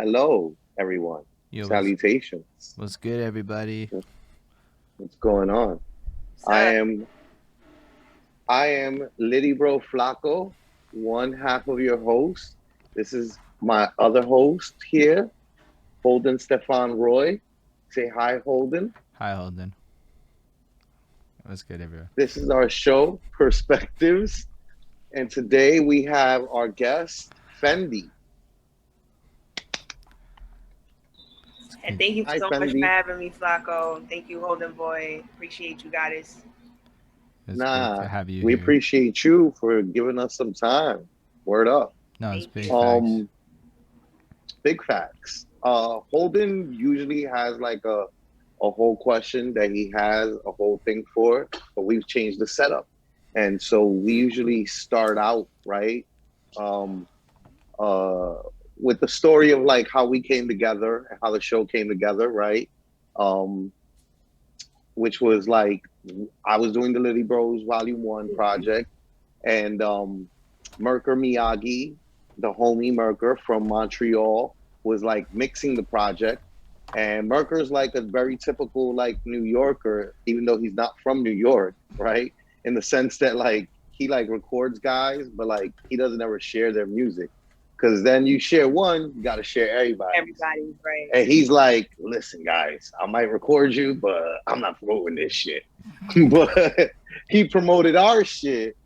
Hello, everyone. Yo, Salutations. what's good, everybody? What's going on? I So, am I am Littyyy Bro Flacko, one half of your host. This is my other host here, Holden Stephan Roy. Say hi, Holden. Hi, Holden. What's good, everyone? This is our show, Perspectives, and today we have our guest, Fendi. It's and good. thank you Hi, so much for Fendi. having me, Flacco. Thank you, Holden Boy. Appreciate you guys. It's great to Nah, have you we here. appreciate you for giving us some time. Word up. No, it's Thank big you. facts. Um, Big facts. Holden usually has like a whole question that he has a whole thing for, but we've changed the setup. And so we usually start out, right? Um, uh, with the story of like how we came together and how the show came together, right? Um, which was like I was doing the Littyyy Bros Volume One project, and Merker Miyagi, the homie Merker from Montreal, was like mixing the project. And Merker's like a very typical like New Yorker, even though he's not from New York, right? In the sense that like he like records guys, but like he doesn't ever share their music. Cause then you share one, you gotta share everybody's. Everybody's right. And he's like, listen, guys, I might record you, but I'm not promoting this shit. But he promoted our shit,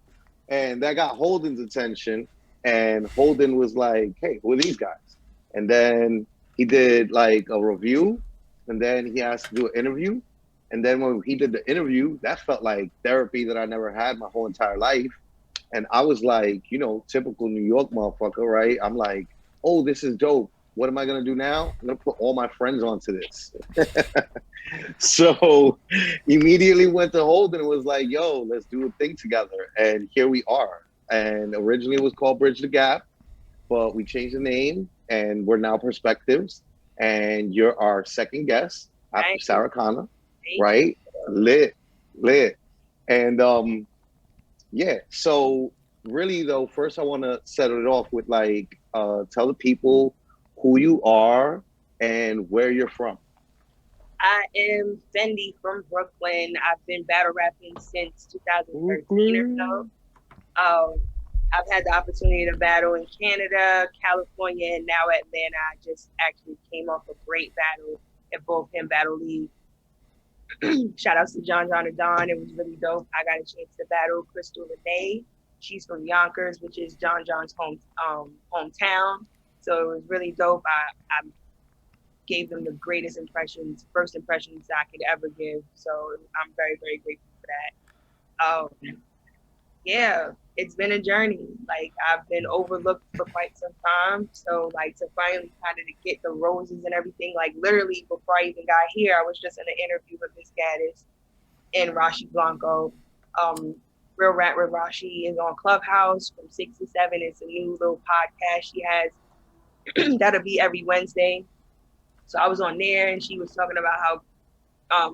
and that got Holden's attention. And Holden was like, "Hey, who are these guys?" And then he did like a review, and then he asked to do an interview. And then when he did the interview, that felt like therapy that I never had my whole entire life. And I was like, typical New York motherfucker, right? I'm like, "Oh, this is dope. What am I gonna do now? I'm gonna put all my friends onto this." So immediately went to Holden and was like, yo, let's do a thing together. And here we are. And originally it was called Bridge the Gap, but we changed the name and we're now Perspectives. And you're our second guest after Thank you. Sarah Connor, Thank you. right? Lit, lit. And yeah, so really though, first I want to set it off with like, tell the people who you are and where you're from. I am Fendi from Brooklyn. I've been battle rapping since 2013 or so. Brooklyn. Um, I've had the opportunity to battle in Canada, California, and now Atlanta. I just actually came off a great battle at both Him Battle League. Shout outs to John and Don. It was really dope. I got a chance to battle Crystal Renee. She's from Yonkers, which is John's hometown. So it was really dope. I gave them the greatest first impressions I could ever give. So I'm very, very grateful for that. Yeah, it's been a journey. Like I've been overlooked for quite some time. So like to finally kind of get the roses and everything, like literally before I even got here, I was just in an interview with Miss Gaddis and Rashi Blanco. Um, Real Rat with Rashi is on Clubhouse from 6 to 7. It's a new little podcast she has. That'll be every Wednesday. So I was on there and she was talking about how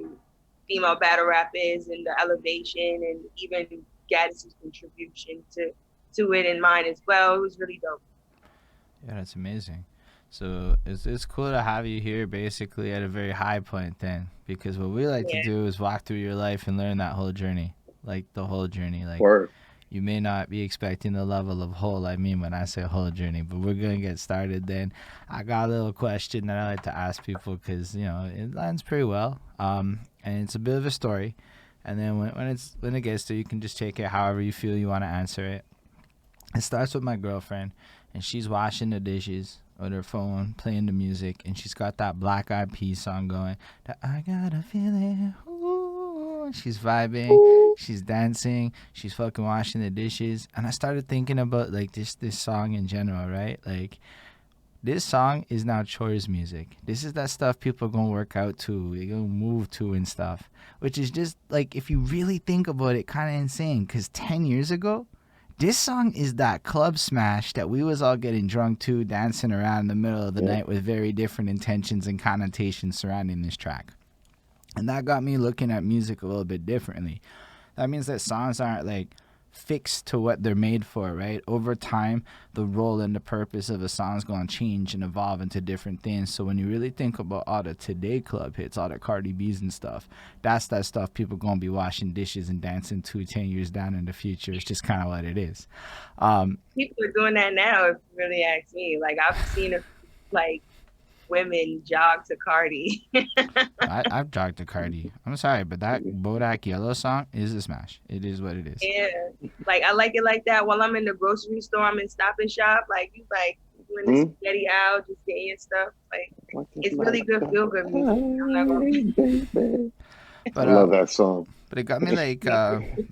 female battle rap is and the elevation and even Gaddis's contribution to it and mine as well. It was really dope. Yeah, that's amazing. So it's cool to have you here basically at a very high point then, because what we like to Yeah. do is walk through your life and learn that whole journey, like the whole journey. Like Word. you may not be expecting the level of whole I mean when I say whole journey, but we're gonna get started. Then I got a little question that I like to ask people because it lands pretty well. And it's a bit of a story, and then when it gets there, you can just take it however you feel you want to answer it. It starts with my girlfriend, and she's washing the dishes with her phone, playing the music, and she's got that Black Eyed Peas song going. That I got a feeling. Ooh. She's vibing, she's dancing, she's fucking washing the dishes, and I started thinking about like this song in general, right? Like this song is now chores music. This is that stuff people are gonna work out to, they gonna move to and stuff, which is just like if you really think about it, kind of insane. Cause 10 years ago, this song is that club smash that we was all getting drunk to, dancing around in the middle of the Yeah. night with very different intentions and connotations surrounding this track. And that got me looking at music a little bit differently. That means that songs aren't like fixed to what they're made for, right? Over time, the role and the purpose of a song is going to change and evolve into different things. So when you really think about all the today club hits, all the Cardi B's and stuff, that's that stuff people going to be washing dishes and dancing to 10 years down in the future. It's just kind of what it is. People are doing that now, if you really ask me. Like, I've seen like women jog to Cardi. I've jogged to Cardi. I'm sorry, but that Bodak Yellow song is a smash. It is what it is. Yeah, like I like it like that. While I'm in the grocery store, I'm in Stop and Shop. Like you doing the spaghetti out, just getting your stuff. Like it's really good, feel good music. I'm not gonna... But, I love that song. But it got me like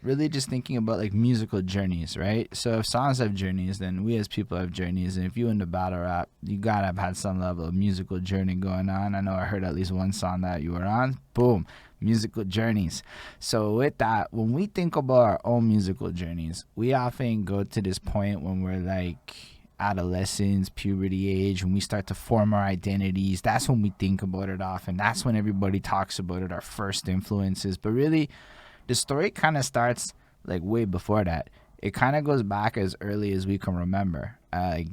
really just thinking about like musical journeys, right? So if songs have journeys, then we as people have journeys. And if you into battle rap, you gotta have had some level of musical journey going on. I know I heard at least one song that you were on. Boom, musical journeys. So with that, when we think about our own musical journeys, we often go to this point when we're like adolescence, puberty age, when we start to form our identities. That's when we think about it often. That's when everybody talks about it, our first influences. But really, the story kind of starts like way before that. It kind of goes back as early as we can remember, like,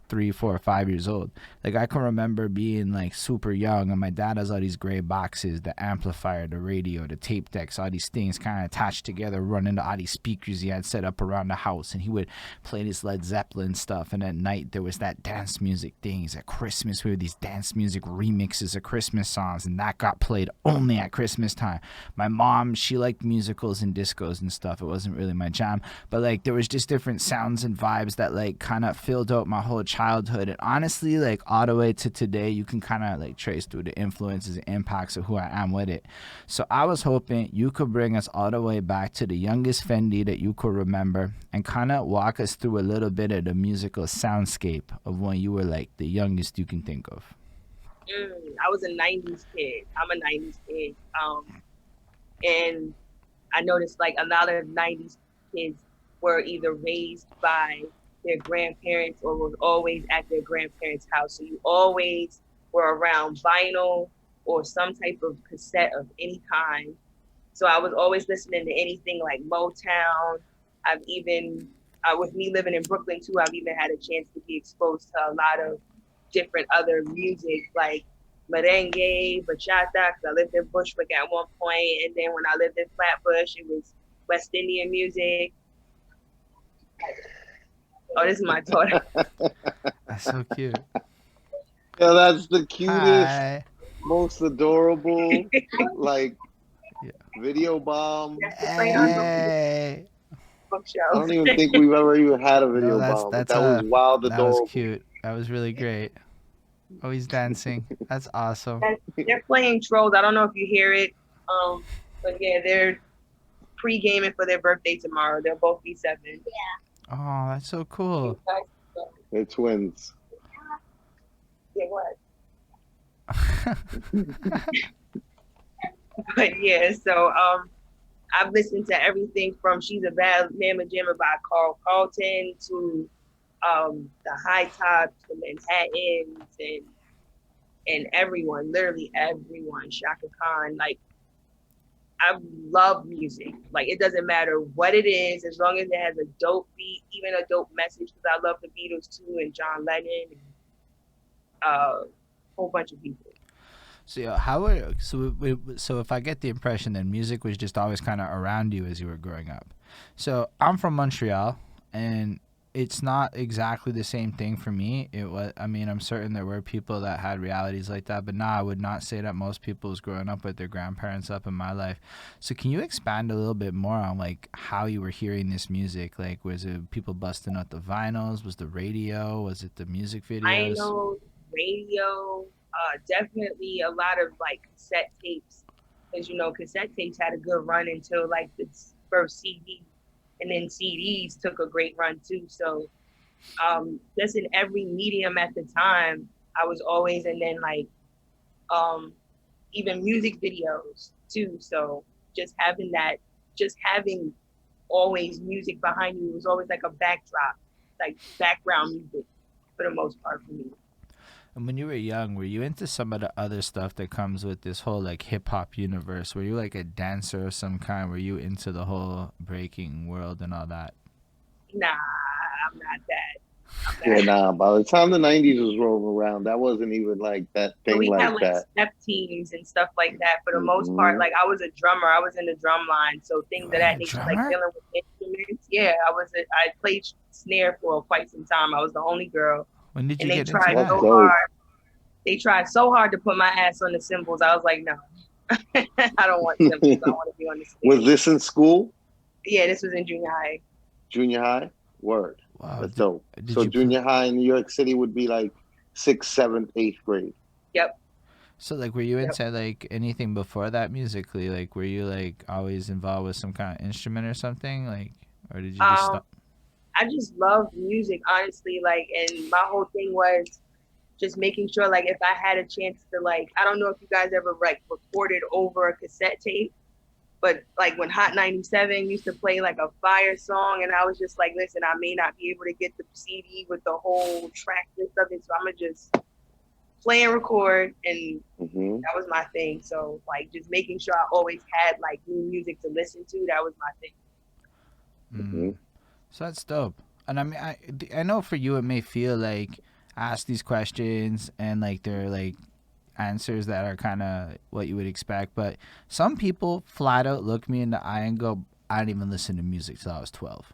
3, 4, 5 years old. Like, I can remember being like super young, and my dad has all these gray boxes, the amplifier, the radio, the tape decks, all these things kind of attached together, running to all these speakers he had set up around the house. And he would play this Led Zeppelin stuff. And at night, there was that dance music things. At Christmas, we had these dance music remixes of Christmas songs, and that got played only at Christmas time. My mom, she liked musicals and discos and stuff. It wasn't really my jam, but like there was just different sounds and vibes that like kind of filled out my whole childhood. And honestly, like all the way to today, you can kind of like trace through the influences and impacts of who I am with it. So I was hoping you could bring us all the way back to the youngest Fendi that you could remember and kind of walk us through a little bit of the musical soundscape of when you were like the youngest you can think of. I was a 90s kid. I'm a 90s kid. And I noticed like a lot of 90s kids were either raised by their grandparents or was always at their grandparents' house. So you always were around vinyl or some type of cassette of any kind. So I was always listening to anything like Motown. I've even, with me living in Brooklyn too, I've even had a chance to be exposed to a lot of different other music like merengue, bachata, because I lived in Bushwick at one point, and then when I lived in Flatbush, it was West Indian music. Oh, this is my daughter. That's so cute. Yeah, that's the cutest, Hi. most adorable, like video bomb. Hey. I don't even think we've ever even had a video No, bomb. But that was wild, that adorable. was cute. That was really great. Oh, he's dancing. That's awesome. They're playing Trolls. I don't know if you hear it. But yeah, they're pre-gaming for their birthday tomorrow. They'll both be 7. Yeah. Oh, that's so cool. They're twins. Yeah, what? But yeah, so I've listened to everything from She's a Bad Mama Jamma by Carl Carlton to the High Tops, the Manhattans, and everyone, literally everyone, Shaka Khan. Like, I love music. Like, it doesn't matter what it is, as long as it has a dope beat, even a dope message, because I love the Beatles too, and John Lennon, and a whole bunch of people. So so if I get the impression that music was just always kind of around you as you were growing up. So I'm from Montreal, and it's not exactly the same thing for me. It was, I mean, I'm certain there were people that had realities like that, but I would not say that most people was growing up with their grandparents up in my life. So can you expand a little bit more on like how you were hearing this music? Like, was it people busting out the vinyls? Was the radio? Was it the music videos? Vinyl, radio, definitely a lot of like cassette tapes, because cassette tapes had a good run until like the first CD. And then CDs took a great run too. So just in every medium at the time, I was always, and then like even music videos too. So just having always music behind you was always like a backdrop, like background music for the most part for me. And when you were young, were you into some of the other stuff that comes with this whole like hip hop universe? Were you like a dancer of some kind? Were you into the whole breaking world and all that? Nah, I'm not that. Yeah, nah. By the time the '90s was rolling around, that wasn't even like that So thing we had like like that. step teams and stuff like that. For the most part, Hmm. like I was a drummer. I was in the drum line, so You things were of a that nature, like drummer? dealing with instruments. Yeah, I played snare for quite some time. I was the only girl, When did you and they get into tried That's that? so dope. hard. They tried so hard to put my ass on the cymbals. I was like, no, I don't want cymbals. I want to be on the Was snare. this in school? Yeah, this was in junior high. Junior high? Word. Wow. That's dope. Did So you junior high in New York City would be like 6th, 7th, 8th grade. Yep. So like were you Yep. into like anything before that musically? Like were you like always involved with some kind of instrument or something? Like or did you just Um, stop? I just love music, honestly. Like, and my whole thing was just making sure, like, if I had a chance to, like, I don't know if you guys ever like recorded over a cassette tape, but like when Hot 97 used to play like a fire song, and I was just like, listen, I may not be able to get the CD with the whole track list of it, so I'm gonna just play and record, and Hmm. that was my thing. So like, just making sure I always had like new music to listen to, that was my thing. Hmm. So that's dope. And I mean, I know for you it may feel like I ask these questions and like they're like answers that are kind of what you would expect, but some people flat out look me in the eye and go, "I didn't even listen to music till I was 12,"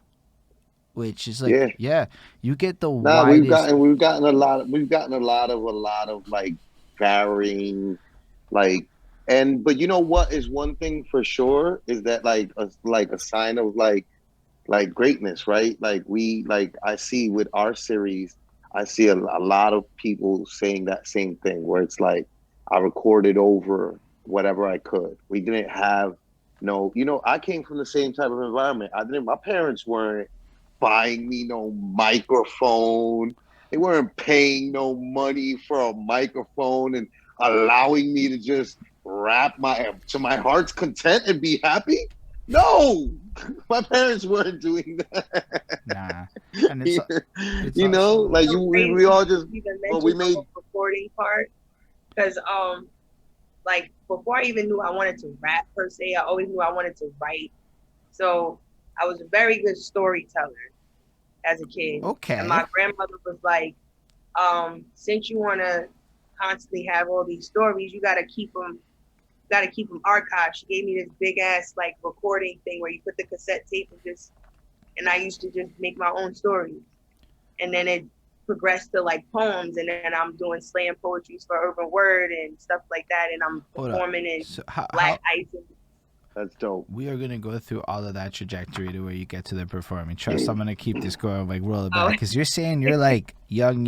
which is like, Yeah. yeah, you get the Nah, widest. we've gotten a lot of like varying like but you know what is one thing for sure is that like a sign of like greatness, right? Like I see with our series, I see a lot of people saying that same thing where it's like I recorded over whatever I could. We didn't have no, I came from the same type of environment. My parents weren't buying me no microphone. They weren't paying no money for a microphone and allowing me to just rap to my heart's content and be happy. No, my parents weren't doing that. Nah, and you it's you know, also like So we crazy all just you even well, we mentioned the made whole recording part, because like before I even knew I wanted to rap per se, I always knew I wanted to write. So I was a very good storyteller as a kid. And okay. my grandmother was like, since you want to constantly have all these stories, you got to keep them archived. She gave me this big ass like recording thing where you put the cassette tape and I used to just make my own stories. And then it progressed to like poems, and then I'm doing slam poetries for Urban Word and stuff like that, and I'm Hold up. performing in So Black Ice. that's dope. we are gonna go through all of that trajectory to where you get to the performing. Trust, I'm gonna keep this going, like roll it back, because you're saying you're like young,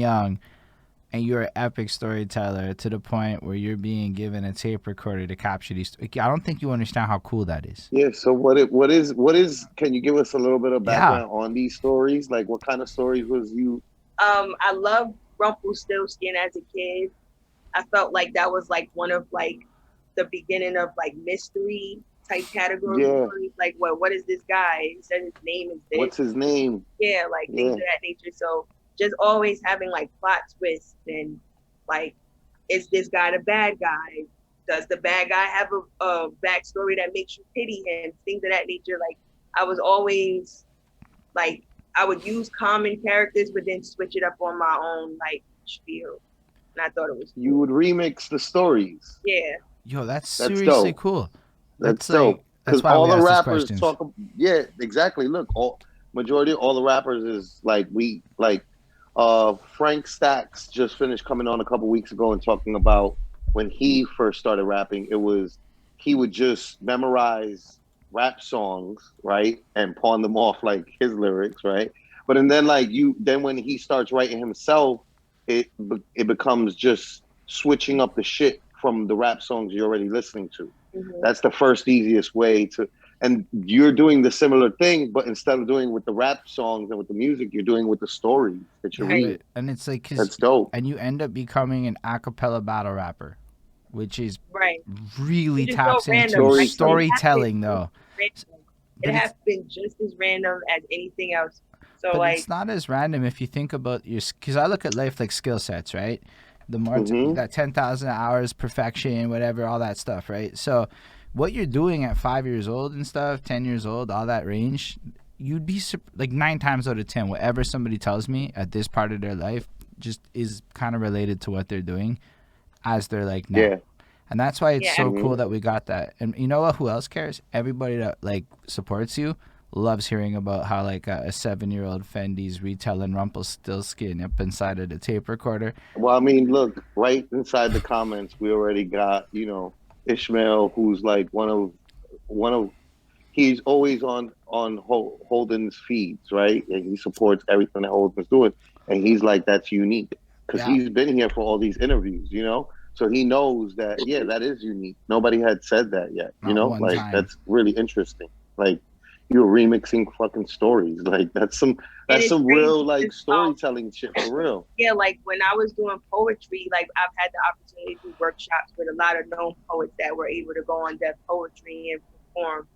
and you're an epic storyteller to the point where you're being given a tape recorder to capture these. I don't think you understand how cool that is. Yeah. So what is? Can you give us a little bit of Yeah. background on these stories? Like, what kind of stories was you? I loved Rumpelstiltskin as a kid. I felt like that was like one of like the beginning of like mystery type category Yeah. stories. Like, what is this guy? He said his name is this. What's his name? Yeah, like Yeah. things of that nature. So just always having like plot twists and like, is this guy the bad guy? Does the bad guy have a backstory that makes you pity him? Things of that nature. Like I was always like, I would use common characters, but then switch it up on my own like spiel. And I thought it was You cool. would remix the stories. Yeah. Yo, that's That's seriously dope. cool. That's That's like dope. that's Because why all we the ask these rappers questions. talk. Yeah, exactly. Look, majority of all the rappers is like Frank Stacks just finished coming on a couple weeks ago and talking about when he first started rapping. It was he would just memorize rap songs, right, and pawn them off like his lyrics, right. But and then then when he starts writing himself, it becomes just switching up the shit from the rap songs you're already listening to. Mm-hmm. That's the first easiest way to. And you're doing the similar thing, but instead of doing with the rap songs and with the music, you're doing with the stories that you're reading. And it's like, That's dope. and you end up becoming an a cappella battle rapper, which is right. really Which is so taps into random. Like, storytelling, though. It has been just as random as anything else. So but like, it's not as random if you think about your, because I look at life like skill sets, right? the more that 10,000 hours perfection, whatever, all that stuff, right? So what you're doing at 5 years old and stuff, 10 years old, all that range, you'd be like 9 times out of 10, whatever somebody tells me at this part of their life just is kind of related to what they're doing as they're like now. Yeah. And that's why it's so cool that we got that. And you know what? Who else cares? Everybody that like supports you loves hearing about how like a 7-year-old Fendi's retelling Rumpelstiltskin up inside of the tape recorder. Well, I mean, look, right inside the comments, we already got, you know, Ishmael, who's like one of he's always on Holden's feeds, right? And he supports everything that Holden's doing, and he's like, that's unique because he's been here for all these interviews, you know. So he knows that, yeah, that is unique. Nobody had said that yet, you know. Like that's really interesting. Like you're remixing fucking stories. Like that's some real like storytelling shit for real. Yeah, like when I was doing poetry, like I've had the opportunity to do workshops with a lot of known poets that were able to go on Def Poetry and perform.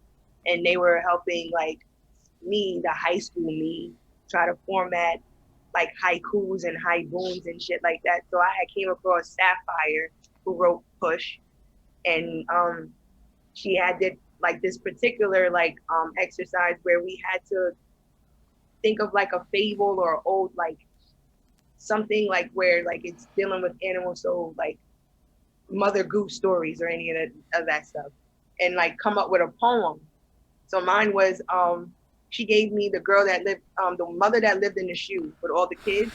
And they were helping like me, the high school me, try to format like haikus and haiboons and shit like that. So I had came across Sapphire, who wrote Push, and she had did like this particular like exercise where we had to think of like a fable or old like something like where like it's dealing with animals, so like Mother Goose stories or any of that stuff, and like come up with a poem. So mine was, she gave me the girl that lived, the mother that lived in the shoe with all the kids.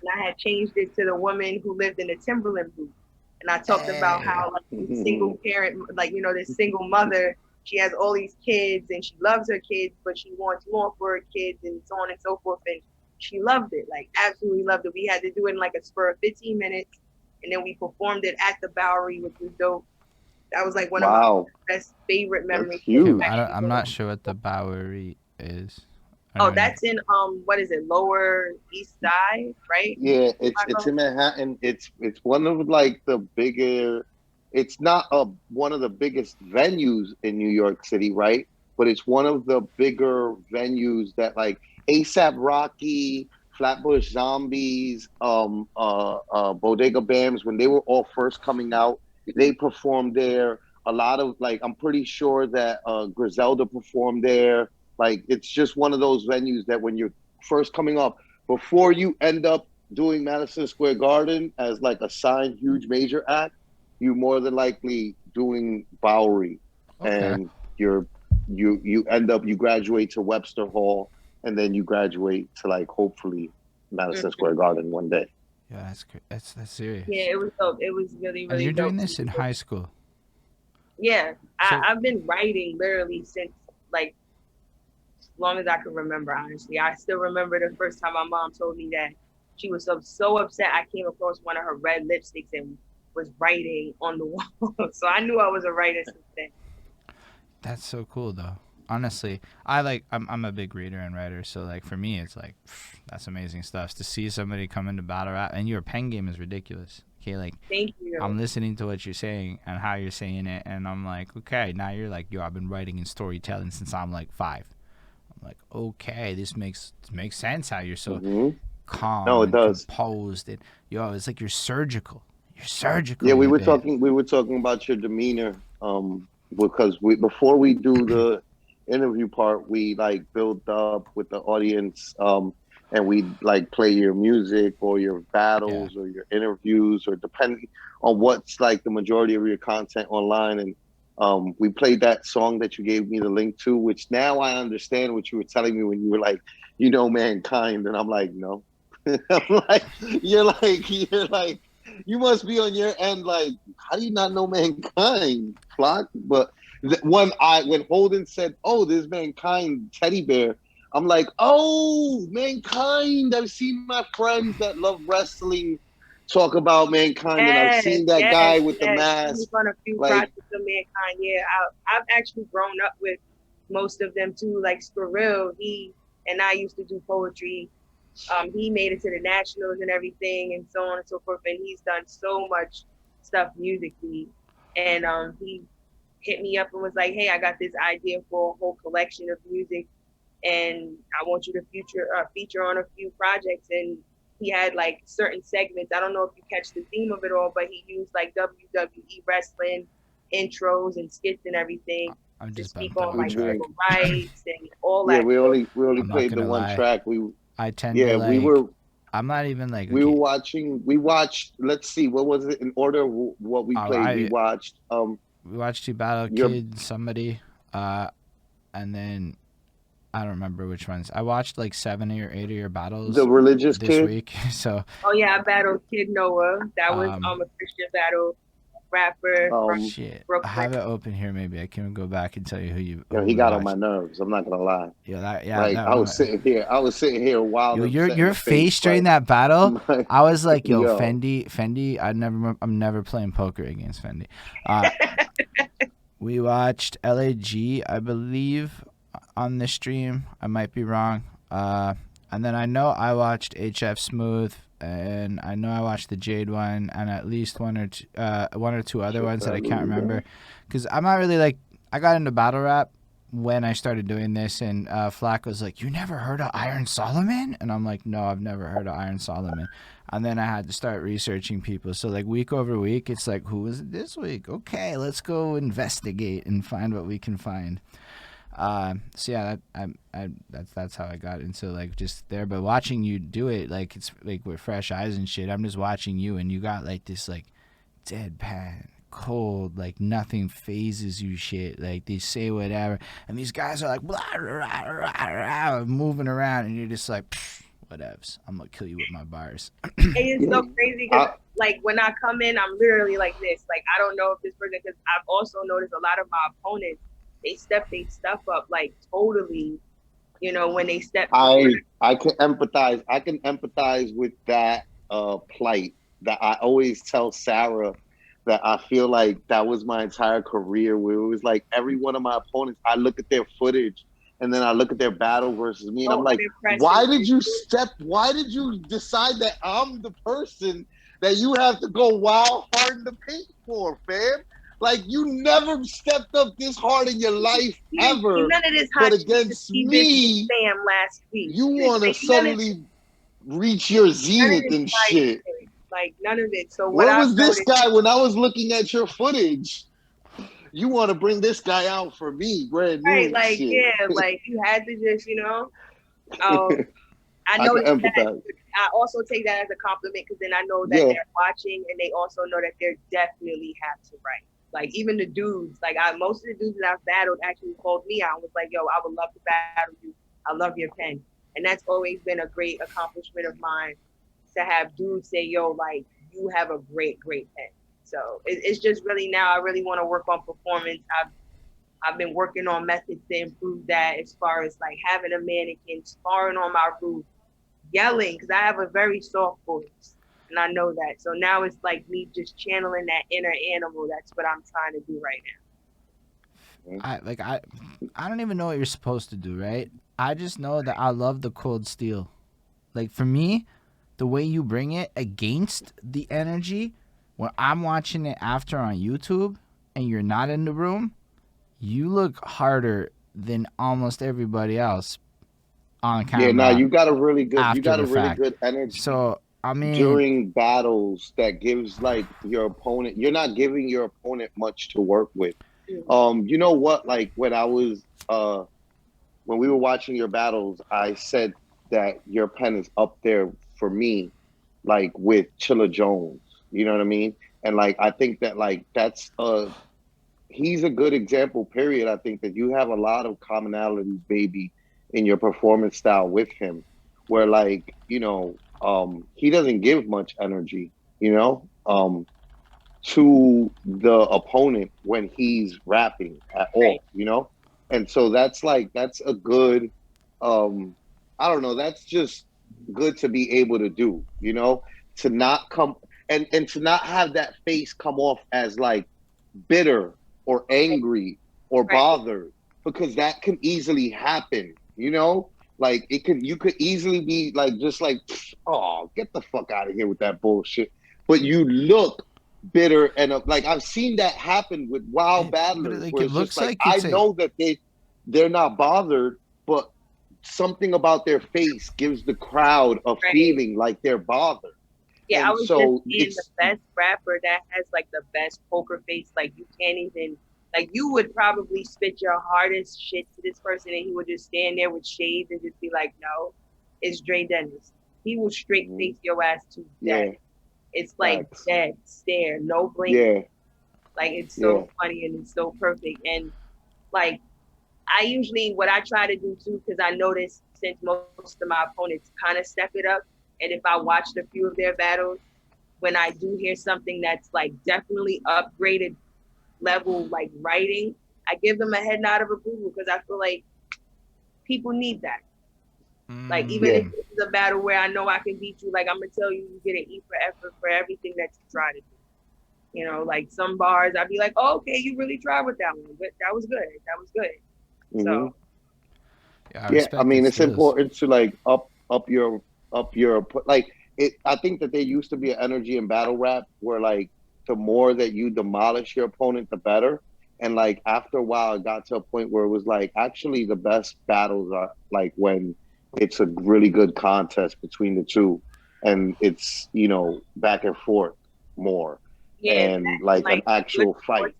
And I had changed it to the woman who lived in the Timberland boot. And I talked about how like single parent, like, you know, this single mother, she has all these kids and she loves her kids, but she wants more for her kids and so on and so forth. And she loved it, like absolutely loved it. We had to do it in like a spur of 15 minutes. And then we performed it at the Bowery, which was dope. That was like one of my best favorite memories. I'm not sure what the Bowery is. That's in what is it, Lower East Side, right? Yeah, it's in Manhattan. It's one of like the bigger. It's not one of the biggest venues in New York City, right? But it's one of the bigger venues that like A$AP Rocky, Flatbush Zombies, Bodega Bams, when they were all first coming out, they performed there. A lot of like, I'm pretty sure that Griselda performed there. Like, it's just one of those venues that when you're first coming up, before you end up doing Madison Square Garden as like a signed huge major act, you more than likely doing Bowery, and you graduate to Webster Hall, and then you graduate to like hopefully Madison Square Garden one day. Yeah, that's serious. Yeah, it was dope. It was really, really. And you're doing this in high school. Yeah, I've been writing literally since like as long as I can remember. Honestly, I still remember the first time my mom told me that she was so upset I came across one of her red lipsticks and was writing on the wall. So I knew I was a writer since then. That's so cool though. Honestly, I'm a big reader and writer, so like for me it's like that's amazing stuff to see somebody come into battle rap, and your pen game is ridiculous. Okay, like thank you. I'm listening to what you're saying and how you're saying it, and I'm like, okay, now you're like, yo, I've been writing and storytelling since I'm like 5. I'm like, okay, this makes sense how you're so calm. No, it does. Composed, and yo, it's like you're surgical. You're surgical. Yeah, we were talking about your demeanor, because before we do the interview part, we like build up with the audience, and we like play your music or your battles or your interviews, or depending on what's like the majority of your content online. And we played that song that you gave me the link to, which now I understand what you were telling me when you were like, you know, Mankind, and I'm like, no. I'm like, you're like, you must be on your end. Like, how do you not know Mankind, Flock? But when Holden said, "Oh, there's Mankind teddy bear," I'm like, "Oh, Mankind!" I've seen my friends that love wrestling talk about Mankind, and I've seen that guy with the mask. He's on a few projects of Mankind. Yeah, I've actually grown up with most of them too. Like Skrill, he and I used to do poetry. He made it to the nationals and everything, and so on and so forth. And he's done so much stuff musically. And he hit me up and was like, "Hey, I got this idea for a whole collection of music, and I want you to feature on a few projects." And he had like certain segments. I don't know if you catch the theme of it all, but he used like WWE wrestling intros and skits and everything I'm to just speak bumped the on wrong like track. civil rights and all Yeah, that. we only I'm not played the gonna one lie. track. I tend Yeah, to like. I'm not even like. we Okay, were watching. We watched. Let's see, what was it in order? What we played? We watched. We watched you battle Your Kid somebody, and then I don't remember which ones. I watched like 7 or 8 of your battles the religious this kid. week. So Oh yeah, I battled Kid Noah. That was a Christian battle rapper from shit. Brooklyn. I have it open here. Maybe I can go back and tell you who you. Yo, who he we got on watched. my nerves. I'm not gonna lie. Like I was sitting here while Yo, your face during that battle, I was like, yo, Fendi. I'm never playing poker against Fendi. We watched LAG, I believe, on the stream. I might be wrong. And then I know I watched HF Smooth, and I know I watched the Jade one, and at least one or two other ones that I can't remember, because I'm not really like. I got into battle rap when I started doing this, and Flacko was like, "You never heard of Iron Solomon?" And I'm like, "No, I've never heard of Iron Solomon." And then I had to start researching people. So like week over week, it's like, who is it this week? Okay, let's go investigate and find what we can find. So yeah, that's how I got into like just there. But watching you do it, like it's like with fresh eyes and shit. I'm just watching you, and you got like this like deadpan, cold, like nothing phases you shit. Like they say whatever, and these guys are like blah, rah, rah, rah, moving around, and you're just like, whatevs. I'm gonna kill you with my bars. It's so crazy because like when I come in, I'm literally like this. Like I don't know if this person, because I've also noticed a lot of my opponents, they step their stuff up like totally. You know, when they step. I can empathize. I can empathize with that plight. That I always tell Sarah that I feel like that was my entire career, where it was like every one of my opponents, I look at their footage and then I look at their battle versus me, and I'm like, why did you decide that I'm the person that you have to go wild hard in the paint for, fam? Like, you never stepped up this hard in your life ever. None of this but against me, last week. You want to suddenly reach your zenith and shit. Like, none of it. So where was this guy when I was looking at your footage? You want to bring this guy out for me, brand new. Right, like, shit. Yeah, like, you had to just, I know I also take that as a compliment, because then I know that they're watching, and they also know that they definitely have to write. Like, even the dudes, like, most of the dudes that I've battled actually called me out and was like, yo, I would love to battle you. I love your pen. And that's always been a great accomplishment of mine, to have dudes say, yo, like, you have a great, great pen. So it's just really now I really want to work on performance. I've been working on methods to improve that, as far as like having a mannequin, sparring on my roof, yelling, because I have a very soft voice. And I know that. So now it's like me just channeling that inner animal. That's what I'm trying to do right now. I don't even know what you're supposed to do, right? I just know that I love the cold steel. Like, for me, the way you bring it against the energy, when I'm watching it after on YouTube and you're not in the room, you look harder than almost everybody else on camera. Yeah, no, you got a really good energy. So I mean, during battles, that gives like your opponent, you're not giving your opponent much to work with. You know what? Like when I was when we were watching your battles, I said that your pen is up there for me, like with Chilla Jones. You know what I mean? And like I think that like that's he's a good example, period. I think that you have a lot of commonalities, baby, in your performance style with him, where like, he doesn't give much energy, to the opponent when he's rapping at all, And so that's a good, I don't know, that's just good to be able to do, to not come and to not have that face come off as like bitter or angry or bothered, because that can easily happen, like you could easily be like, just like, oh, get the fuck out of here with that bullshit. But you look bitter, and like I've seen that happen with wild battlers, where it's just like I know that they're not bothered, but something about their face gives the crowd a feeling like they're bothered. Yeah, and I was so just saying the best rapper that has like the best poker face, like you can't even, like you would probably spit your hardest shit to this person and he would just stand there with shades and just be like, no, it's Dre Dennis. He will straight face your ass to death. It's like dead stare, no blinking. Like it's so funny and it's so perfect. And like I usually, what I try to do too, because I noticed since most of my opponents kind of step it up, and if I watched a few of their battles, when I do hear something that's like definitely upgraded level, like writing, I give them a head nod of approval because I feel like people need that. Like even if this is a battle where I know I can beat you, like I'm gonna tell you, you get an E for effort for everything that you try to do. You know, like some bars, I'd be like, oh, okay, you really tried with that one, but that was good. That was good. So I mean, it's important to like up your like it. I think that there used to be an energy in battle rap where like the more that you demolish your opponent, the better. And like after a while, it got to a point where it was like actually the best battles are like when it's a really good contest between the two, and it's back and forth more, and like an actual fight.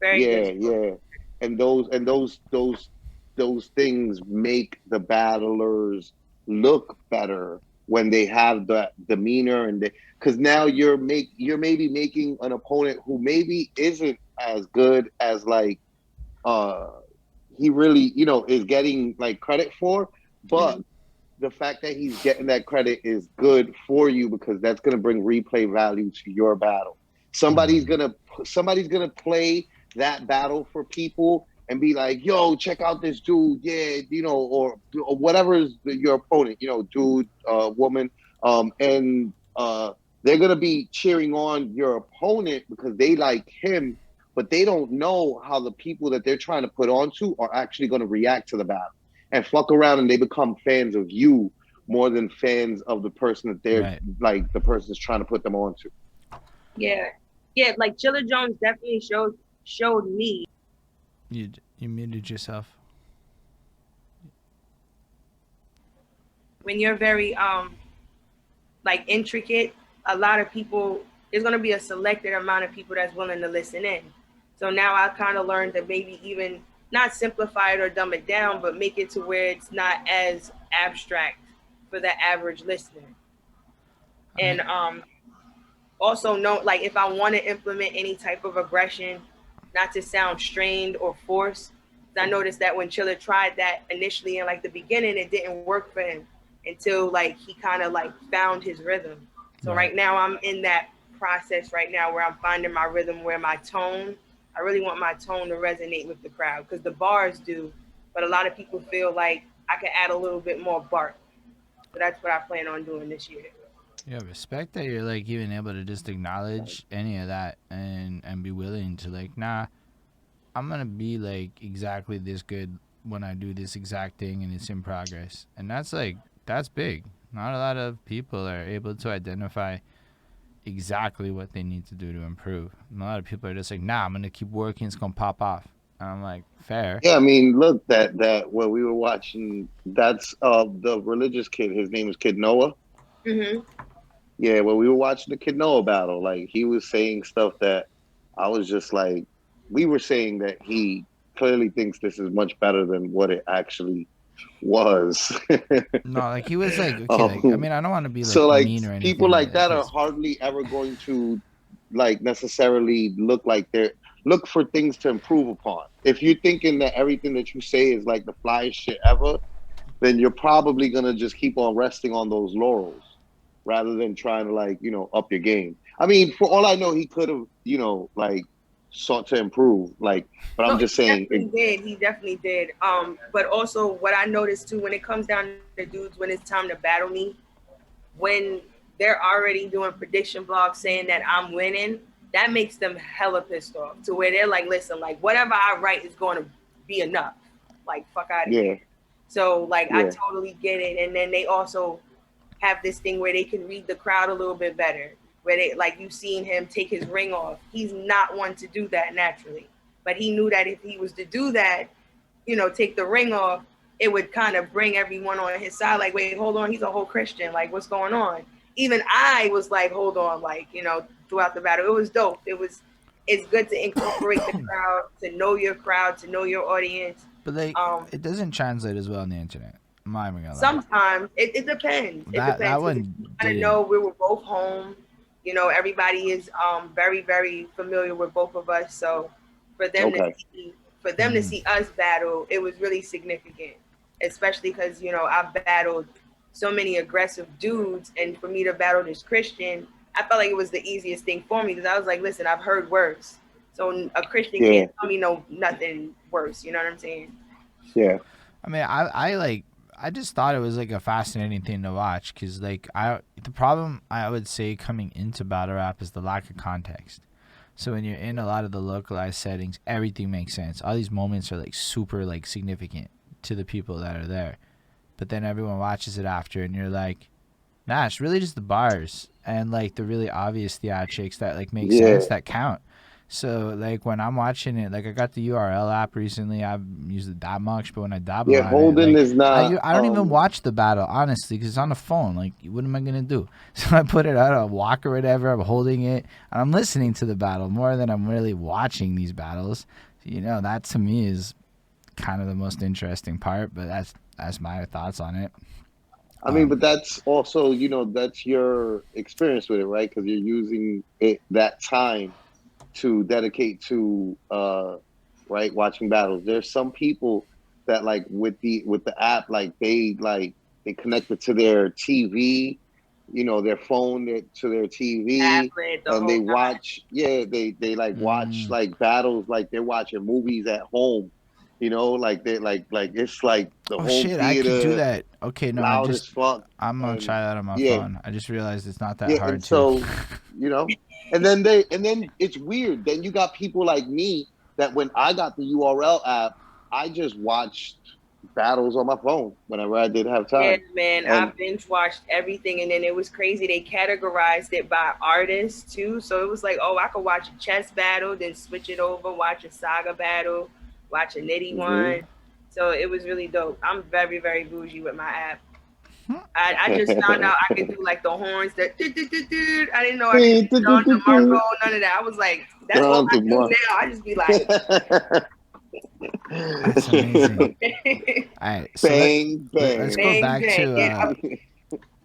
Yeah. And those things make the battlers look better when they have that demeanor, and because now you're maybe making an opponent who maybe isn't as good as like he really is getting like credit for, but the fact that he's getting that credit is good for you because that's going to bring replay value to your battle. Somebody's gonna play that battle for people and be like, yo, check out this dude, yeah, or whatever is your opponent, dude, woman, and they're gonna be cheering on your opponent because they like him, but they don't know how the people that they're trying to put onto are actually going to react to the battle and fuck around, and they become fans of you more than fans of the person that they're like the person's trying to put them onto. Yeah, like Chilla Jones definitely showed me. You muted yourself. When you're very like intricate, a lot of people, there's gonna be a selected amount of people that's willing to listen in. So now I kind of learned to maybe even not simplify it or dumb it down, but make it to where it's not as abstract for the average listener. And also know, like if I want to implement any type of aggression, not to sound strained or forced, I noticed that when Chilla tried that initially in like the beginning, it didn't work for him until like he kind of like found his rhythm. So right now I'm in that process right now where I'm finding my rhythm, where my tone, I really want my tone to resonate with the crowd because the bars do, but a lot of people feel like I can add a little bit more bark. So that's what I plan on doing this year. Yeah, respect that you're like even able to just acknowledge any of that and be willing to like, nah, I'm gonna be like exactly this good when I do this exact thing and it's in progress. And that's big. Not a lot of people are able to identify exactly what they need to do to improve. And a lot of people are just like, nah, I'm gonna keep working, it's gonna pop off. And I'm like, fair. Yeah, I mean, look, that when we were watching, that's the religious kid, his name is Kid Noah. Yeah, when we were watching the Kid Noah battle, like he was saying stuff that I was just like, we were saying that he clearly thinks this is much better than what it actually was. No, like he was like, okay, like, I mean, I don't want to be like, so like mean or anything. People like that are hardly ever going to like necessarily look for things to improve upon. If you're thinking that everything that you say is like the flyest shit ever, then you're probably gonna just keep on resting on those laurels rather than trying to like, up your game. I mean, for all I know, he could have, like sought to improve, like, but I'm just saying. He definitely did. But also what I noticed too, when it comes down to dudes, when it's time to battle me, when they're already doing prediction blogs saying that I'm winning, that makes them hella pissed off to where they're like, listen, like whatever I write is going to be enough. Like, fuck out of here. So like, I totally get it. And then they also have this thing where they can read the crowd a little bit better, where they, like, you've seen him take his ring off. He's not one to do that naturally, but he knew that if he was to do that, take the ring off, it would kind of bring everyone on his side. Like, wait, hold on, he's a whole Christian. Like, what's going on? Even I was like, hold on, like, you know, throughout the battle, it was dope. It's good to incorporate the crowd, to know your crowd, to know your audience. But like, it doesn't translate as well on the internet. I'm not even gonna lie. Sometimes it depends. It depends. That one I know we were both home. You know, everybody is very, very familiar with both of us. So for them to see us battle, it was really significant. Especially because, you know, I've battled so many aggressive dudes, and for me to battle this Christian, I felt like it was the easiest thing for me because I was like, listen, I've heard worse. So a Christian can't tell me nothing worse. You know what I'm saying? Yeah. I mean, I just thought it was like a fascinating thing to watch because like the problem I would say coming into battle rap is the lack of context. So when you're in a lot of the localized settings, everything makes sense. All these moments are like super like significant to the people that are there. But then everyone watches it after and you're like, nah, it's really just the bars and like the really obvious theatrics that like make sense that count. So like when I'm watching it, like I got the URL app recently. I haven't used it that much, but when I dabble on Holden it, like, is not. I don't even watch the battle honestly because it's on the phone. Like, what am I gonna do? So I put it out, a walk or whatever. I'm holding it and I'm listening to the battle more than I'm really watching these battles. You know, that to me is kind of the most interesting part. But that's my thoughts on it. I mean, but that's also, you know, that's your experience with it, right? Because you're using it that time to dedicate to right, watching battles. There's some people that like with the app, like they connect it to their TV, you know, their phone to their TV, and they watch. Yeah, they like watch like battles like they're watching movies at home. You know, like they like it's like the home shit, theater. I could do that. Okay, no, loud as fuck. I'm gonna try that on my phone. I just realized it's not that hard and so to. you know, and then it's weird. Then you got people like me that when I got the URL app, I just watched battles on my phone whenever I did have time. Yeah, man, I binge watched everything, and then it was crazy. They categorized it by artists too, so it was like, oh, I could watch a chess battle, then switch it over, watch a saga battle, watch a Littyyy one. So it was really dope. I'm very, very bougie with my app. I just found out I could do like the horns that I didn't know I could do Don DeMarco, none of that. I was like, that's all I do now. I just be like that's amazing. All right, so let's go back to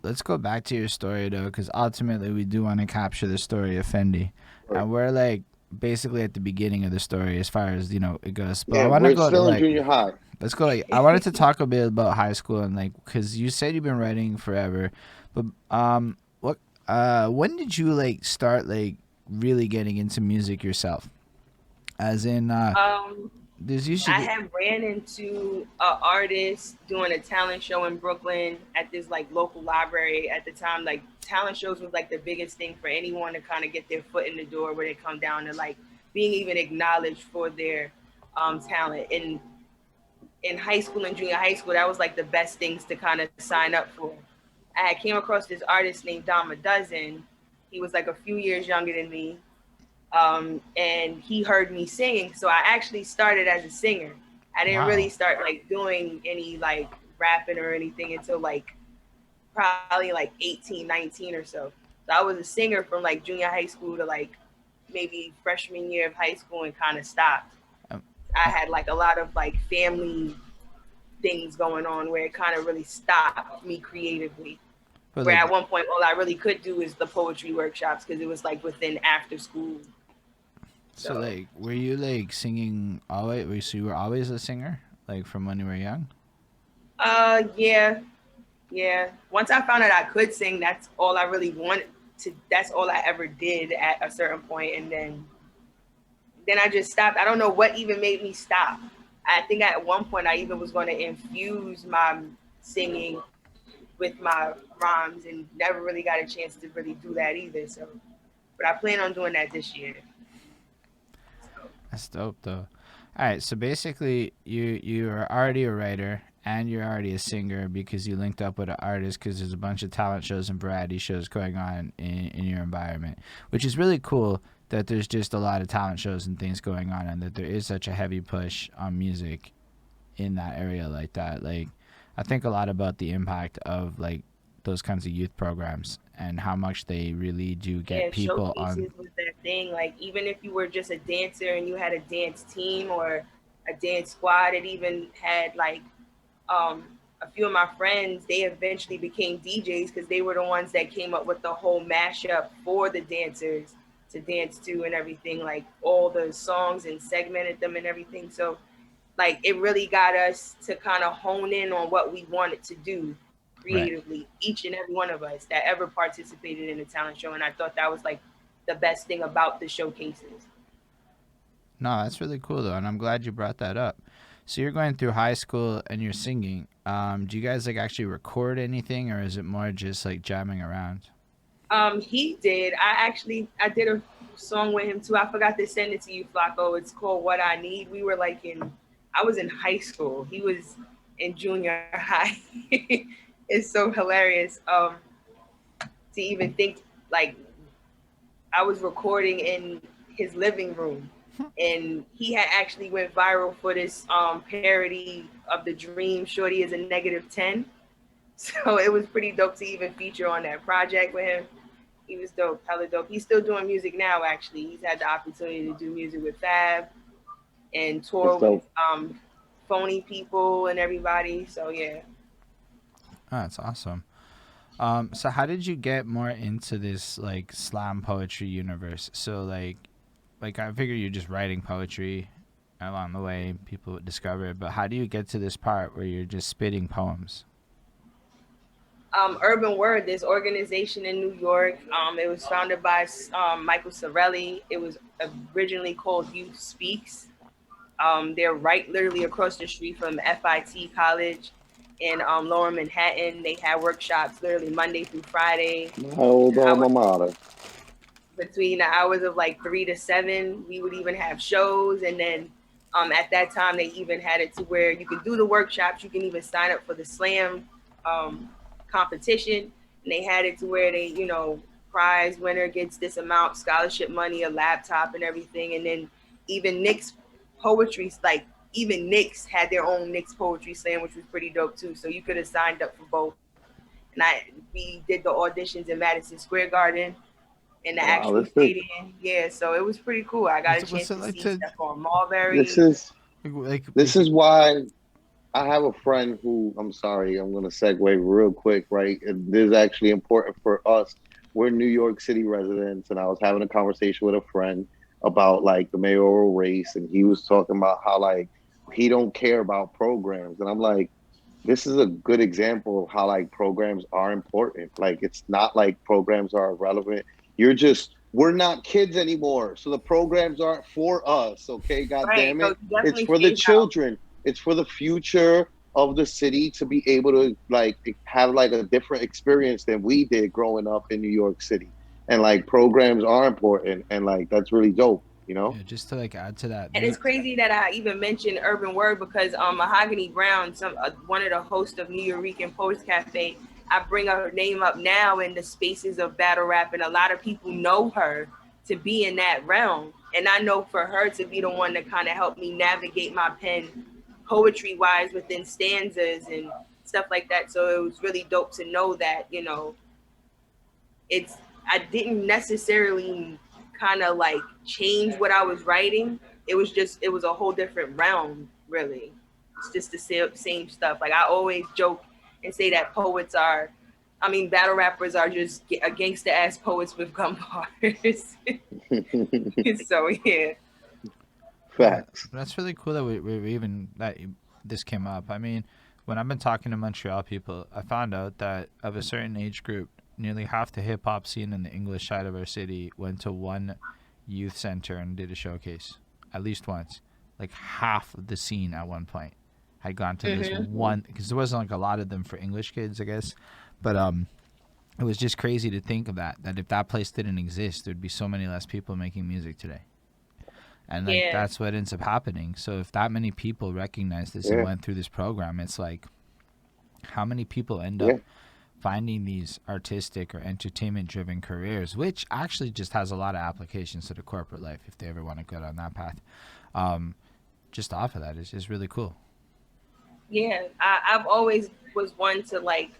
let's go back to your story though, because ultimately we do want to capture the story of Fendi, and we're like basically at the beginning of the story as far as you know it goes. But I want to go to like junior high. Let's go. Like, I wanted to talk a bit about high school and like because you said you've been writing forever, but when did you like start like really getting into music yourself? As in, there's usually I had ran into an artist doing a talent show in Brooklyn at this like local library at the time. Like talent shows was like the biggest thing for anyone to kind of get their foot in the door where they come down to like being even acknowledged for their talent. And in high school and junior high school, that was like the best things to kind of sign up for. I came across this artist named Dama Dozen. He was like a few years younger than me. And he heard me sing. So I actually started as a singer. I didn't really start like doing any like rapping or anything until like probably like 18, 19 or so. So I was a singer from like junior high school to like maybe freshman year of high school and kind of stopped. I had like a lot of like family things going on where it kind of really stopped me creatively. But where at one point, all I really could do is the poetry workshops because it was like within after school. So like, were you like singing always? So you were always a singer, like from when you were young? Yeah. Once I found out I could sing, that's all I really wanted to. That's all I ever did at a certain point, and then I just stopped. I don't know what even made me stop. I think at one point I even was going to infuse my singing with my rhymes and never really got a chance to really do that either. So, but I plan on doing that this year. That's dope though. All right, so basically you are already a writer and you're already a singer because you linked up with an artist because there's a bunch of talent shows and variety shows going on in your environment, which is really cool that there's just a lot of talent shows and things going on and that there is such a heavy push on music in that area like that. Like, I think a lot about the impact of like those kinds of youth programs and how much they really do get Yeah, people on. showcases was that thing. Like even if you were just a dancer and you had a dance team or a dance squad, it even had like um, a few of my friends. They eventually became DJs because they were the ones that came up with the whole mashup for the dancers to dance to and everything. Like all the songs and segmented them and everything. So like it really got us to kind of hone in on what we wanted to do Right. creatively, each and every one of us that ever participated in a talent show. And I thought that was like the best thing about the showcases. No, that's really cool though, and I'm glad you brought that up. So you're going through high school and you're singing. Do you guys like actually record anything, or is it more just like jamming around? He did. I did a song with him too. I forgot to send it to you, Flacco. It's called What I Need. We were like I was in high school. He was in junior high. It's so hilarious. To even think like I was recording in his living room, and he had actually went viral for this parody of the Dream Shorty is a -10. So it was pretty dope to even feature on that project with him. He was dope, hella dope. He's still doing music now. Actually, he's had the opportunity to do music with Fab and That's tour with dope. Phony People and everybody. So yeah. Oh, that's awesome. So how did you get more into this like slam poetry universe? So like I figure you're just writing poetry along the way, people would discover it, but how do you get to this part where you're just spitting poems? Urban Word, this organization in New York. It was founded by Michael Sorelli. It was originally called Youth Speaks. They're right literally across the street from FIT College in Lower Manhattan. They had workshops literally Monday through Friday. My old I alma was mater. between the hours of like 3 to 7. We would even have shows, and then at that time they even had it to where you can do the workshops. You can even sign up for the slam um, competition, and they had it to where they, prize winner gets this amount, scholarship money, a laptop, and everything. And then even Nick's poetry, like even Nick's had their own Nick's poetry slam, which was pretty dope too. So you could have signed up for both. And we did the auditions in Madison Square Garden in the Wow, actual stadium. Yeah, so it was pretty cool. I got a What's chance it to like see to Stephon this Marbury. is like this is why I have a friend who, I'm sorry, I'm going to segue real quick, right? This is actually important for us. We're New York City residents, and I was having a conversation with a friend about like the mayoral race, and he was talking about how like he don't care about programs, and I'm like, this is a good example of how like programs are important. Like it's not like programs are irrelevant. We're not kids anymore, so the programs aren't for us. Okay, God Right, Mm. damn so it, you it's definitely for the phased out. children. It's for the future of the city to be able to like have like a different experience than we did growing up in New York City. And like programs are important, and like that's really dope. You know. Yeah, just to like add to that, And it's crazy that I even mentioned Urban Word because Mahogany Brown, one of the hosts of New Eurekan Poets Cafe, I bring her name up now in the spaces of battle rap, and a lot of people know her to be in that realm. And I know for her to be the one that kind of helped me navigate my pen poetry wise within stanzas and stuff like that. So it was really dope to know that, it's I didn't necessarily kind of like change what I was writing. It was a whole different realm, really. It's just the same stuff. Like I always joke and say that battle rappers are just gangsta ass poets with gun bars. So yeah. yeah, Facts. that's really cool that we even this came up. I mean, when I've been talking to Montreal people, I found out that of a certain age group, nearly half the hip hop scene in the English side of our city went to one youth center and did a showcase at least once. Like half of the scene at one point had gone to this Mm-hmm. one, because there wasn't like a lot of them for English kids, I guess. But it was just crazy to think of that if that place didn't exist, there'd be so many less people making music today. And like Yeah. that's what ends up happening. So if that many people recognize this and Yeah. went through this program, it's like how many people end up Yeah. finding these artistic or entertainment driven careers, which actually just has a lot of applications to the corporate life if they ever want to go down that path. Just off of that is really cool. Yeah, I've always was one to like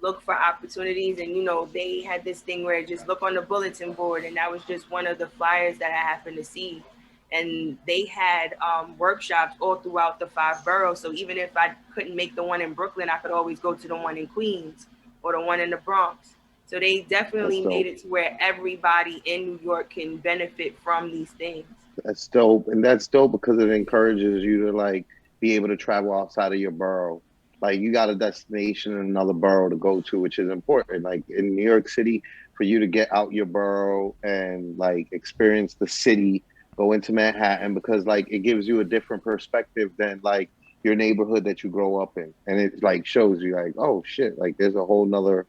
look for opportunities, and they had this thing where just look on the bulletin board, and that was just one of the flyers that I happened to see. And they had workshops all throughout the 5 boroughs. So even if I couldn't make the one in Brooklyn, I could always go to the one in Queens or the one in the Bronx. So they That's definitely made dope. it to where everybody in New York can benefit from these things. That's dope, and that's dope because it encourages you to like be able to travel outside of your borough. Like you got a destination in another borough to go to, which is important. Like in New York City, for you to get out your borough and like experience the city, go into Manhattan because like it gives you a different perspective than like your neighborhood that you grow up in, and it like shows you like, oh shit, like there's a whole nother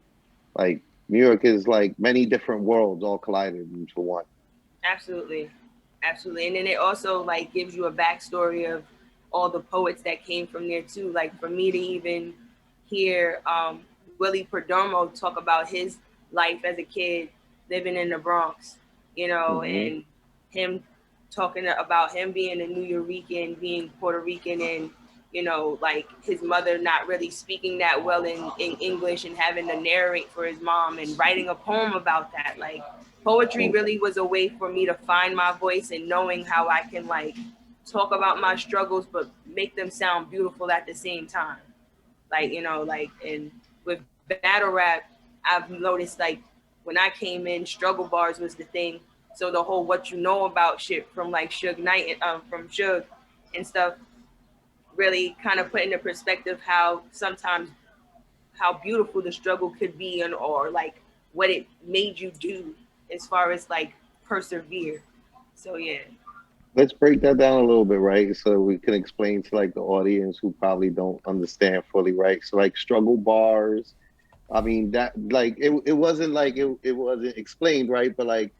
like New York is like many different worlds all collided into one. Absolutely. Absolutely. And then it also like gives you a backstory of all the poets that came from there too. Like for me to even hear Willie Perdomo talk about his life as a kid living in the Bronx, Hmm. and him talking about him being a New Yorican, being Puerto Rican, and like his mother not really speaking that well in English and having to narrate for his mom and writing a poem about that. Like poetry really was a way for me to find my voice and knowing how I can like talk about my struggles but make them sound beautiful at the same time. Like, like and with battle rap, I've noticed like when I came in, struggle bars was the thing. So the whole what you know about shit from like Suge Knight and from Suge and stuff really kind of put into perspective how sometimes how beautiful the struggle could be and or like what it made you do as far as like persevere. So yeah. Let's break that down a little bit, right? So we can explain to like the audience who probably don't understand fully, right? So like struggle bars. I mean that like it wasn't like it wasn't explained, right? But like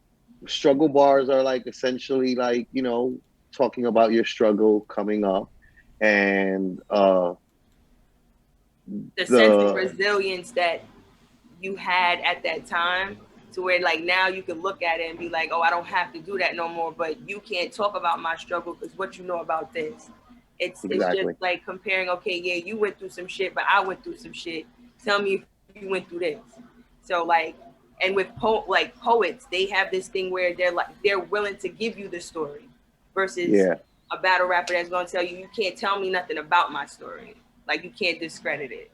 struggle bars are like essentially like, talking about your struggle coming up and The sense of the resilience that you had at that time to where like now you can look at it and be like, oh, I don't have to do that no more, but you can't talk about my struggle because what you know about this. It's just exactly. like comparing, okay, yeah, you went through some shit, but I went through some shit. Tell me if you went through this. So like, and with like poets, they have this thing where they're willing to give you the story versus Yeah. a battle rapper that's gonna tell you you can't tell me nothing about my story. Like you can't discredit it.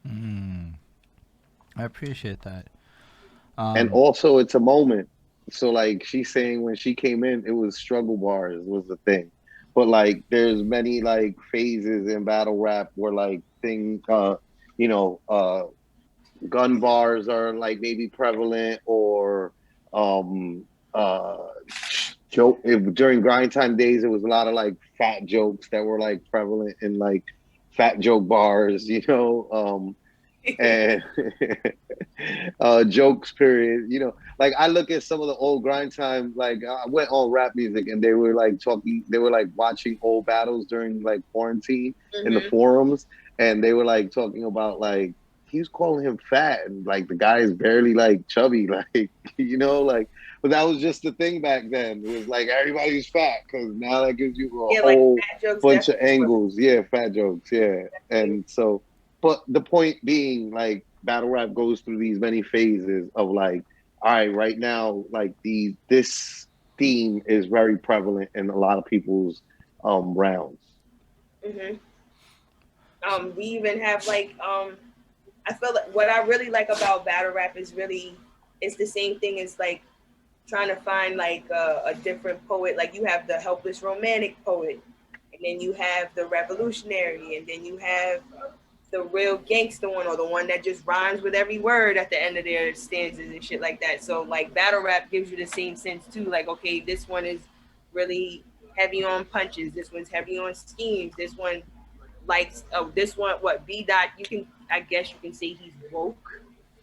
Mm, I appreciate that. And Um, also it's a moment. So like she's saying when she came in, it was struggle bars was the thing. But like there's many like phases in battle rap where like thing you know, gun bars are like maybe prevalent or um uh joke if during grind time days it was a lot of like fat jokes that were like prevalent in like fat joke bars, and jokes period, like I look at some of the old grind time, like I went on rap music and they were like talking, they were like watching old battles during like quarantine in the Mm-hmm. forums, and they were like talking about like he's calling him fat and like the guy is barely like chubby like like, but that was just the thing back then. It was like everybody's fat because now that gives you a Yeah, like whole fat jokes bunch of definitely was angles. Yeah, fat jokes, yeah. definitely. And so, but the point being, like, battle rap goes through these many phases of like, all right, right now, like this theme is very prevalent in a lot of people's rounds. Hmm. We even have like I feel like what I really like about battle rap is really it's the same thing as like trying to find like a different poet. Like you have the helpless romantic poet, and then you have the revolutionary, and then you have the real gangster one or the one that just rhymes with every word at the end of their stanzas and shit like that. So like battle rap gives you the same sense too. Like okay, this one is really heavy on punches. This one's heavy on schemes. This one likes this one what B dot. You can I guess you can say he's woke,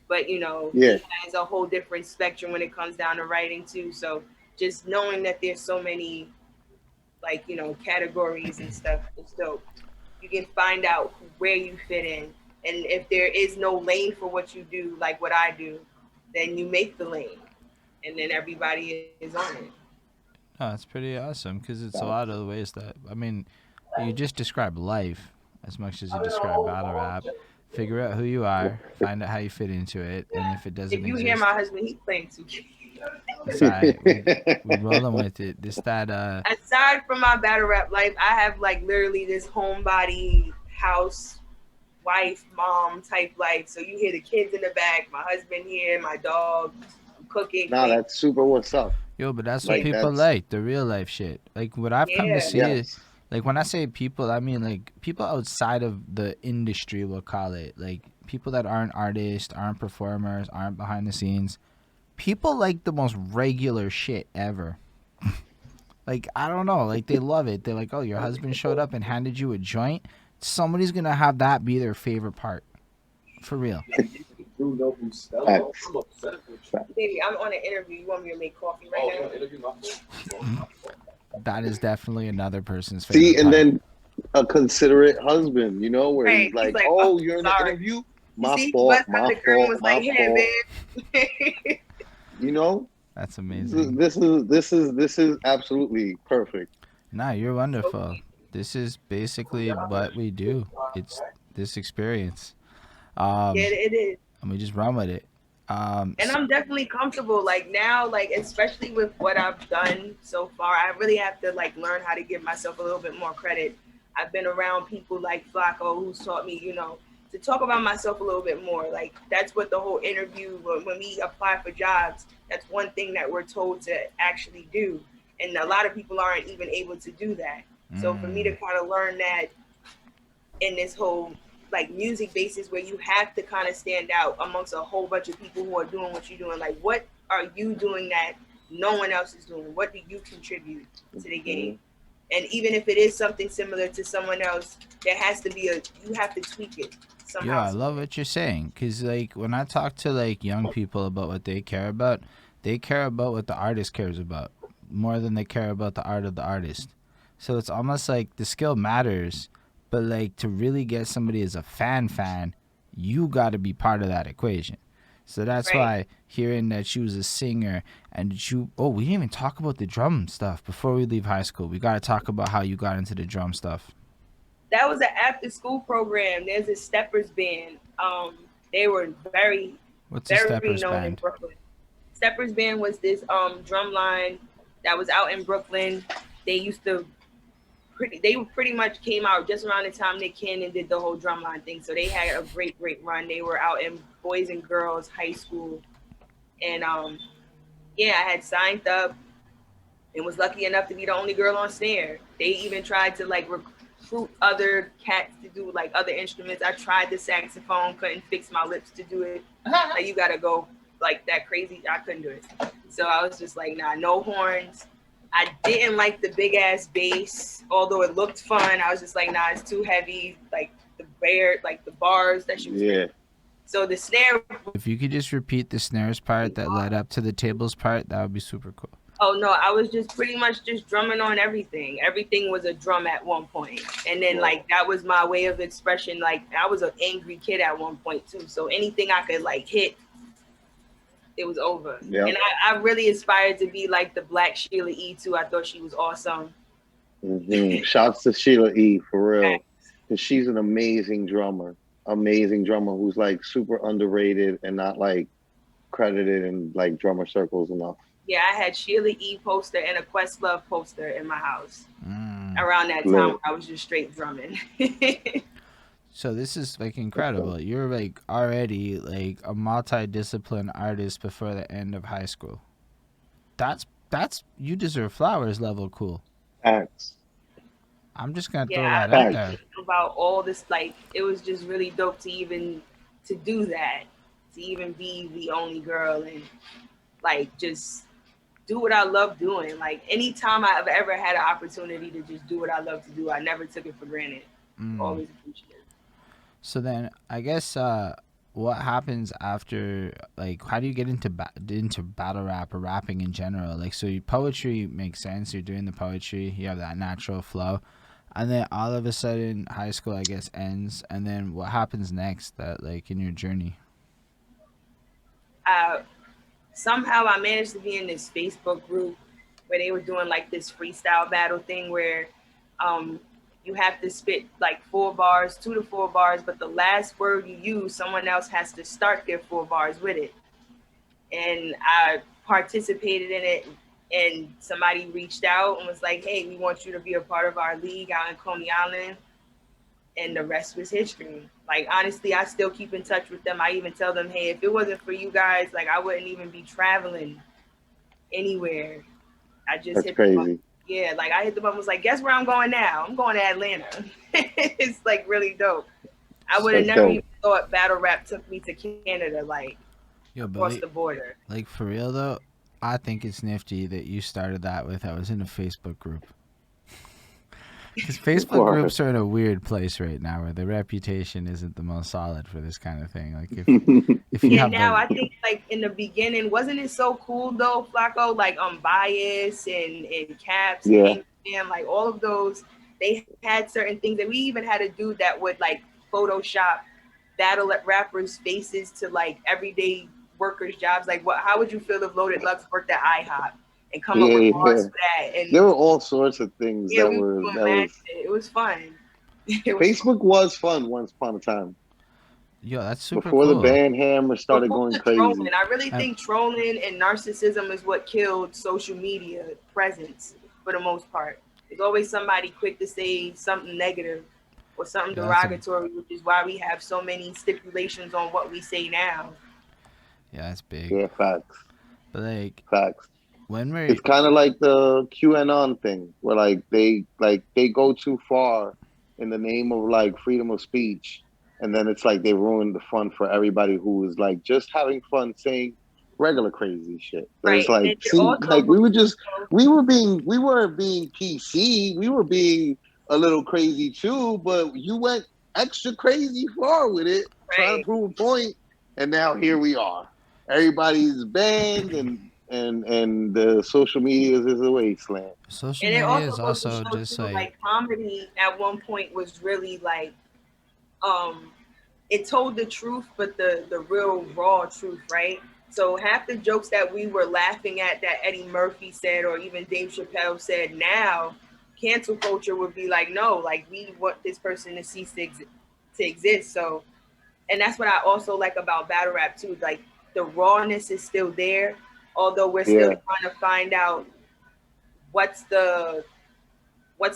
but Yeah, he has a whole different spectrum when it comes down to writing too. So just knowing that there's so many like categories and stuff is dope. You can find out where you fit in, and if there is no lane for what you do, like what I do, then you make the lane, and then everybody is on it. no, it's pretty awesome because it's a lot of facts. the ways that I mean, you just describe life, as much as you describe battle rap. Figure out who you are, find out how you fit into it, and if it doesn't If you exist, hear my husband, he's playing 2K. it's alright. We rolling with it. This that Aside from my battle rap life, I have like literally this homebody house wife mom type life. So you hear the kids in the back, my husband here, my dog, I'm cooking. Nah, that's super what's up. yo, but that's Like, what people that's- like, the real life shit. Like what I've come to Yeah. see is Yes. like when I say people, I mean like people outside of the industry, we'll call it. Like people that aren't artists, aren't performers, aren't behind the scenes. People like the most regular shit ever. Like I don't know, like they love it. They're like, oh, your husband showed up and handed you a joint. Somebody's gonna have that be their favorite part, for real. Facts. Baby, I'm on an interview. You want me to make coffee right now? That is definitely another person's favorite. See, and part. then a considerate husband, you know, where Right. he's like, He's like, "Oh, "Oh, you're in the sorry." interview. You My see, fault. bust out My the curtain fault. was My like, "Hey, fault." babe." You know, That's amazing. this is absolutely perfect. Nah, you're wonderful. This is basically what we do. It's this experience. Yeah, it is. And we just run with it. And I'm definitely comfortable. Like now, like especially with what I've done so far, I really have to like learn how to give myself a little bit more credit. I've been around people like Flacko who's taught me, to talk about myself a little bit more. Like that's what the whole interview, when we apply for jobs, that's one thing that we're told to actually do. And a lot of people aren't even able to do that. So for me to kind of learn that in this whole like music basis where you have to kind of stand out amongst a whole bunch of people who are doing what you're doing. Like, what are you doing that no one else is doing? What do you contribute to the game? And even if it is something similar to someone else, there has to be you have to tweak it somehow. Yeah, I love what you're saying. Because, like, when I talk to, like, young people about what they care about what the artist cares about more than they care about the art of the artist. So it's almost like the skill matters, but, like, to really get somebody as a fan, you got to be part of that equation. So that's why hearing that she was a singer and we didn't even talk about the drum stuff before we leave high school. We got to talk about how you got into the drum stuff. That was an after school program. There's a Steppers band. They were very Steppers known band? in Brooklyn. Steppers band was this drum line that was out in Brooklyn. They pretty much came out just around the time Nick Cannon did the whole drumline thing. So they had a great run. They were out in Boys and Girls High School. And I had signed up and was lucky enough to be the only girl on snare. They even tried to like recruit other cats to do like other instruments. I tried the saxophone, couldn't fix my lips to do it. Like you gotta go like that crazy. I couldn't do it. So I was just like, nah, no horns. I didn't like the big ass bass, although it looked fun. I was just like, nah, it's too heavy. Like the bars that she was playing. So the snare. If you could just repeat the snares part that led up to the tables part, that would be super cool. Oh no, I was just pretty much just drumming on everything. Everything was a drum at one point. And then like that was my way of expression. Like I was an angry kid at one point too. So anything I could like hit, it was over. Yep. And I really aspired to be like the Black Sheila E too. I thought she was awesome. Shouts to Sheila E for real. Because she's an amazing drummer who's like super underrated and not like credited in like drummer circles enough. Yeah, I had Sheila E poster and a Questlove poster in my house around that time where I was just straight drumming. So this is like incredible. You're like already like a multi-discipline artist before the end of high school. That's you deserve flowers level cool. Thanks. I'm just gonna throw that out there. About all this, like it was just really dope to do that, to even be the only girl and like just do what I love doing. Like anytime I've ever had an opportunity to just do what I love to do, I never took it for granted. Always appreciated it. So then I guess what happens after, like, how do you get into battle rap or rapping in general? Like, so your poetry makes sense. You're doing the poetry. You have that natural flow. And then all of a sudden high school, I guess, ends. And then what happens next that, like, in your journey? Somehow I managed to be in this Facebook group where they were doing like this freestyle battle thing where you have to spit like 4 bars, 2 to 4 bars, but the last word you use, someone else has to start their 4 bars with it. And I participated in it, and somebody reached out and was like, hey, we want you to be a part of our league out in Coney Island. And the rest was history. Like, honestly, I still keep in touch with them. I even tell them, hey, if it wasn't for you guys, like, I wouldn't even be traveling anywhere. I just That's hit them up. crazy. Yeah, like, I hit them up and was like, guess where I'm going now? I'm going to Atlanta. It's, like, really dope. I would have never even thought battle rap took me to Canada, like, across the border. Like, for real, though, I think it's nifty that you started that with, I was in a Facebook group. Because Facebook groups are in a weird place right now where the reputation isn't the most solid for this kind of thing. Like, if you have now I think, like, in the beginning, wasn't it so cool, though, Flacko? Like, Bias and Caps and like, all of those, they had certain things that we even had a dude that would, like, Photoshop battle rappers' faces to, like, everyday workers' jobs. Like, how would you feel if Loaded Lux worked at IHOP and come up with bars for that? And there were all sorts of things that was fun. Facebook was fun once upon a time. Yo, that's super before cool. the band hammer started going crazy. Trolling. I really think trolling and narcissism is what killed social media presence for the most part. There's always somebody quick to say something negative or something derogatory, which is why we have so many stipulations on what we say now. Yeah, that's big. Yeah, facts. But like, facts. When it's kind of like the QAnon thing, where like they go too far in the name of like freedom of speech, and then it's like they ruin the fun for everybody who is like just having fun saying regular crazy shit. Right. It's like, see, like we weren't being PC, we were being a little crazy too, but you went extra crazy far with it, trying to prove a point, and now here we are. Everybody's banned and the social media is a wasteland. Social media is also just like comedy at one point was really like it told the truth, but the real raw truth, right? So half the jokes that we were laughing at that Eddie Murphy said or even Dave Chappelle said, now cancel culture would be like, no, like we want this person to cease to exist. So, and that's what I also like about battle rap too, like the rawness is still there, although we're still trying to find out what's the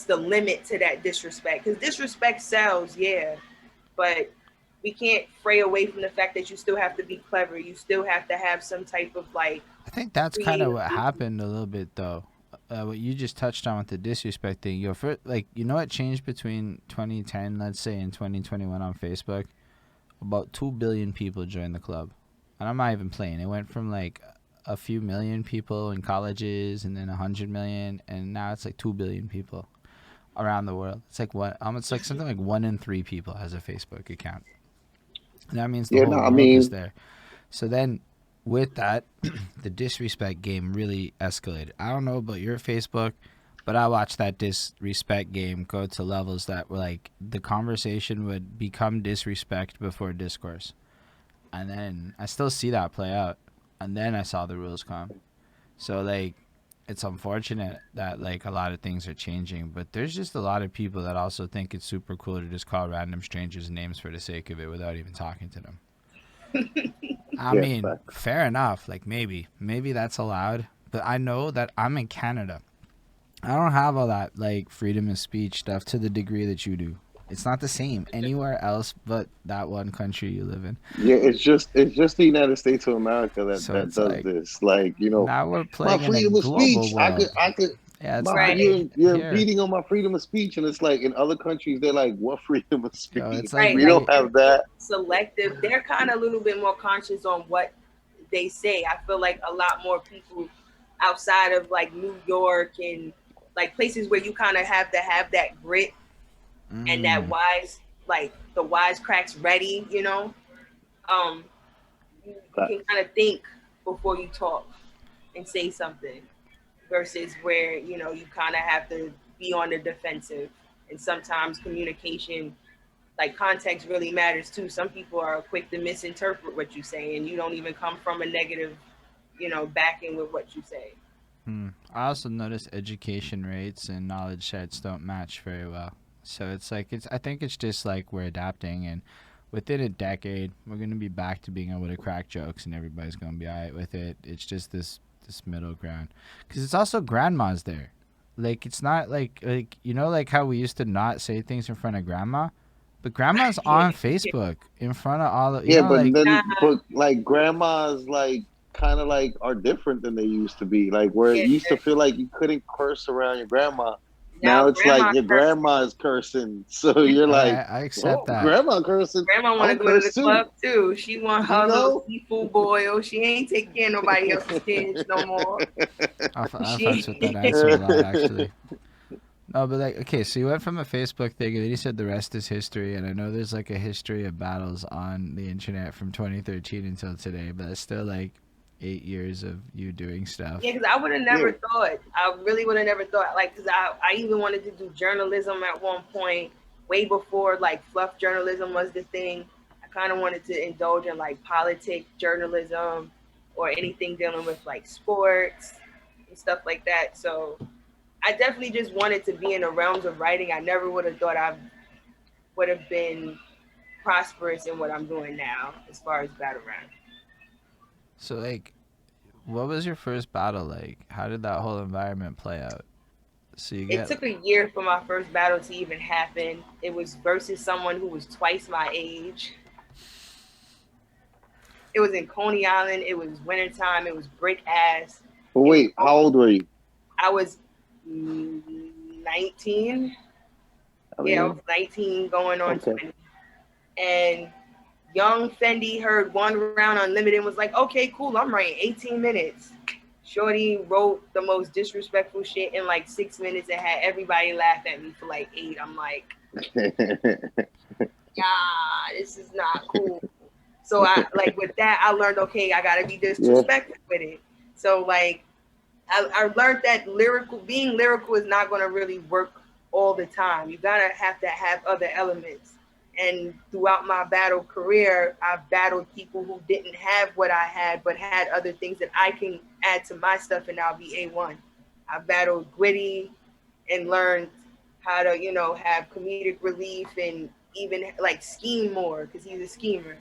limit to that disrespect, because disrespect sells, but we can't fray away from the fact that you still have to be clever. You still have to have some type of like. I think that's kind of what happened a little bit though. What you just touched on with the disrespect thing. You know what changed between 2010, let's say, and 2021 on Facebook? About 2 billion people joined the club. And I'm not even playing. It went from like a few million people in colleges and then 100 million, and now it's like 2 billion people around the world. It's like it's like something like 1 in 3 people has a Facebook account. And that means the whole world is there. So then with that, the disrespect game really escalated. I don't know about your Facebook, but I watched that disrespect game go to levels that were like the conversation would become disrespect before discourse. And then I still see that play out. And then I saw the rules come. So like, it's unfortunate that like a lot of things are changing, but there's just a lot of people that also think it's super cool to just call random strangers names for the sake of it without even talking to them. I mean, fair enough. Like maybe that's allowed, but I know that I'm in Canada. I don't have all that like freedom of speech stuff to the degree that you do. It's not the same anywhere else but that one country you live in. Yeah, it's just the United States of America that does like, this. Like, you know, now we're playing my freedom of speech. World. I could. Yeah, you're impeding on my freedom of speech, and it's like in other countries they're like, "What freedom of speech? It's like, we don't have that." Selective. They're kind of a little bit more conscious on what they say. I feel like a lot more people outside of like New York and like places where you kind of have to have that grit and that wise, like the wisecracks ready, you know. You can kind of think before you talk and say something, versus where, you know, you kind of have to be on the defensive. And sometimes communication, like context really matters too. Some people are quick to misinterpret what you say, and you don't even come from a negative, you know, backing with what you say. I also noticed education rates and knowledge sets don't match very well. So it's like I think it's just like we're adapting, and within a decade we're gonna be back to being able to crack jokes, and everybody's gonna be alright with it. It's just this middle ground, because it's also grandmas there. Like it's not like you know like how we used to not say things in front of grandma, but grandma's on Facebook in front of all of you Yeah, know but like then, but like grandmas, like kind of like are different than they used to be. Like where it Yeah, used to feel like you couldn't curse around your grandma. now Now it's like grandma your curse. grandma is cursing. So you're all like, right, I accept oh, that. grandma cursing. Grandma want to I'm go to the cursed too. club too. She want You her little know? seafood boil. She ain't taking care of nobody else's kids no more. I fucks with that She answer a lot actually. No, but like, okay, so you went from a Facebook thing, and then you said the rest is history. And I know there's like a history of battles on the internet from 2013 until today, but it's still like 8 years of you doing stuff. Yeah, because I would have Yeah. never thought. I really would have never thought. Like, because I even wanted to do journalism at one point, way before like fluff journalism was the thing. I kind of wanted to indulge in like politics journalism or anything dealing with like sports and stuff like that. So I definitely just wanted to be in the realms of writing. I never would have thought I would have been prosperous in what I'm doing now as far as battle rap. So, like, what was your first battle like? How did that whole environment play out? So you It get, took a year for my first battle to even happen. It was versus someone who was twice my age. It was in Coney Island. It was wintertime. It was brick ass. But It was. wait, how old were you? I was 19. I Yeah, I mean, was 19 going on okay. 20. And young Fendi heard one round unlimited and was like, okay, cool, I'm writing 18 minutes. Shorty wrote the most disrespectful shit in like 6 minutes and had everybody laugh at me for like 8. I'm like, yeah, this is not cool. So I like with that, I learned, okay, I gotta be Yeah. disrespectful with it. So like I learned that being lyrical is not gonna really work all the time. You gotta have to have other elements. And throughout my battle career, I've battled people who didn't have what I had, but had other things that I can add to my stuff, and I'll be A1. I've battled Gwitty and learned how to, have comedic relief and even like scheme more because he's a schemer.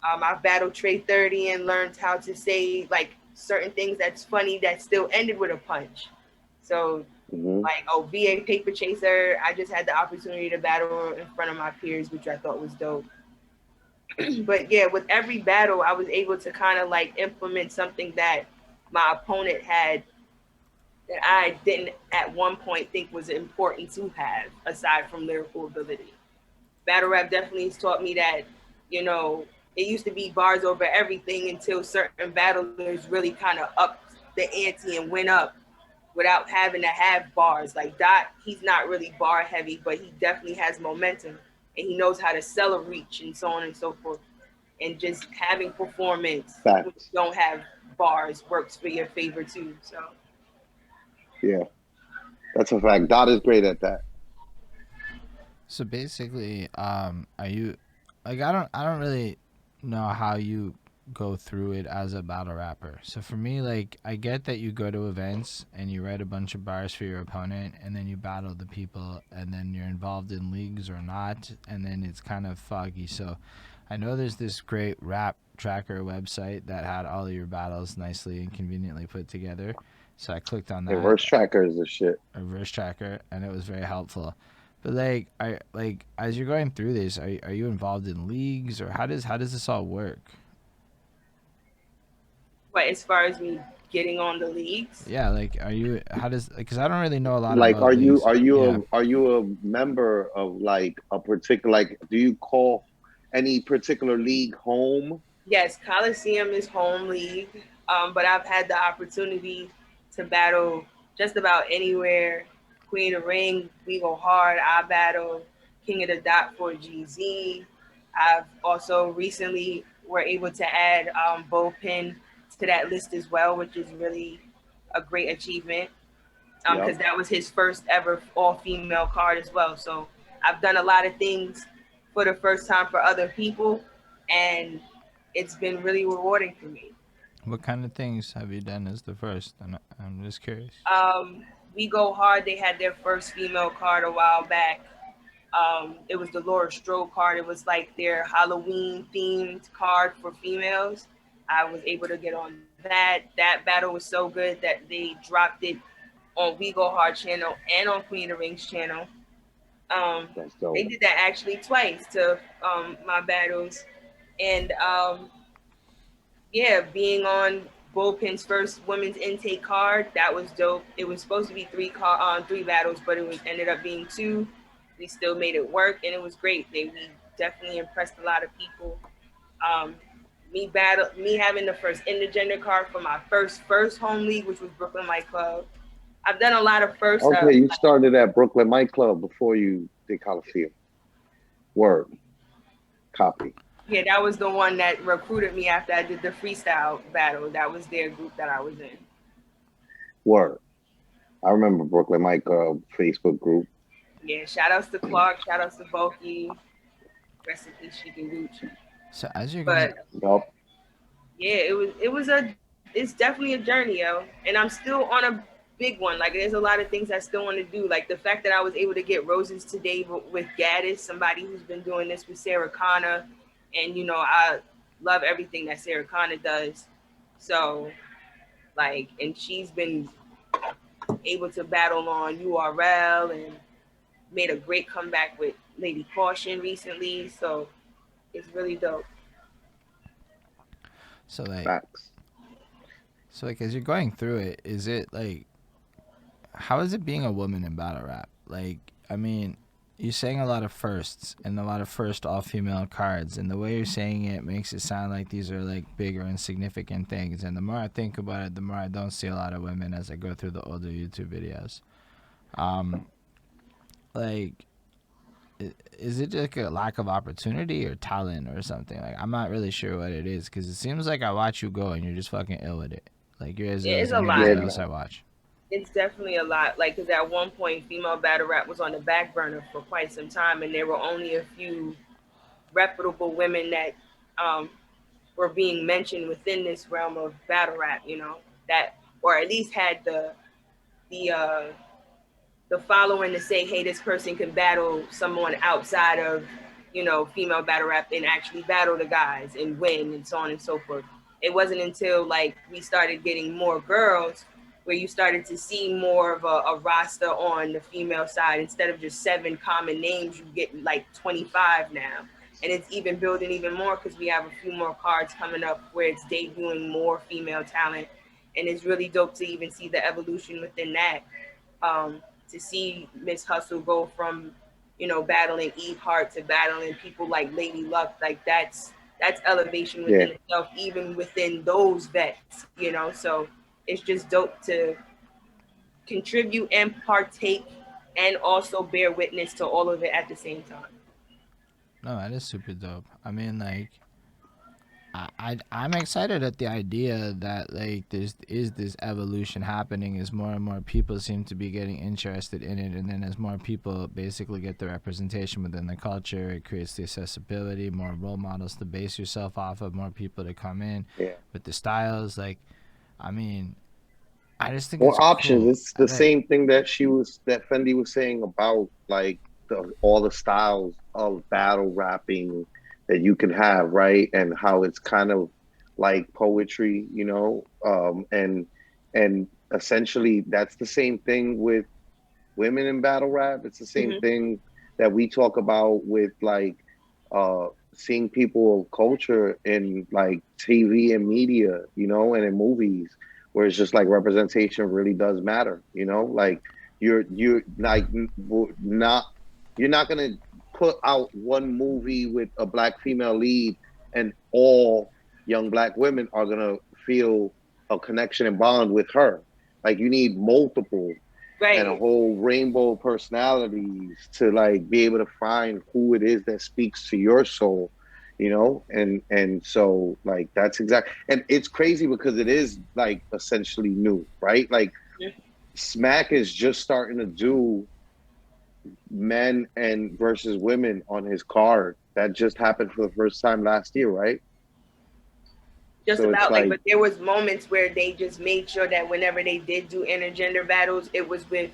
I've battled Trey 30 and learned how to say like certain things that's funny that still ended with a punch. So Mm-hmm. like, VA Paper Chaser, I just had the opportunity to battle in front of my peers, which I thought was dope. But yeah, with every battle, I was able to kind of like implement something that my opponent had that I didn't at one point think was important to have aside from lyrical ability. Battle rap definitely has taught me that, it used to be bars over everything until certain battlers really kind of upped the ante and went up without having to have bars. Like Dot, he's not really bar heavy, but he definitely has momentum and he knows how to sell a reach and so on and so forth. And just having performance when you Facts. don't have bars works for your favor too. So Yeah, that's a fact. Dot is great at that. so basically, are you, like, I don't really know how you go through it as a battle rapper. So for me, like, I get that you go to events and you write a bunch of bars for your opponent, and then you battle the people, and then you're involved in leagues or not, and then it's kind of foggy. So I know there's this great rap tracker website that had all of your battles nicely and conveniently put together. So I clicked on Yeah, that, verse tracker is the shit. a verse tracker, and it was very helpful. But like, I like as you're going through this, are you involved in leagues, or how does this all work? but as far as me getting on the leagues, Yeah, like, are you, how does, because I don't really know a lot Like, about leagues. Yeah. are you a member of like a particular, like, do you call any particular league home? yes, Coliseum is home league, but I've had the opportunity to battle just about anywhere. Queen of Ring, we go hard. I battle King of the Dot for GZ. I've also recently were able to add Bo Pin to that list as well, which is really a great achievement Yep. because that was his first ever all-female card as well. So I've done a lot of things for the first time for other people, and it's been really rewarding for me. What kind of things have you done as the first? I'm just curious. We Go Hard, they had their first female card a while back. It was the Laura Strode card. It was like their Halloween themed card for females. I was able to get on that. That battle was so good that they dropped it on We Go Hard channel and on Queen of the Rings channel. That's They dope. did that actually twice to my battles, and yeah, being on Bullpen's first women's intake card, that was dope. It was supposed to be three battles, but it was ended up being two. We still made it work, and it was great. We definitely impressed a lot of people. Um, me having the first intergender card for my first home league, which was Brooklyn Light Club. I've done a lot of first. Okay, you started at Brooklyn Mic Club before you did Coliseum. Word. Copy. Yeah, that was the one that recruited me after I did the freestyle battle. That was their group that I was in. Word. I remember Brooklyn Mic Facebook group. Yeah, shout outs to Clark, shout outs to Bulky, rest in peace, Chic and Gooch. So as you're going, But Yup. yeah, it's definitely a journey, yo. And I'm still on a big one. Like there's a lot of things I still want to do. Like the fact that I was able to get roses today with Gaddis, somebody who's been doing this with Sarah Connor, and I love everything that Sarah Connor does. So like, and she's been able to battle on URL and made a great comeback with Lady Caution recently. So it's really dope. so like, Facts. as you're going through it, is it like, how is it being a woman in battle rap? Like, I mean, you're saying a lot of firsts and a lot of first all female cards, and the way you're saying it makes it sound like these are like bigger and significant things. And the more I think about it, the more I don't see a lot of women as I go through the older YouTube videos. Um, like, is it like a lack of opportunity or talent or something? Like, I'm not really sure what it is because it seems like I watch you go and you're just fucking ill with it. Like, you're as It ill is as a anybody lot. Yeah, else I watch. It's definitely a lot. Like, because at one point, female battle rap was on the back burner for quite some time, and there were only a few reputable women that um, were being mentioned within this realm of battle rap. That or at least had the the following to say, hey, this person can battle someone outside of, female battle rap and actually battle the guys and win and so on and so forth. It wasn't until like we started getting more girls where you started to see more of a roster on the female side. Instead of just 7 common names, you get like 25 now. And it's even building even more because we have a few more cards coming up where it's debuting more female talent. And it's really dope to even see the evolution within that. To see Miss Hustle go from, battling Eve Hart to battling people like Lady Luck, like that's elevation yeah. within itself, even within those vets. So it's just dope to contribute and partake and also bear witness to all of it at the same time. No, that is super dope. I mean, like, I'm excited at the idea that like this evolution happening as more and more people seem to be getting interested in it, and then as more people basically get the representation within the culture, it creates the accessibility, more role models to base yourself off of, more people to come in Yeah. with the styles. Like, I mean, I just think it's More options. cool. It's the Like, same thing that Fendi was saying about like all the styles of battle rapping that you can have, right? And how it's kind of like poetry, and essentially that's the same thing with women in battle rap. It's the same Mm-hmm. thing that we talk about with like seeing people of culture in like TV and media, and in movies, where it's just like representation really does matter, like you're like not you're not gonna put out one movie with a black female lead and all young black women are gonna feel a connection and bond with her. Like you need multiple and a Right. whole rainbow of personalities to like be able to find who it is that speaks to your soul, and so like that's exact. And it's crazy because it is like essentially new, right? Like Smack is just starting to do men and versus women on his card. That just happened for the first time last year, right? Just So it's about like, like, but there was moments where they just made sure that whenever they did do intergender battles, it was with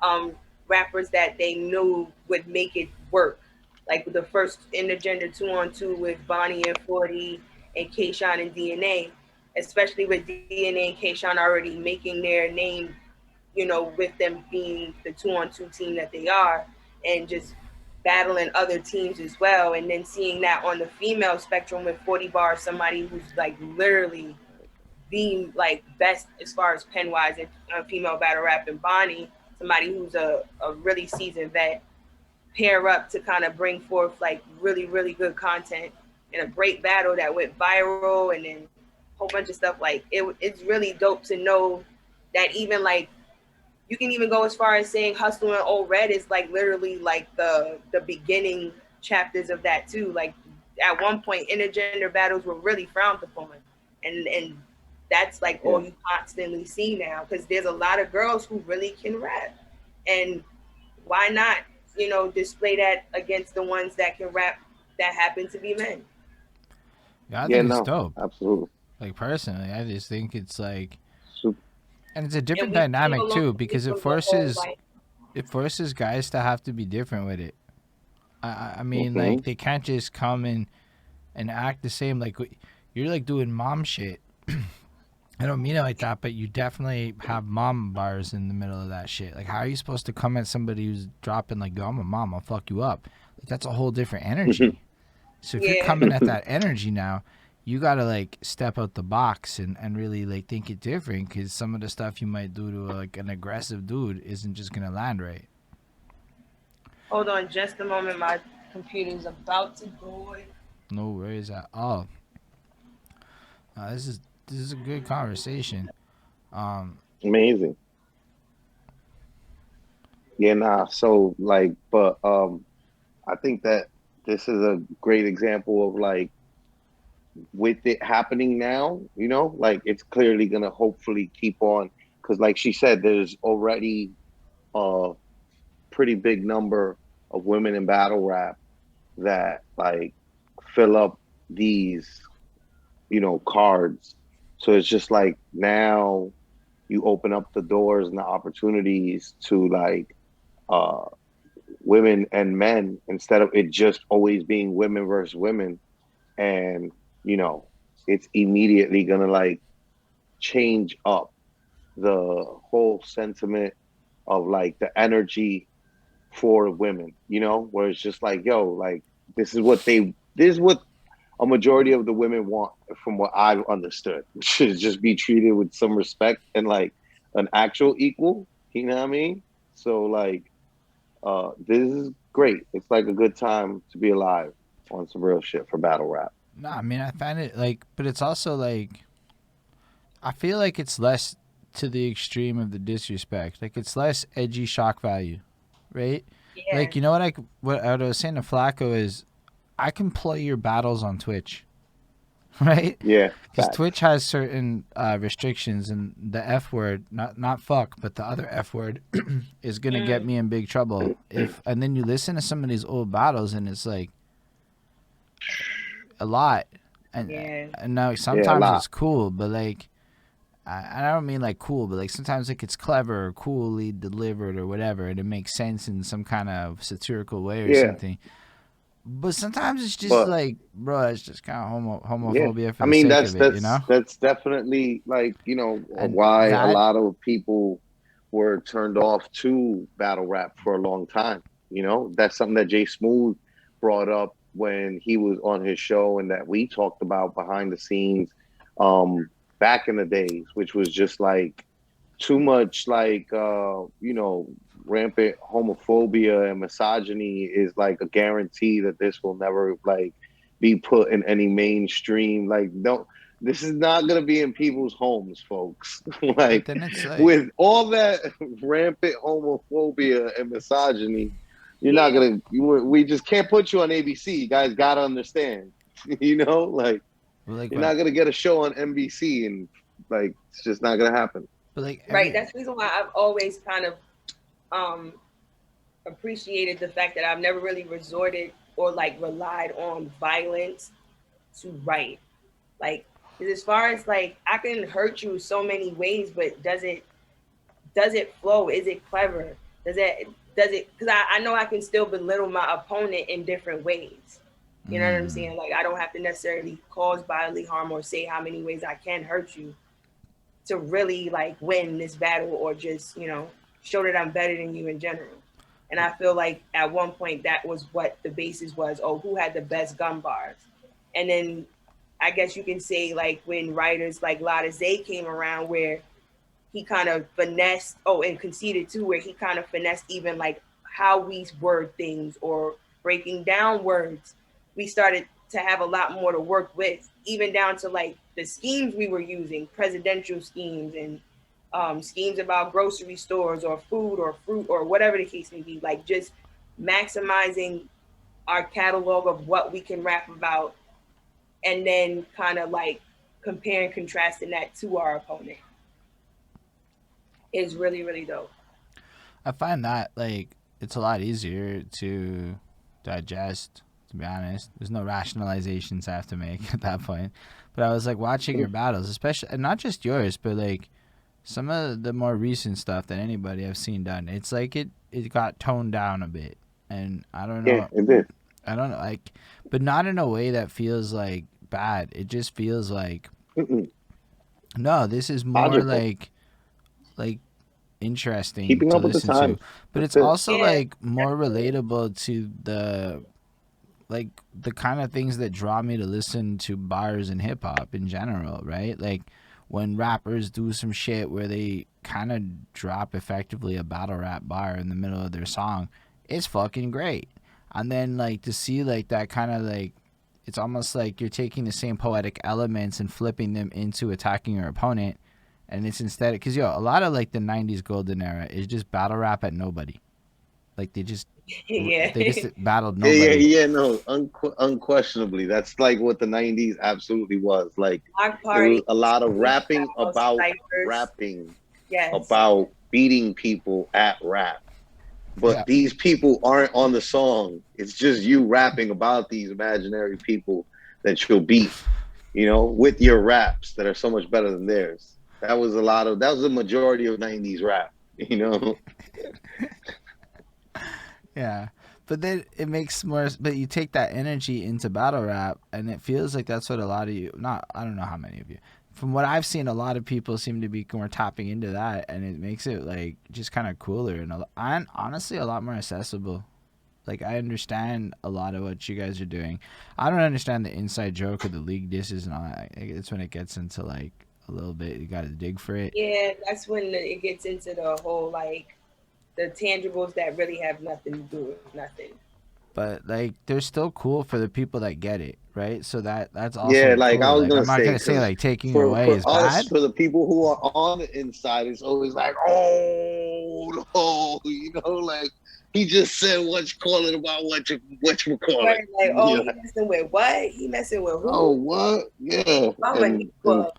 um rappers that they knew would make it work. Like the first intergender 2-on-2 with Bonnie and 40 and Kayshawn and DNA, especially with DNA and Kayshawn already making their name, you know, with them being the 2-on-2 team that they are, and just battling other teams as well. And then seeing that on the female spectrum with 40 Bar, somebody who's like literally the like best as far as pen wise in female battle rap, and Bonnie, somebody who's a really seasoned vet, pair up to kind of bring forth like really, really good content and a great battle that went viral, and then a whole bunch of stuff. Like it's really dope to know that even like you can even go as far as saying Hustle and Old Red is like literally like the beginning chapters of that too. Like at one point, intergender battles were really frowned upon, and that's like all you constantly see now, because there's a lot of girls who really can rap, and why not, you know, display that against the ones that can rap that happen to be men. Yeah, I think it's no, dope. absolutely. Like personally, I just think it's like, Super. and it's a different dynamic too, because it forces guys to have to be different with it. I mean, like they can't just come and act the same. Like you're like doing mom shit. I don't mean it like that, but you definitely have mom bars in the middle of that shit. Like, how are you supposed to come at somebody who's dropping like, "Yo, I'm a mom, I'll fuck you up"? Like, that's a whole different energy. So if you're coming at that energy now, you gotta like step out the box and really like think it different, because some of the stuff you might do to like an aggressive dude isn't just gonna land right. Hold on just a moment, my computer's about to go. No worries at all. This is a good conversation. Amazing. Yeah, nah. So like, but I think that this is a great example of like, with it happening now, you know, like it's clearly gonna hopefully keep on, because like she said, there's already a pretty big number of women in battle rap that like fill up these, you know, cards. So it's just like now you open up the doors and the opportunities to like uh women and men, instead of it just always being women versus women. And you know, it's immediately gonna like change up the whole sentiment of like the energy for women, you know, where it's just like, yo, like this is what a majority of the women want, from what I've understood, which is just be treated with some respect and like an actual equal, you know what I mean? So like this is great. It's like a good time to be alive on some real shit for battle rap. No, I mean I find it like, but it's also like, I feel like it's less to the extreme of the disrespect. Like it's less edgy shock value, right? Yeah. Like, you know what I was saying to Flacco is, I can play your battles on Twitch, right? Yeah, because Twitch has certain restrictions, and the F word, not fuck, but the other F word, is gonna get me in big trouble. And then you listen to some of these old battles, and it's like a lot, and now sometimes it's cool, but like. I don't mean like cool, but like sometimes like it's clever or coolly delivered or whatever, and it makes sense in some kind of satirical way or something. But sometimes it's just like, bro, it's just kind of homophobia for the sake of it, you know? That's definitely like, you know, why a lot of people were turned off to battle rap for a long time. You know, that's something that Jay Smooth brought up when he was on his show, and that we talked about behind the scenes. Back in the days, which was just like too much like you know, rampant homophobia and misogyny is like a guarantee that this will never like be put in any mainstream. Like, don't, this is not gonna be in people's homes, folks. like with all that rampant homophobia and misogyny, you're not gonna, we just can't put you on ABC. You guys gotta understand. You know, like, you're not gonna get a show on NBC, and like it's just not gonna happen. But like, right, that's the reason why I've always kind of appreciated the fact that I've never really resorted or like relied on violence to write. Like, because as far as like, I can hurt you so many ways, but does it flow? Is it clever? Does it does it, because I know I can still belittle my opponent in different ways. You know what I'm saying? Like, I don't have to necessarily cause bodily harm or say how many ways I can hurt you to really like win this battle, or just, you know, show that I'm better than you in general. And I feel like at one point that was what the basis was. Oh, who had the best gun bars? And then I guess you can say like when writers like Lotta Zay came around, where he kind of finessed, and conceded too, where he kind of finessed even like how we word things or breaking down words. We started to have a lot more to work with, even down to like the schemes we were using, presidential schemes, and schemes about grocery stores or food or fruit or whatever the case may be, like just maximizing our catalog of what we can rap about, and then kind of like compare and contrasting that to our opponent is really, really dope. I find that like it's a lot easier to digest, to be honest. There's no rationalizations I have to make at that point. But I was like watching your battles, especially, and not just yours, but like some of the more recent stuff that anybody I've seen done. It's like it got toned down a bit, and I don't know. Yeah, it did. I don't know, like, but not in a way that feels like bad. It just feels like no, this is more Logical. like interesting Keeping to up with the listen to, times. but it's That's it. also like more relatable to the like the kind of things that draw me to listen to bars and hip hop in general, right? Like when rappers do some shit where they kind of drop effectively a battle rap bar in the middle of their song, it's fucking great. And then like to see like that kind of like, it's almost like you're taking the same poetic elements and flipping them into attacking your opponent. And it's instead, because a lot of like the 90s golden era is just battle rap at nobody. Like they just battled nobody. Yeah. No, unquestionably, that's like what the '90s absolutely was. Like it was a lot of rapping about rapping, about beating people at rap. But these people aren't on the song. It's just you rapping about these imaginary people that you'll beat, with your raps that are so much better than theirs. That was the majority of '90s rap, Yeah. But then it makes more, but you take that energy into battle rap, and it feels like that's what a lot of you, I don't know how many of you, from what I've seen, a lot of people seem to be more tapping into that, and it makes it like just kind of cooler and honestly a lot more accessible. Like I understand a lot of what you guys are doing. I don't understand the inside joke of the league disses and all that. It's when it gets into like a little bit, you got to dig for it. Yeah, that's when it gets into the whole like the tangibles that really have nothing to do with nothing. But like they're still cool for the people that get it, right? So that's also like cool. I was like, gonna I'm not gonna say like taking for, away for is us, bad. for the people who are on the inside, it's always like, oh no, like he just said what you call it about what you call it. Like, oh, he messing with what? He messing with who? Oh, what? Yeah. And like,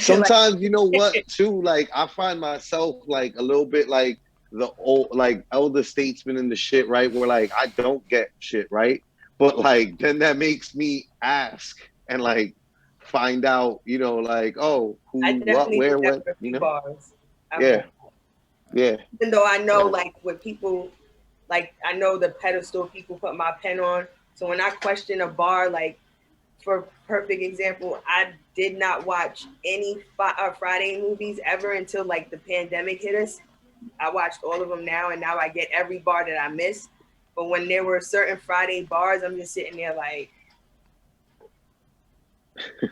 sometimes you know what too, like I find myself like a little bit like the old like elder statesman in the shit, right? Where like I don't get shit, right? But like then that makes me ask and like find out, like, oh, who, what, where, when, bars. Yeah. Even though I know like what people like, I know the pedestal people put my pen on. So when I question a bar, like for perfect example, I did not watch any Friday movies ever until like the pandemic hit us. I watched all of them now, and now I get every bar that I missed. But when there were certain Friday bars, I'm just sitting there like,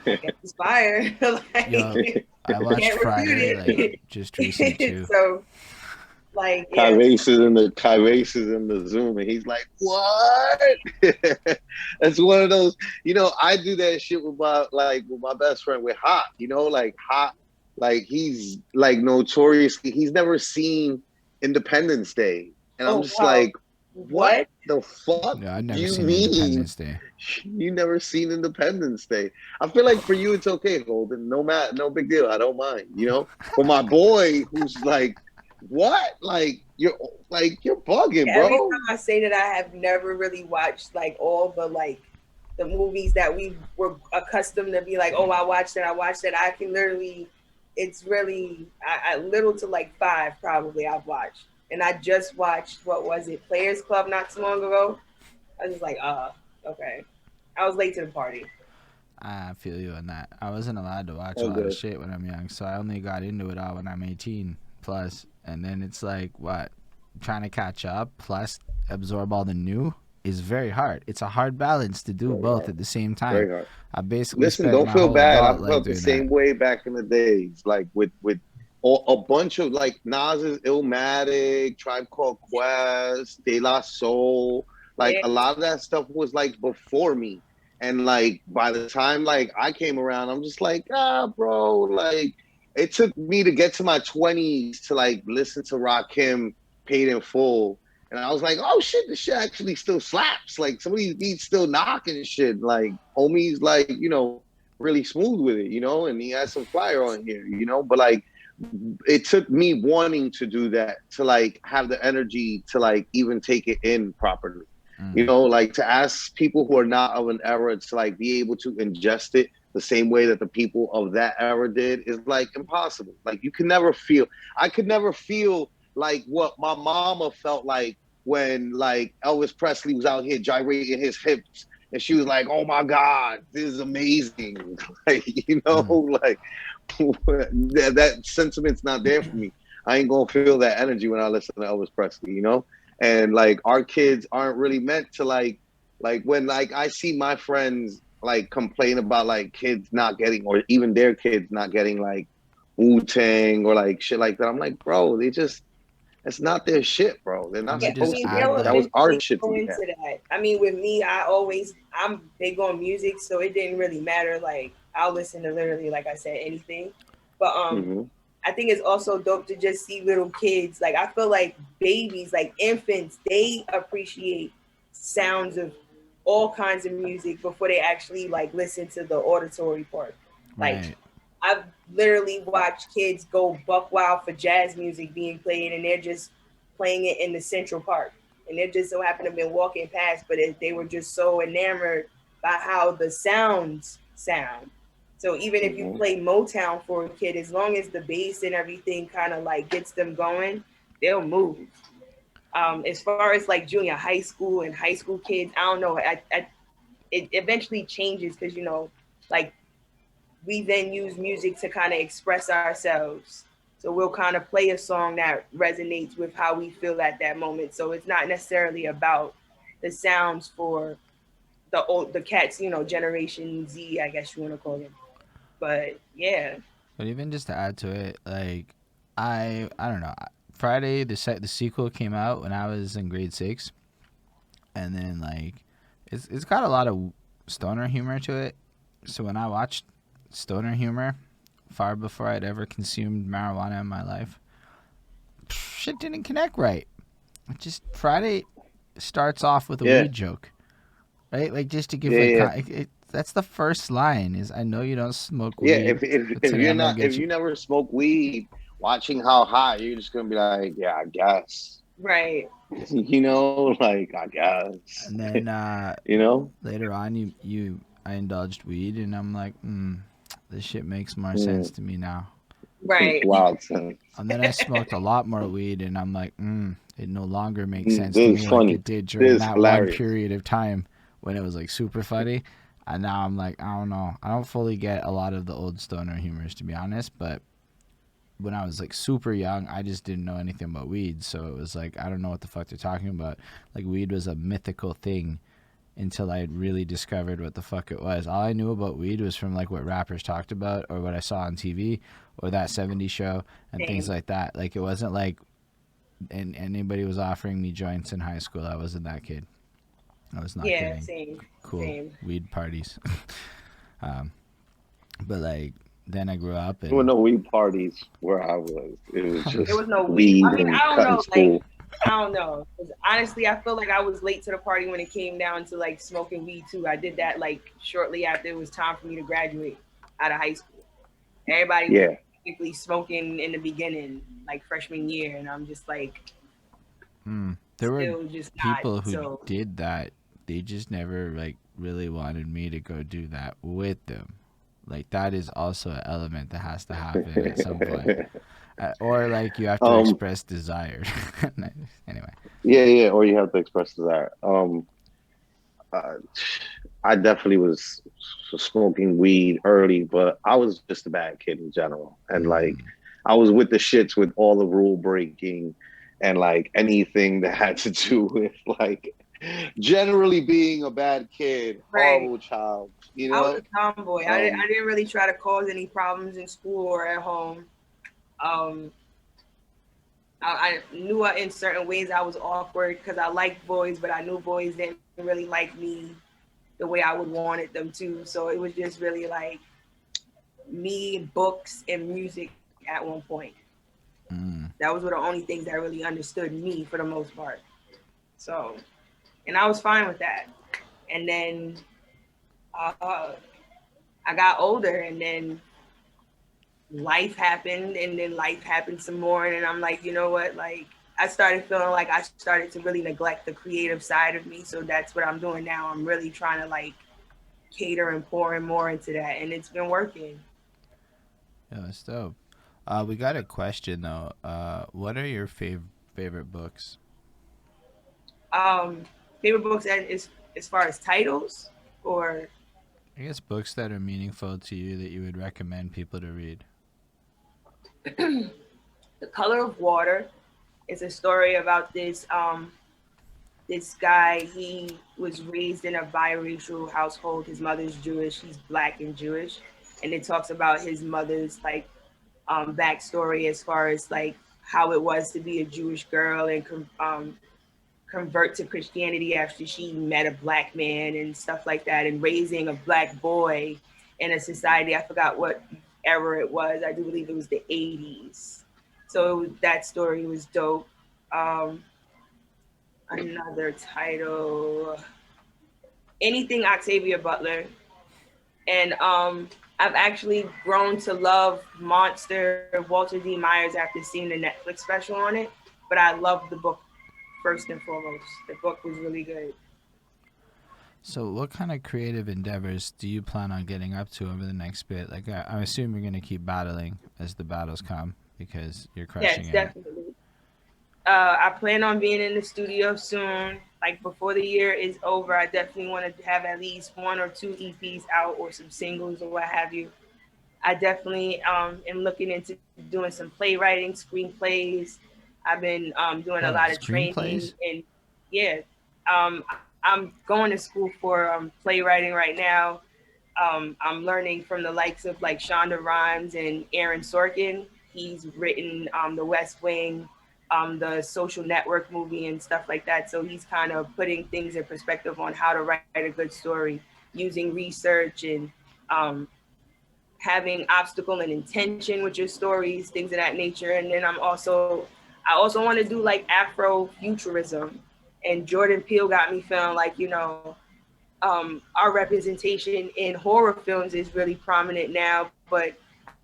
it's fire. Like, yo, I watched Friday like just recently too. So like Kyrase is in the Zoom, and he's like, "What?" That's one of those. I do that shit with my best friend with Hot. Like Hot, like he's like notoriously, he's never seen Independence Day, and I'm just like, what the fuck? No, I've never seen Independence Day. You never seen Independendence Day? I feel like for you it's okay, Holden. No big deal. I don't mind. For my boy who's like, what? Like you're bugging, bro. Every time I say that I have never really watched like all the movies that we were accustomed to be like, oh, I watched it. I can literally it's really I little to like 5 probably I've watched, and I just watched what was it, Players Club not too long ago. I was just like, okay. I was late to the party. I feel you on that. I wasn't allowed to watch a Oh, lot of good. shit when I'm young, so I only got into it all when I'm 18 plus, and then it's like what, trying to catch up plus absorb all the new is very hard. It's a hard balance to do Very both hard. at the same time. Very hard. I basically Listen, spent don't my feel whole bad. I adult life felt the doing that. same way back in the days, like with a bunch of like Nas's Illmatic, Tribe Called Quest, De La Soul. Like Yeah, a lot of that stuff was like before me, and like by the time like I came around, I'm just like, bro. Like it took me to get to my 20s to like listen to Rakim Paid in Full. And I was like, oh shit, this shit actually still slaps. Like some of these beats still knocking and shit. Like homie's like, really smooth with it, and he has some fire on here, But like it took me wanting to do that to like have the energy to like even take it in properly. Like to ask people who are not of an era to like be able to ingest it the same way that the people of that era did is like impossible. Like you can never feel, I could never feel like what my mama felt like when like Elvis Presley was out here gyrating his hips and she was like, oh my God, this is amazing. Like, like that sentiment's not there for me. I ain't gonna feel that energy when I listen to Elvis Presley, And like our kids aren't really meant to like when like I see my friends like complain about like kids not getting or even their kids not getting like Wu-Tang or like shit like that. I'm like, bro, it's not their shit, bro. They're not And they yeah. I just supposed mean, to get add they'll it. the That was our eventually shit to go be into had. that. I mean, with me, I'm big on music, so it didn't really matter. Like, I'll listen to literally, like I said, anything. But Mm-hmm. I think it's also dope to just see little kids. Like, I feel like babies, like infants, they appreciate sounds of all kinds of music before they actually like listen to the auditory part. Like, right. I've literally watched kids go buck wild for jazz music being played, and they're just playing it in the Central Park, and they just so happen to have been walking past, but they were just so enamored by how the sounds sound. So even if you Mm-hmm. play Motown for a kid, as long as the bass and everything kind of like gets them going, they'll move. As far as like junior high school and high school kids, I don't know. It eventually changes because like we then use music to kind of express ourselves. So we'll kind of play a song that resonates with how we feel at that moment. So it's not necessarily about the sounds for the cats, Generation Z, I guess you want to call them. But yeah, But even just to add to it, like I don't know. Friday the sequel came out when I was in grade 6, and then like it's got a lot of stoner humor to it. So when I watched stoner humor, far before I'd ever consumed marijuana in my life, shit didn't connect right. Just Friday starts off with a Yeah. weed joke, right? Like just to give Yeah, like yeah. that's the first line is I know you don't smoke Yeah. weed, but If today you're I'm gonna not if get you. you never smoke weed, watching How High, you're just gonna be like, yeah, I guess. right. Like I guess. And then you know? later on, I indulged weed, and I'm like, this shit makes more sense Mm, to me now. makes Right. wild sense. And then I smoked a lot more weed, and I'm like, it no longer makes sense to This is me like funny. it did during This is that one hilarious. period of time when it was like super funny. And now I'm like, I don't know. I don't fully get a lot of the old stoner humors, to be honest. But when I was like super young, I just didn't know anything about weed. So it was like, I don't know what the fuck they're talking about. Like weed was a mythical thing until I really discovered what the fuck it was. All I knew about weed was from like what rappers talked about or what I saw on TV or that 70s show and things Same. like that. Like it wasn't like and anybody was offering me joints in high school. I wasn't that kid. I was not Yeah, getting same. cool Same. weed parties. um, but like then I grew up There were and no weed parties where I was. It was There just was no weed. weed I mean, and I don't cutting know. Like, school. I don't know. 'Cause honestly, I feel like I was late to the party when it came down to like smoking weed too. I did that like shortly after it was time for me to graduate out of high school. Everybody was Yeah. basically smoking in the beginning, like freshman year, and I'm just like there were still just not. people who So did that. They just never like really wanted me to go do that with them. Like that is also an element that has to happen at some point. Or like you have to um, express desire. Anyway. yeah, or you have to express desire. Uh, I definitely was smoking weed early, but I was just a bad kid in general. And like, Mm. I was with the shits with all the rule breaking and like anything that had to do with like generally being a bad kid, Right. horrible child, you I was know? a tomboy. I didn't really try to cause any problems in school or at home. Um, I knew in certain ways I was awkward because I liked boys, but I knew boys didn't really like me the way I would wanted them to. So it was just really like me, books, and music at one point. Mm. That was were the only things that really understood me for the most part. So, and I was fine with that. And then uh, I got older, and then life happened, and then life happened some more, and I'm like, you know what, like I started feeling like I started to really neglect the creative side of me. So that's what I'm doing now. I'm really trying to like cater and pour in more into that, and it's been working. Yeah, that's dope. We got a question though. What are your favorite books? um Favorite books as far as titles, or I guess books that are meaningful to you that you would recommend people to read. The Color of Water is a story about this guy. He was raised in a biracial household. His mother's Jewish, he's black and Jewish, and it talks about his mother's like backstory as far as like how it was to be a Jewish girl and convert to Christianity after she met a black man and stuff like that, and raising a black boy in a society. I forgot what era it was. I do believe it was the 80s. So that story was dope. Um, Another title, anything Octavia Butler, and I've actually grown to love Monster Walter D. Myers after seeing the Netflix special on it. But I love the book first and foremost. The book was really good. So, what kind of creative endeavors do you plan on getting up to over the next bit? Like, I assume you're going to keep battling as the battles come because you're crushing Yes, it. definitely. I plan on being in the studio soon. Like before the year is over, I definitely want to have at least one or two EPs out or some singles or what have you. I definitely am looking into doing some playwriting, screenplays. I've been doing a Whoa, lot of training, screenplays? and yeah, I'm going to school for playwriting right now. I'm learning from the likes of like Shonda Rhimes and Aaron Sorkin. He's written The West Wing, the Social Network movie, and stuff like that. So he's kind of putting things in perspective on how to write a good story using research and um, having obstacle and intention with your stories, things of that nature. And then I also want to do like Afro futurism. And Jordan Peele got me feeling like, our representation in horror films is really prominent now, but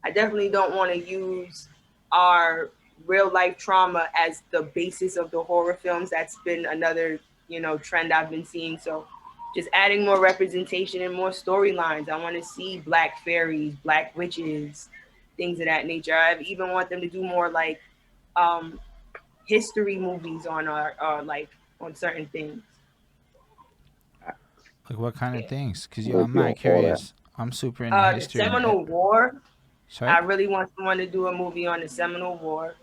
I definitely don't want to use our real life trauma as the basis of the horror films. That's been another, trend I've been seeing. So just adding more representation and more storylines. I want to see black fairies, black witches, things of that nature. I even want them to do more like um, history movies on our like on certain things. Like, what kind of Yeah. things? Because, With I'm you not on all that. curious. I'm super into The history. Seminole War. I Sorry? really want someone to do a movie on the Seminole War.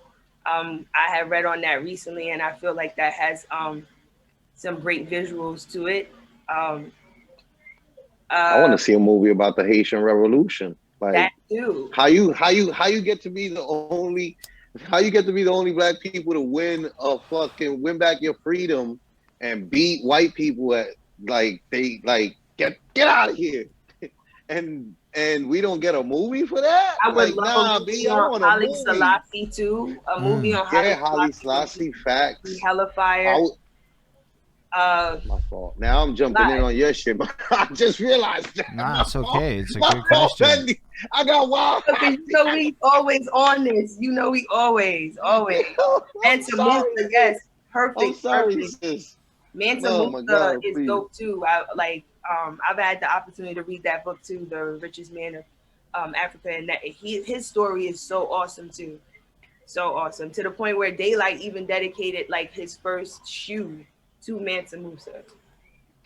I have read on that recently, and I feel like that has some great visuals to it. Um, I want uh, to see a movie about the Haitian Revolution. that Like too. how you get to be the only how you get to be the only black people to win back your freedom and beat white people at like they like get out of here and we don't get a movie for that? I would Like, love a nah, B, movie I on want a Haile movie. Selassie too. A movie Mm. on Haile Yeah, Holly Selassie would Selassie be facts. hella I fire. would Uh, my fault. Now I'm jumping in lot. on your shit, but I just realized that. Nah, My it's fault. okay. It's a My good fault, question. Fendi. I got wild. Because we always on this. We always. I'm Manta Musa, sorry, yes, sis. I'm perfect, sorry, perfect. sis. Mansa No, my Musa God, is please. dope too. I've had the opportunity to read that book too, The Richest Man. Africa, and that his story is so awesome too, so awesome, to the point where Daylight even dedicated like his first shoe to Mansa Musa.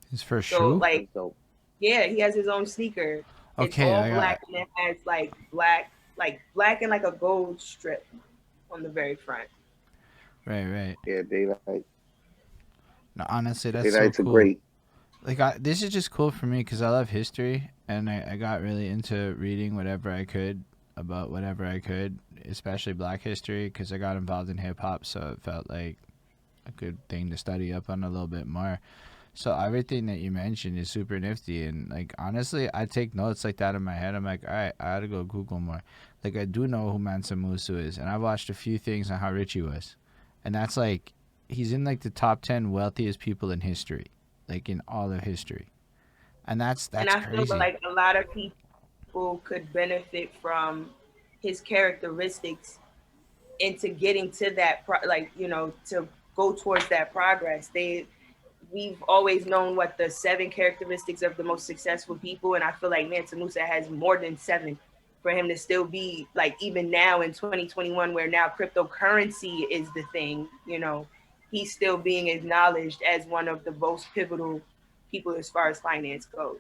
His first So shoe. like, So yeah, he has his own sneaker. It's Okay, all I black got. and it has like black and like a gold strip on the very front. Right, right. yeah, No, honestly, that's so Daylight's a cool. great. Like, this is just cool for me because I love history, and I got really into reading whatever I could about whatever I could, especially Black history, because I got involved in hip hop, so it felt like a good thing to study up on a little bit more. So everything that you mentioned is super nifty, and like honestly, I take notes like that in my head. I'm like, all right, I gotta go Google more. Like I do know who Mansa Musa is, and I watched a few things on how rich he was, and that's like he's in like the top 10 wealthiest people in history, like in all of history, and And that's I feel crazy. like a lot of people could benefit from his characteristics into getting to that like, you know, to go towards that progress. We've always known what the 7 characteristics of the most successful people, and I feel like Mansa Musa has more than 7 for him to still be like, even now in 2021, where now cryptocurrency is the thing, you know, he's still being acknowledged as one of the most pivotal people as far as finance goes.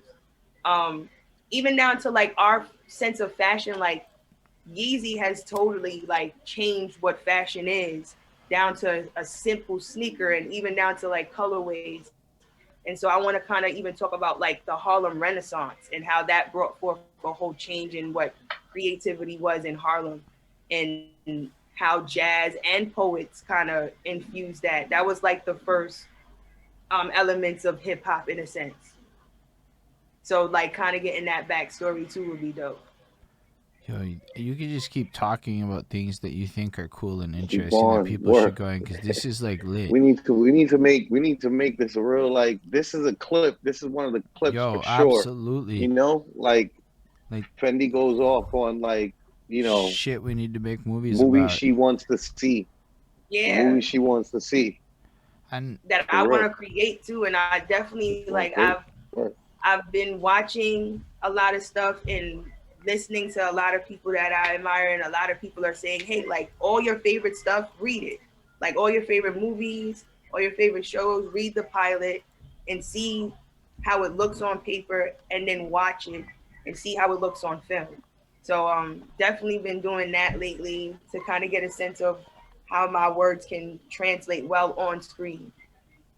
Um, Even down to like our sense of fashion, like Yeezy has totally like changed what fashion is, down to a simple sneaker, and even down to like colorways. And so I want to kind of even talk about like the Harlem Renaissance and how that brought forth a whole change in what creativity was in Harlem, and how jazz and poets kind of infused that. That was like the first elements of hip hop in a sense. So like kind of getting that backstory too would be dope. Yo, you could just keep talking about things that you think are cool and Keep interesting that on people should work. go in because this is like lit. We need to make this a real, like, this is a clip. This is one of the clips for Yo, sure. You absolutely. know, like Like Fendi goes off on, like, shit, we need to make movies movies about. she wants to see. The Yeah, movies she wants to see. And that I For want real. to create too, and I definitely like Okay. Work. I've been watching a lot of stuff and listening to a lot of people that I admire, and a lot of people are saying, hey, like all your favorite stuff, read it. Like all your favorite movies, all your favorite shows, read the pilot and see how it looks on paper, and then watch it and see how it looks on film. So definitely been doing that lately to kind of get a sense of how my words can translate well on screen,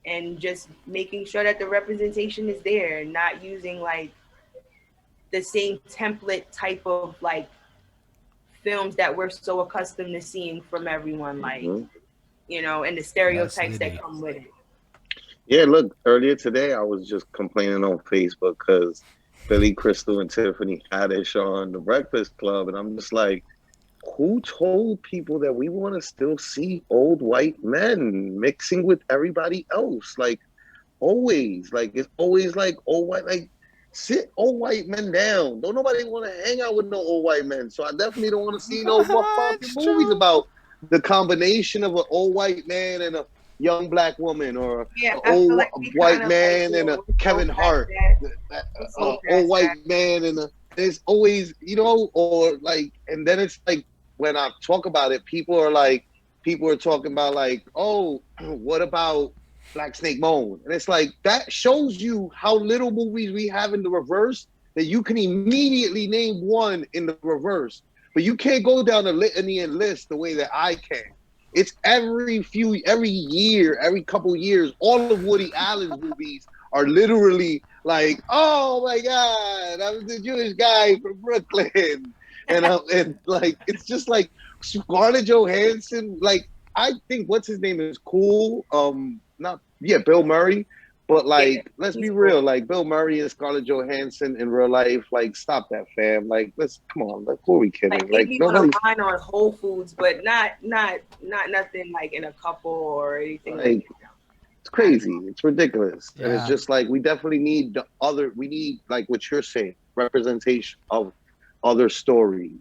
and just making sure that the representation is there and not using like the same template type of like films that we're so accustomed to seeing from everyone, like, Hmm. you know, and the yes, stereotypes that Littyyy. come with it. Yeah, look, earlier today I was just complaining on Facebook because Billy Crystal and Tiffany Haddish on The Breakfast Club, and I'm just like, who told people that we want to still see old white men mixing with everybody else? Like, always, like, it's always like old white, like, sit old white men down. Don't nobody want to hang out with no old white men. So I definitely don't want to see no motherfucking It's movies true. about the combination of an old white man and a young black woman, or Yeah, an I feel old like we white kind of like, man you and a know, we're so Kevin past Hart, that. We're so old past white that. man and a. It's always, or like, and then it's like when I talk about it, people are talking about like, oh, what about Black Snake Moan? And it's like that shows you how little movies we have in the reverse, that you can immediately name one in the reverse, but you can't go down the litany and list the way that I can. It's every year, every couple years, all of Woody Allen's movies are literally like, oh my God, I'm the Jewish guy from Brooklyn. And like, it's just like Scarlett Johansson, like, I think what's his name is cool. Not, yeah, Bill Murray. But Yeah, like, let's be he's real. cool. Like Bill Murray and Scarlett Johansson in real life, like, stop that, fam. Like, let's come on. Like, who are we Like kidding? Like, maybe on a nobody. line on Whole Foods, but not nothing like in a couple or anything like Like, that. it's Not at all. crazy. It's ridiculous. And it's Yeah. just like we definitely need the other. We need, like what you're saying, representation of other stories,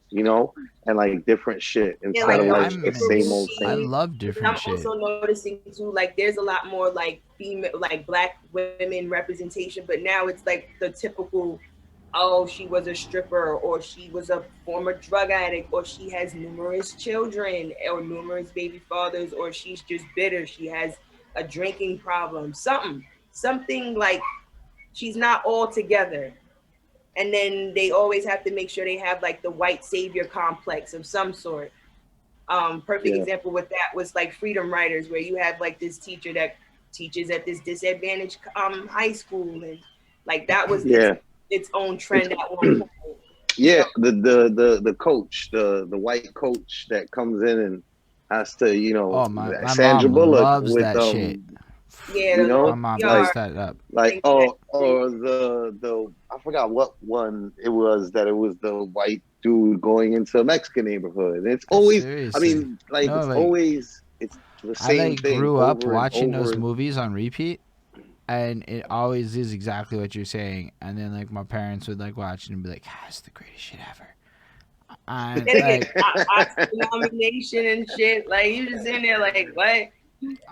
and like different shit Yeah, instead like of I those like the different I'm same old I same. movies. love And different I'm shit. also noticing too, like there's a lot more like female, like black women representation, but now it's like the typical oh, she was a stripper, or she was a former drug addict, or she has numerous children or numerous baby fathers, or she's just bitter, she has a drinking problem, something like she's not all together. And then they always have to make sure they have like the white savior complex of some sort. Perfect Yeah. example with that was like Freedom Writers, where you have like this teacher that teaches at this disadvantaged high school, and like that was Yeah. its own It's, trend at one point. You yeah, know? the coach, the white coach that comes in and has to, Oh, my Sandra mom Bullock loves with that shit. Yeah, you the My little know, mom like eats PR that up. thing. or the I forgot what one it was, that it was the white dude going into a Mexican neighborhood. And it's always, I Seriously. mean, like No, like it's the I same like thing grew up over and watching those over. movies on repeat, and it always is exactly what you're saying. And then like my parents would like watch it and be like, "Ah, it's the greatest shit ever." And Gotta get like, Oscar nomination and shit. Like you just in there like what?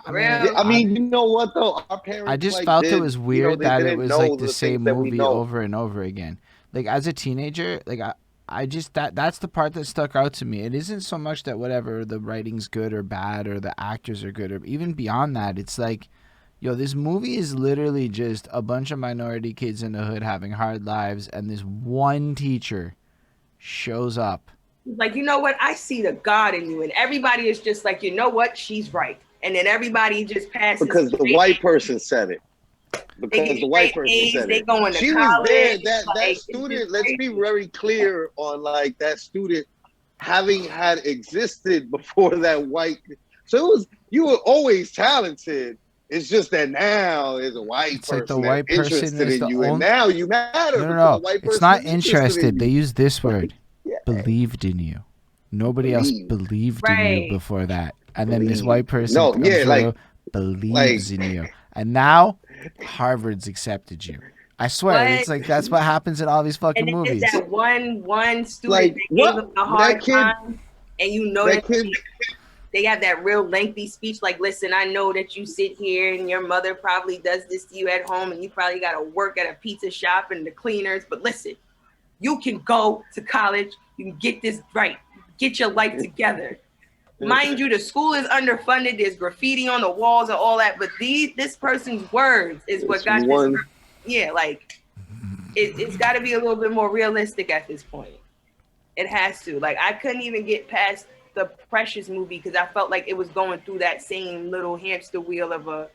I mean, Real? I mean, you know what though? Our I parents just felt it was weird they that it didn't was like know the the things same that we movie know. over and over again. Like as a teenager, like I just that's the part that stuck out to me. It isn't so much that whatever the writing's good or bad or the actors are good or even beyond that. It's like, yo, this movie is literally just a bunch of minority kids in the hood having hard lives, and this one teacher shows up. Like, you know what? I see the God in you. And everybody is just like, you know what? She's right. And then everybody just passes Because the white person said it. They Because get the white straight person A's, said they it. going to She was there. college. That Like, it's just student. Let's be crazy. very clear on like that student having had existed before that white. So it was, you were always talented. It's just that now there's a white It's like the person that's white person interested is in the you, and only. now you matter No, no, because a no. white It's person not is interested in interested. They you. use this word. Yeah, Believed in you. Nobody else believe, believed in you Right. before that. And then this believe. white person No, comes yeah, through, believes in you. And now Harvard's accepted you. I swear, What? it's like that's what happens in all these fucking And then there's movies. that one student like that gave what him a that hard kid, time. And you know that that kid. they have that real lengthy speech like, listen, I know that you sit here and your mother probably does this to you at home and you probably got to work at a pizza shop and the cleaners, but listen, you can go to college, you can get this right, get your life together. Mind you, the school is underfunded, there's graffiti on the walls and all that, but this person's words is what It's got this. one. Yeah, like it's got to be a little bit more realistic at this point. It has to. Like I couldn't even get past the Precious movie because I felt like it was going through that same little hamster wheel of a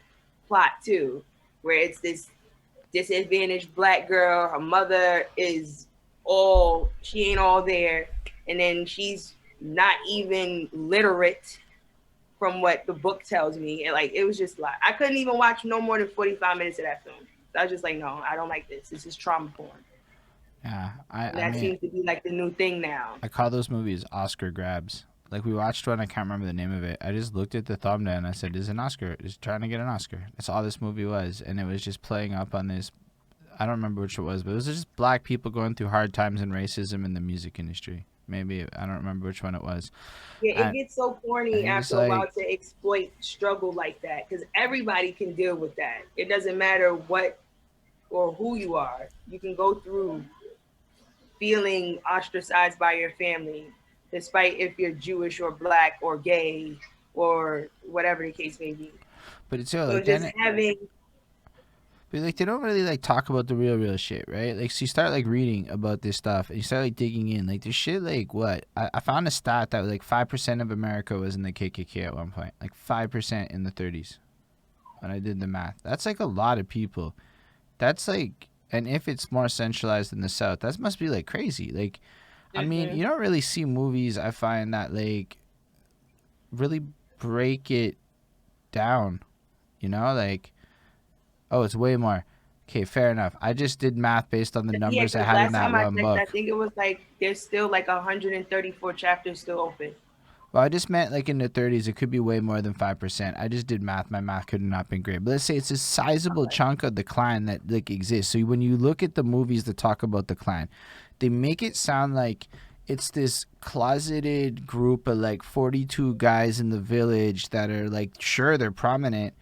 plot too, where it's this disadvantaged black girl. Her mother is she ain't all there, and then she's not even literate from what the book tells me. And like it was just like I couldn't even watch no more than 45 minutes of that film. So I was just like, no, I don't like this. This is trauma porn. Yeah, And I that mean, seems to be like the new thing now. I call those movies Oscar grabs. Like we watched one, I can't remember the name of it. I just looked at the thumbnail and I said, "This is an Oscar. It's trying to get an Oscar." That's all this movie was, and it was just playing up on this. I don't remember which it was, but it was just black people going through hard times and racism in the music industry. Maybe I don't remember which one it was. Yeah, it gets so corny and it's after a while like- to exploit struggle like that because everybody can deal with that. It doesn't matter what or who you are. You can go through feeling ostracized by your family, despite if you're Jewish or black or gay or whatever the case may be. But it's so So like just having but like they don't really like talk about the real shit, right? Like so you start like reading about this stuff and you start like digging in. Like there's shit like what? I found a stat that was like 5% of America was in the KKK at one point. Like 5% in the 30s. When I did the math. That's like a lot of people. That's like, and if it's more centralized in the South, that must be like crazy. Like, I mean, you don't really see movies, I find, that like really break it down, you know, like, oh, it's way more. Okay, fair enough. I just did math based on the numbers I had in that one book. I think it was like there's still like 134 chapters still open. Well, I just meant like in the 30s, it could be way more than 5%. I just did math. My math could have not been great. But let's say it's a sizable chunk of the Klan that like exists. So when you look at the movies that talk about the Klan, they make it sound like it's this closeted group of like 42 guys in the village that are like, sure, they're prominent,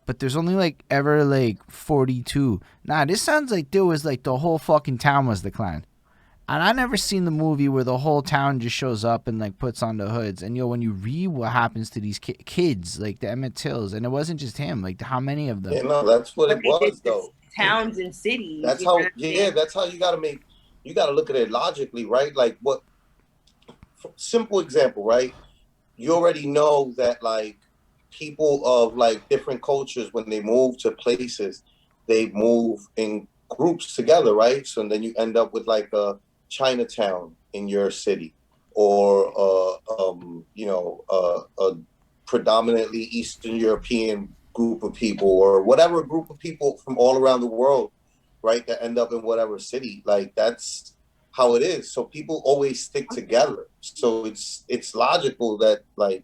but there's only like ever like 42. Nah, this sounds like there was like the whole fucking town was the Klan. And I never seen the movie where the whole town just shows up and like puts on the hoods. And when you read what happens to these kids, like the Emmett Tills, and it wasn't just him, like how many of them? Yeah, no, that's what But it they did was, this though. towns and cities. That's you know how. what I'm Yeah, saying? that's how you gotta make. You gotta look at it logically, right? Like what? Simple example, right? You already know that like people of like different cultures, when they move to places, they move in groups together, right? So then you end up with like a Chinatown in your city, or a predominantly Eastern European group of people, or whatever group of people from all around the world, right? That end up in whatever city. Like that's how it is. So people always stick together. So it's logical that like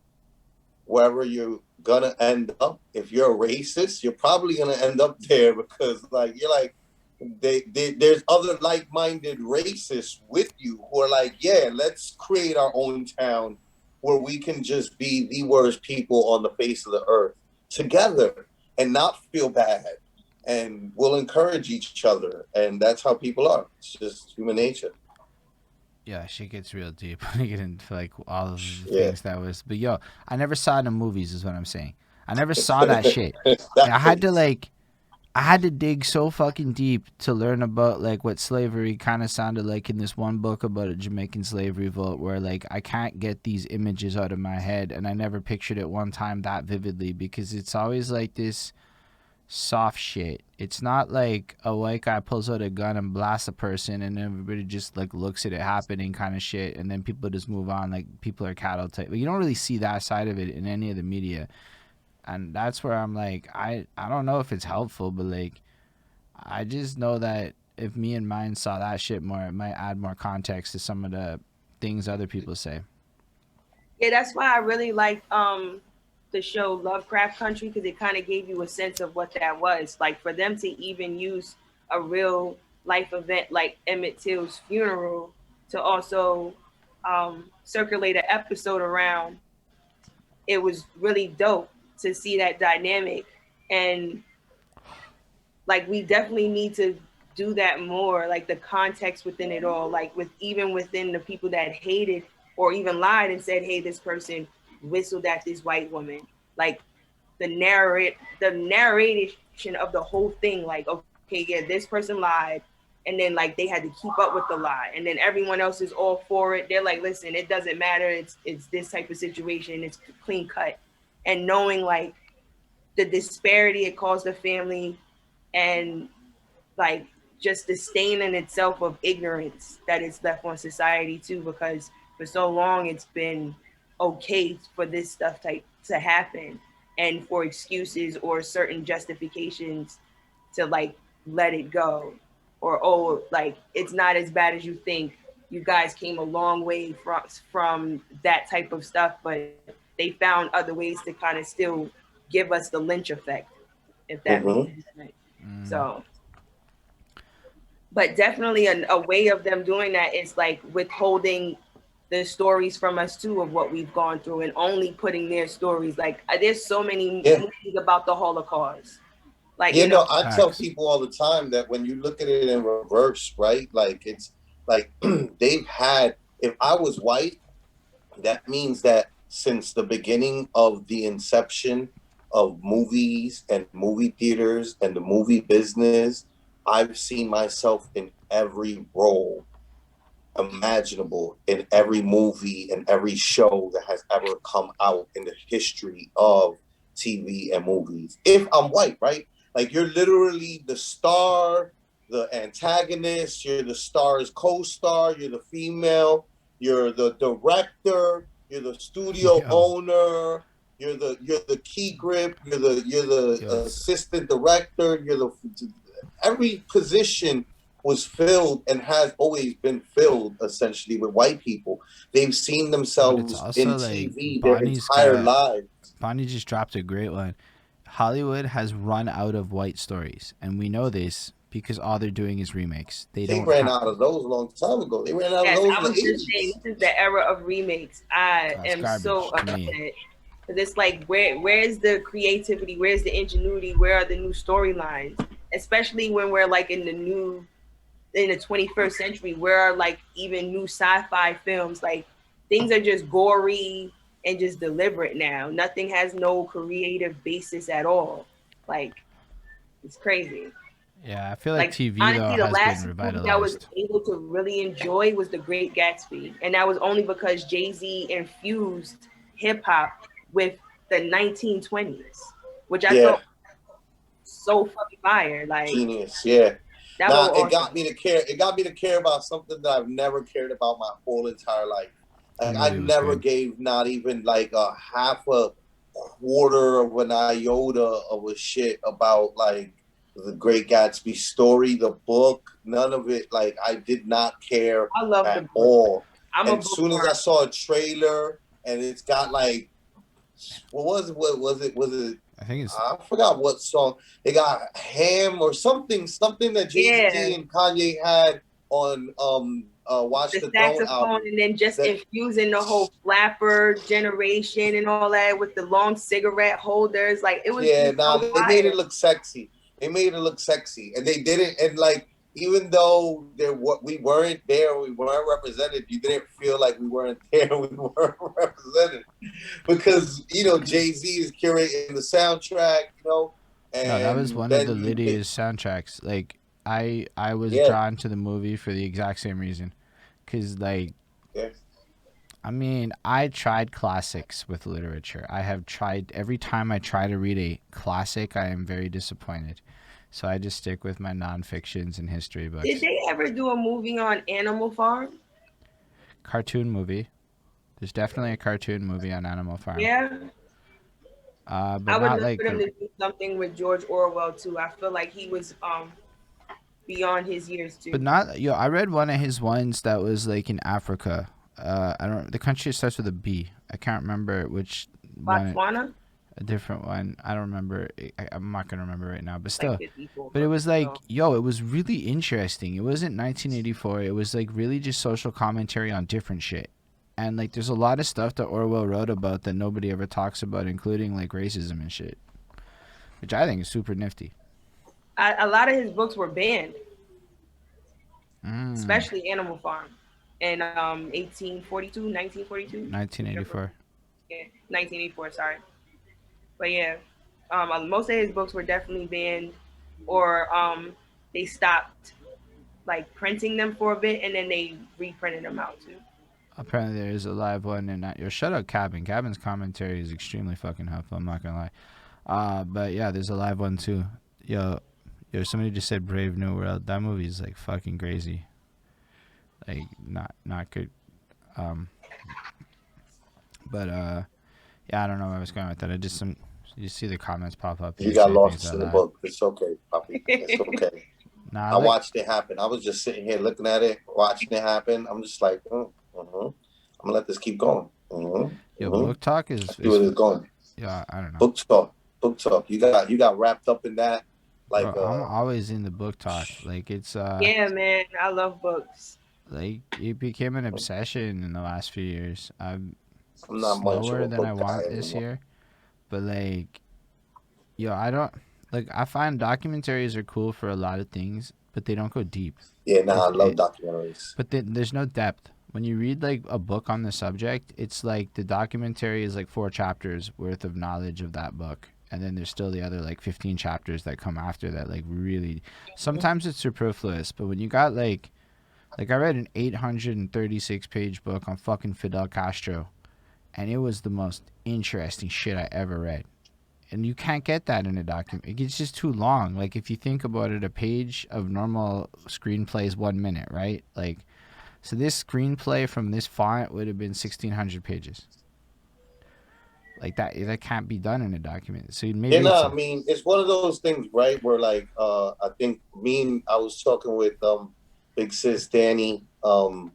wherever you're gonna end up, if you're a racist, you're probably gonna end up there, because like you're like there's other like-minded racists with you who are like, yeah, let's create our own town where we can just be the worst people on the face of the earth together and not feel bad, and we'll encourage each other. And that's how people are. It's just human nature. Yeah, shit gets real deep when you get into like all of the things that was. But yo, I never saw it in movies, is what I'm saying. I never saw that shit. I had to dig so fucking deep to learn about like what slavery kind of sounded like in this one book about a Jamaican slave revolt, where like I can't get these images out of my head, and I never pictured it one time that vividly, because it's always like this soft shit. It's not like a white guy pulls out a gun and blasts a person and everybody just like looks at it happening kind of shit, and then people just move on like people are cattle type. But you don't really see that side of it in any of the media. And that's where I'm like, I don't know if it's helpful, but like I just know that if me and mine saw that shit more, it might add more context to some of the things other people say. Yeah, that's why I really like the show Lovecraft Country, because it kind of gave you a sense of what that was. Like for them to even use a real life event like Emmett Till's funeral to also circulate an episode around, it was really dope to see that dynamic. And like we definitely need to do that more, like the context within it all, like with even within the people that hated or even lied and said, hey, this person whistled at this white woman. Like the narration of the whole thing, like, okay, yeah, this person lied, and then like they had to keep up with the lie, and then everyone else is all for it. They're like, listen, it doesn't matter, it's this type of situation, it's clean cut. And knowing like the disparity it caused the family, and like just the stain in itself of ignorance that is left on society too, because for so long it's been okay for this stuff type to happen, and for excuses or certain justifications to like let it go, or oh, like it's not as bad as you think, you guys came a long way from that type of stuff, but they found other ways to kind of still give us the lynch effect, if that makes sense. Right? So but definitely a way of them doing that is like withholding the stories from us too of what we've gone through, and only putting their stories. Like there's so many movies about the Holocaust. Like I tell people all the time that when you look at it in reverse, right? Like it's like they've had. If I was white, that means that since the beginning of the inception of movies and movie theaters and the movie business, I've seen myself in every role imaginable, in every movie and every show that has ever come out in the history of TV and movies. If I'm white, right? Like you're literally the star, the antagonist, you're the star's co-star, you're the female, you're the director, you're the studio owner, you're the key grip, you're the assistant director, every position was filled and has always been filled essentially with white people. They've seen themselves in TV their entire lives. Bonnie just dropped a great one. Hollywood has run out of white stories, and we know this because all they're doing is remakes. They ran out of those a long time ago. They ran out of those in the 80s. This is the era of remakes. I am garbage so to upset. me. Because it's like, where's the creativity? Where's the ingenuity? Where are the new storylines? Especially when we're like in the 21st century, where are like even new sci-fi films? Like things are just gory and just deliberate now. Nothing has no creative basis at all. Like it's crazy. Yeah, I feel like Like TV though honestly, the has been last movie that I was revitalized. able to really enjoy was The Great Gatsby, and that was only because Jay-Z infused hip hop with the 1920s, which I Yeah, thought so fucking fire. Like genius. Yeah. that Nah, was it awesome. got me to care. It got me to care about something that I've never cared about my whole entire life. That Like I movie was never good. gave not even like a half a quarter of an iota of a shit about like the Great Gatsby story, the book, none of it. Like I did not care I love the at book. all. I'm a And as soon as bookworm. I saw a trailer and it's got like what was it? What was it? Was it? I think it's I forgot what song. They got Ham or something that Jay-Z Yeah, and Kanye had on Watch the the Throne saxophone, album. and then just That infusing the whole flapper generation and all that with the long cigarette holders. Like it was yeah, just nah, so they made it fire. look sexy. They made it look sexy, and they did it. And like, even though we weren't there, we weren't represented. You didn't feel like we weren't there. We weren't represented because Jay-Z is curating the soundtrack. no, that was And one of the then you get Littyy's soundtracks. Like I was yeah, drawn to the movie for the exact same reason, cause like yeah. I mean I tried classics with literature. I have tried every time I try to read a classic, I am very disappointed. So I just stick with my non-fictions and history Did books. they ever do a movie on Animal Farm? Cartoon movie. There's definitely a cartoon movie on Animal Farm. Yeah. But I would not love like for them the. to do something with George Orwell too. I feel like he was beyond his years But too. not yo. I read one of his ones that was like in Africa. I don't. The country starts with a B. I can't remember which one. Botswana, A different one. I don't remember. I'm not gonna remember right now. But like still. 54, But it but was like, still. yo, it was really interesting. It wasn't 1984. It was like really just social commentary on different shit. And like, there's a lot of stuff that Orwell wrote about that nobody ever talks about, including like racism and shit, which I think is super nifty. A lot of his books were banned, Mm, especially Animal Farm in 1842, 1942, whichever. 1984. Yeah, 1984. Sorry, but yeah, most of his books were definitely banned, or they stopped like printing them for a bit, and then they reprinted them out too. Apparently, there is a live one in that. Yo, shut up, Cabin. Cabin's commentary is extremely fucking helpful. I'm not gonna lie. But yeah, there's a live one too. Yo, somebody just said Brave New World. That movie is like fucking crazy. Like not good. Um, but yeah, I don't know where I was going with that. I just some you see the comments pop up You here got say things lost out in the loud. book. It's okay, puppy. It's okay. Nah, I I like watched it happen. I was just sitting here looking at it, watching it happen. I'm just like, I'm gonna let this keep going. book talk I is see where it's going. yeah, I don't know. Book talk, book talk. You got wrapped up in that, like Bro, I'm always in the book talk. Like it's Yeah, man, I love books. like it became an obsession in the last few years. I'm I'm not much of slower a than I book guy want this anymore. year, but like I don't like I find documentaries are cool for a lot of things, but they don't go deep. Yeah, nah, I It's love it documentaries. But then there's no depth. When you read like a book on the subject, it's like the documentary is like 4 chapters worth of knowledge of that book. And then there's still the other like 15 chapters that come after that like really sometimes it's superfluous, but when you got like I read an 836-page book on fucking Fidel Castro and it was the most interesting shit I ever read. And you can't get that in a document. It's just too long. Like if you think about it, a page of normal screenplay is 1 minute, right? Like so this screenplay from this font would have been 1,600 pages. Like that can't be done in a document. So Yeah, maybe it's nah, a I mean, it's one of those things, right? Where like, I think I was talking with Big Sis Danny,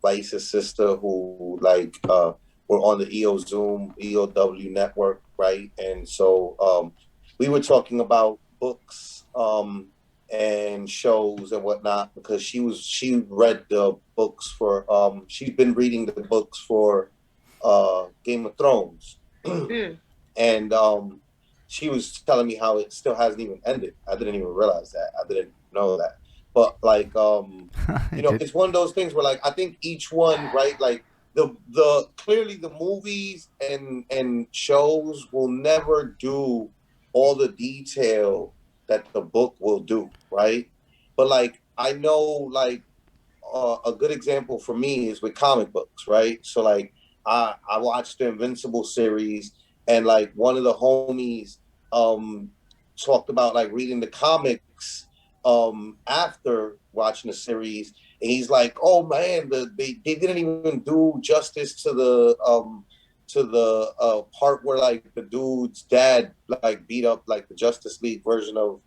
Vice's sister, who like were on the EOW network, right? And so we were talking about books and shows and whatnot because she read the books for she's been reading the books for Game of Thrones. Mm. and she was telling me how it still hasn't even ended. I didn't even realize that. I didn't know that. But like, you know, it's one of those things where like I think each one, right? Like the clearly the movies and shows will never do all the detail that the book will do, right? But like I know, like a good example for me is with comic books, right? So like I watched the Invincible series, and like one of the homies um talked about like reading the comics after watching the series, and he's like, oh man, they didn't even do justice to the part where like the dude's dad like beat up like the Justice League version of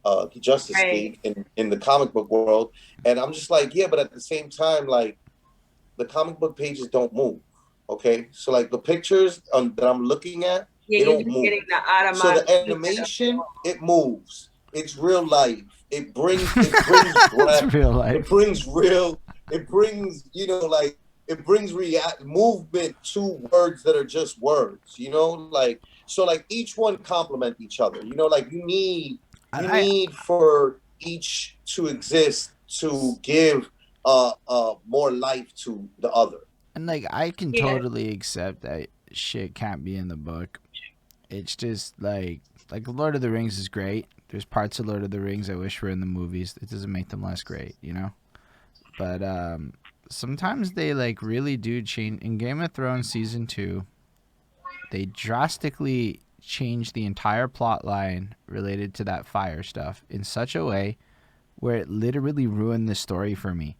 the Justice League in the comic book world. And I'm just like, yeah, but at the same time, like the comic book pages don't move. Okay, so like the pictures that I'm looking at, Yeah, they you're don't just move. getting the automatic. So the animation, it moves. It's real life. It brings breath. It's real life. It brings, you know, like it brings movement to words that are just words, you know, like so like each one complement each other, you know, like you need for each to exist to give more life to the other. And like I can Yeah. totally accept that shit can't be in the book. It's just like Lord of the Rings is great. There's parts of Lord of the Rings I wish were in the movies. It doesn't make them less great, you know? But sometimes they like really do change. In Game of Thrones season 2, they drastically changed the entire plot line related to that fire stuff in such a way where it literally ruined the story for me,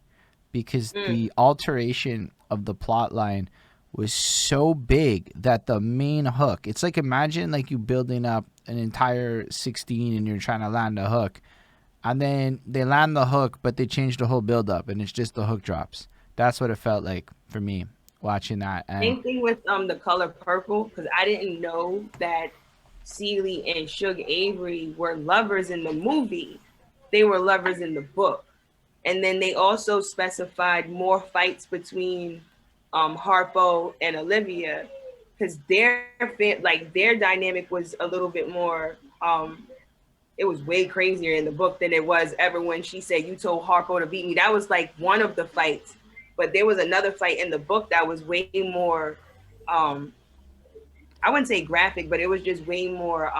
because the alteration of the plot line was so big that the main hook, it's like, imagine like you building up an entire 16 and you're trying to land a hook, and then they land the hook but they change the whole build up and it's just the hook drops. That's what it felt like for me watching that. And Same thing with the color purple, because I didn't know that Celie and Suge Avery were lovers in the movie. They were lovers in the book. And then they also specified more fights between Harpo and Olivia, because their dynamic was a little bit more it was way crazier in the book than it was ever when she said, you told Harpo to beat me. That was like one of the fights. But there was another fight in the book that was way more I wouldn't say graphic, but it was just way more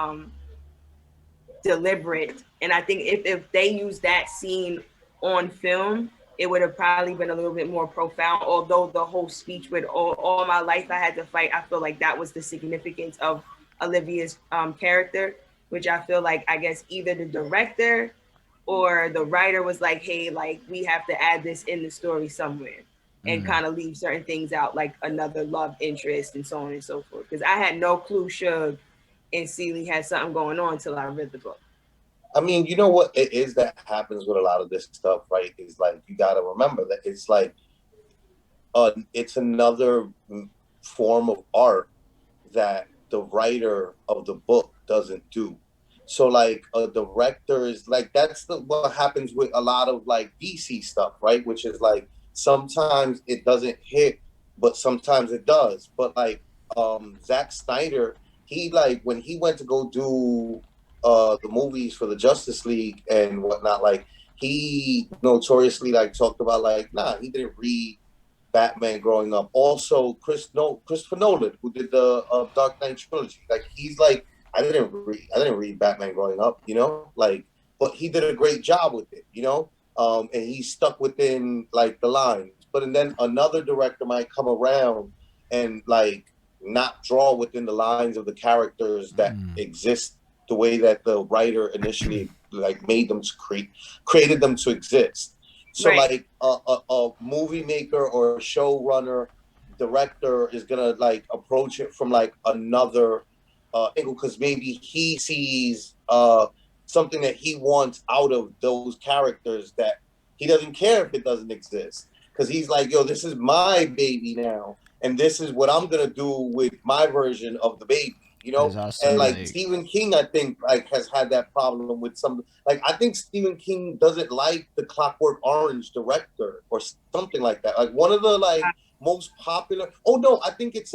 deliberate. And I think if they used that scene on film, it would have probably been a little bit more profound. Although the whole speech with all my life I had to fight, I feel like that was the significance of Olivia's character, which I feel like, I guess, either the director or the writer was like, hey, like we have to add this in the story somewhere and kind of leave certain things out, like another love interest and so on and so forth. Because I had no clue Suge and Celie had something going on until I read the book. I mean, you know what it is that happens with a lot of this stuff, right? Is like you got to remember that it's like it's another form of art that the writer of the book doesn't do. So like a director is like that's what happens with a lot of like DC stuff, right? Which is like sometimes it doesn't hit, but sometimes it does. But like Zack Snyder, he like when he went to go do the movies for the Justice League and whatnot, like he notoriously like talked about like, nah, he didn't read Batman growing up. Also, Christopher Nolan, who did the Dark Knight trilogy, like he's like, I didn't read Batman growing up, you know, like, but he did a great job with it, you know, and he stuck within like the lines. But and then another director might come around and like not draw within the lines of the characters that exist the way that the writer initially like made them to created them to exist. So like a movie maker or a showrunner, director is gonna like approach it from like another angle because maybe he sees something that he wants out of those characters that he doesn't care if it doesn't exist because he's like, yo, this is my baby now, and this is what I'm gonna do with my version of the baby. You know, and like Stephen King, I think like has had that problem with some. Like I think Stephen King doesn't like the Clockwork Orange director or something like that. Like one of the like most popular. Oh no, I think it's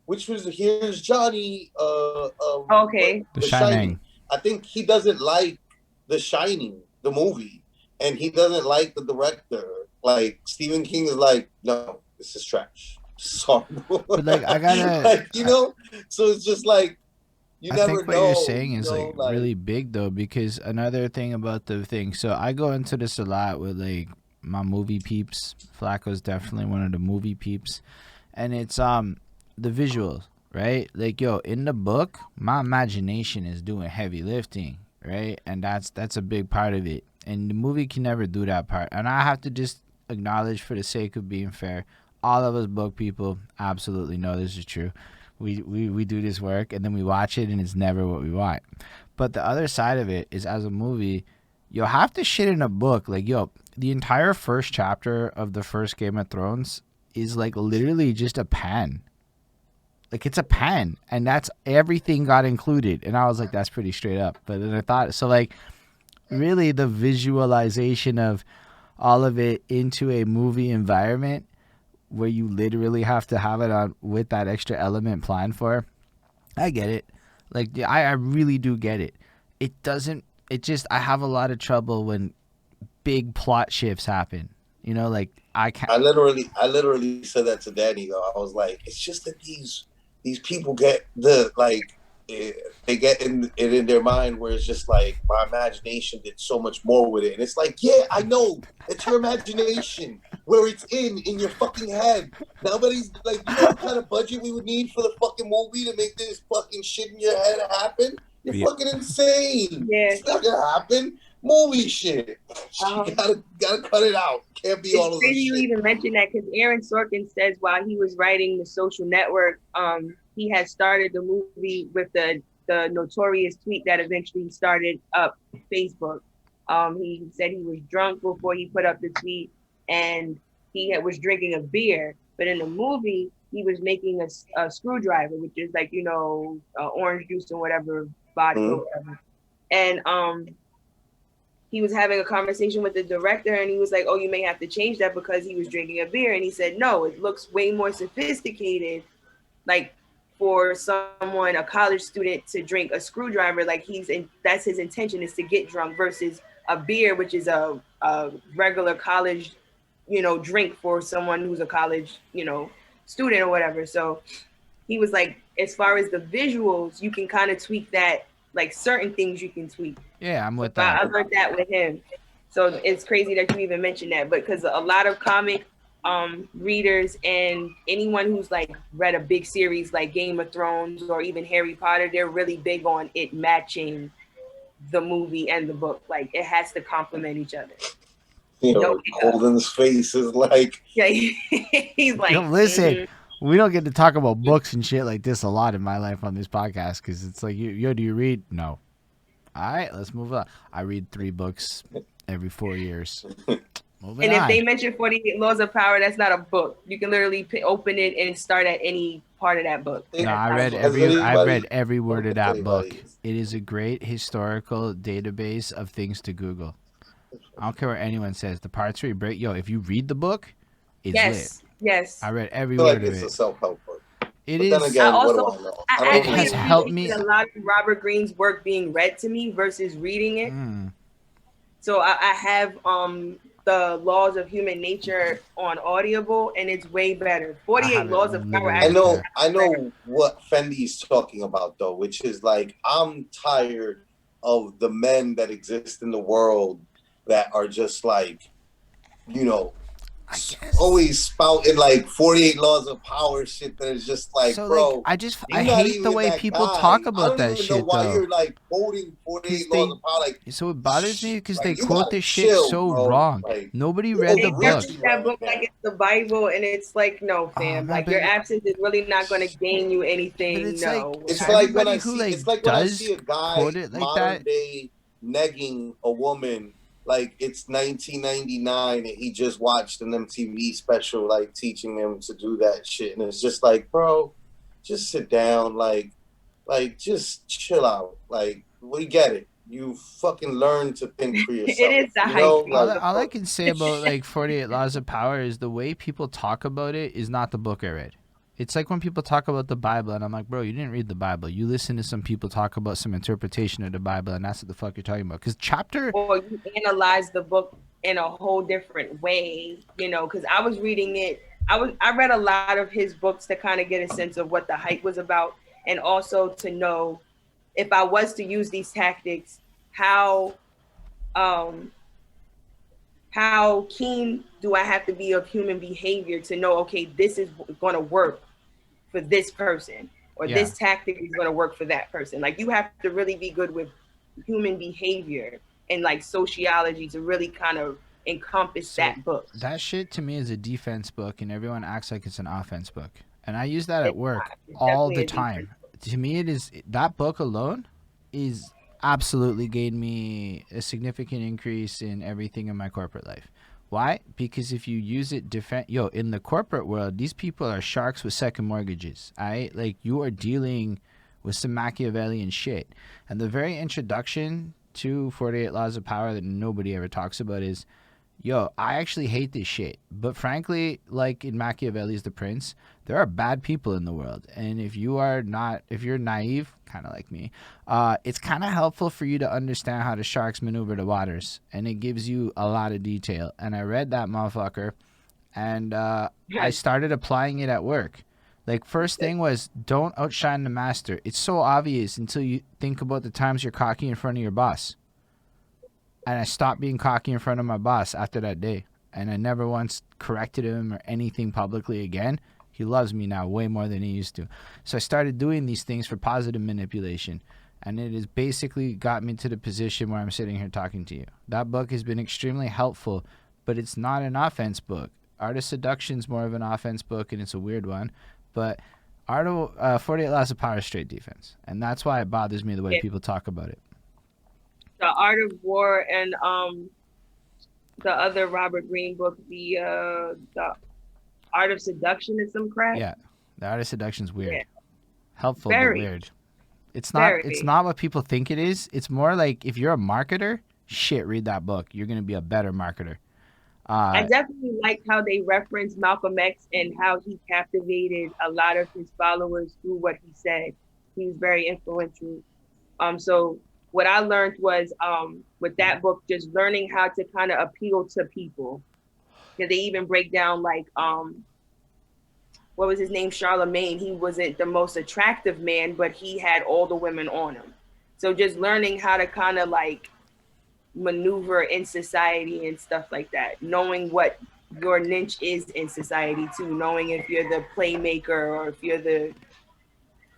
which was Here's Johnny. Okay. The Shining. I think he doesn't like The Shining, the movie, and he doesn't like the director. Like Stephen King is like, no, this is trash. Sorry, But like I gotta, like, you know. So it's just like you I never think what know. you're saying is know, like really big though, because another thing about the thing. So I go into this a lot with like my movie peeps. Flacco's definitely one of the movie peeps, and it's the visuals, right? Like yo, in the book, my imagination is doing heavy lifting, right? And that's a big part of it. And the movie can never do that part. And I have to just acknowledge, for the sake of being fair, all of us book people absolutely know this is true. We do this work and then we watch it and it's never what we want. But the other side of it is, as a movie, you'll have to shit in a book. Like, yo, the entire first chapter of the first Game of Thrones is like literally just a pan. Like, it's a pan, and that's everything got included. And I was like, that's pretty straight up. But then I thought, so like, really the visualization of all of it into a movie environment where you literally have to have it on with that extra element planned for. I get it. Like, yeah, I really do get it. It doesn't, it just, I have a lot of trouble when big plot shifts happen. You know, like I can't. I literally said that to Danny though. I was like, it's just that these people get they get it in their mind where it's just like my imagination did so much more with it, and it's like, yeah, I know it's your imagination where it's in your fucking head. Nobody's like, you know what kind of budget we would need for the fucking movie to make this fucking shit in your head happen? You're fucking insane. Yeah. It's not gonna happen. Movie shit. You gotta cut it out. Can't be all of this shit. You even mentioned that because Aaron Sorkin says while he was writing The Social Network, he had started the movie with the notorious tweet that eventually started up Facebook. He said he was drunk before he put up the tweet, and he was drinking a beer. But in the movie, he was making a screwdriver, which is like, you know, orange juice and whatever, vodka or whatever. And he was having a conversation with the director, and he was like, oh, you may have to change that because he was drinking a beer. And he said, no, it looks way more sophisticated, like for someone, a college student, to drink a screwdriver. Like that's his intention, is to get drunk, versus a beer, which is a regular college, you know, drink for someone who's a college, you know, student or whatever. So he was like, as far as the visuals, you can kind of tweak that. Like certain things you can tweak. Yeah, I'm with that. I learned that with him. So it's crazy that you even mentioned that, but because a lot of comic readers and anyone who's like read a big series like Game of Thrones or even Harry Potter, they're really big on it matching the movie and the book. Like it has to complement each other. You know, Holden's face is like, yeah, he's like, listen. We don't get to talk about books and shit like this a lot in my life on this podcast, because it's like, yo, do you read? No. All right, let's move on. I read 3 books every 4 years. Moving and on. If they mention 48 Laws of Power, that's not a book. You can literally open it and start at any part of that book. No, I read every word of that book. It is a great historical database of things to Google. I don't care what anyone says. The parts where you break, if you read the book, it's lit. Yes. I read every word of it. It's a self-help book. It but is. Then again, what do I know? It has helped me. A lot of Robert Greene's work being read to me versus reading it. So I have the Laws of Human Nature on Audible, and it's way better. 48 Laws of Power. I know what Fendi's talking about though, which is like, I'm tired of the men that exist in the world that are just like, you know, always spouting like 48 Laws of Power shit that is just like, so, bro. Like, I hate the way people talk about that shit. I don't even know why you're like quoting 48 Laws of Power. Like, so it bothers me because they like, quote this shit so wrong. Like, nobody read the book. That book like it's the Bible, and it's like, no, fam. Like your absence is really not going to gain you anything. It's no. like, it's like when I see a guy modern day negging a woman. Like it's 1999 and he just watched an MTV special, like teaching him to do that shit. And it's just like, bro, just sit down. Like just chill out. Like, we get it. You fucking learn to think for yourself. It is a hype. All I can say about like 48 Laws of Power is the way people talk about it is not the book I read. It's like when people talk about the Bible, and I'm like, bro, you didn't read the Bible. You listen to some people talk about some interpretation of the Bible, and that's what the fuck you're talking about. Because or you analyze the book in a whole different way, you know, because I was reading it. I read a lot of his books to kind of get a sense of what the hype was about, and also to know if I was to use these tactics, how keen do I have to be of human behavior to know, okay, this is going to work for this person, or this tactic is going to work for that person. Like, you have to really be good with human behavior and like sociology to really kind of encompass that book. That shit to me is a defense book, and everyone acts like it's an offense book. And I use that at work all the time. To me, it is, that book alone is absolutely gained me a significant increase in everything in my corporate life. Why? Because if you use it in the corporate world, these people are sharks with second mortgages. Like, you are dealing with some Machiavellian shit. And the very introduction to 48 Laws of Power that nobody ever talks about is, I actually hate this shit. But frankly, like in Machiavelli's The Prince, there are bad people in the world. And if you're naive, kind of like me, it's kind of helpful for you to understand how the sharks maneuver the waters. And it gives you a lot of detail. And I read that motherfucker, and I started applying it at work. Like, first thing was, don't outshine the master. It's so obvious until you think about the times you're cocky in front of your boss. And I stopped being cocky in front of my boss after that day. And I never once corrected him or anything publicly again. He loves me now way more than he used to. So I started doing these things for positive manipulation. And it has basically got me to the position where I'm sitting here talking to you. That book has been extremely helpful, but it's not an offense book. Art of Seduction is more of an offense book, and it's a weird one. But 48 Laws of Power is straight defense. And that's why it bothers me the way people talk about it. The Art of War and the other Robert Greene book, the Art of Seduction is some crap. Yeah, the Art of Seduction is weird. Yeah. Helpful, but weird. It's not what people think it is. It's more like, if you're a marketer, read that book. You're going to be a better marketer. I definitely like how they reference Malcolm X and how he captivated a lot of his followers through what he said. He was very influential. So what I learned was with that book, just learning how to kind of appeal to people. Because they even break down, like, what was his name? Charlemagne. He wasn't the most attractive man, but he had all the women on him. So just learning how to kind of like maneuver in society and stuff like that. Knowing what your niche is in society too. Knowing if you're the playmaker or if you're the...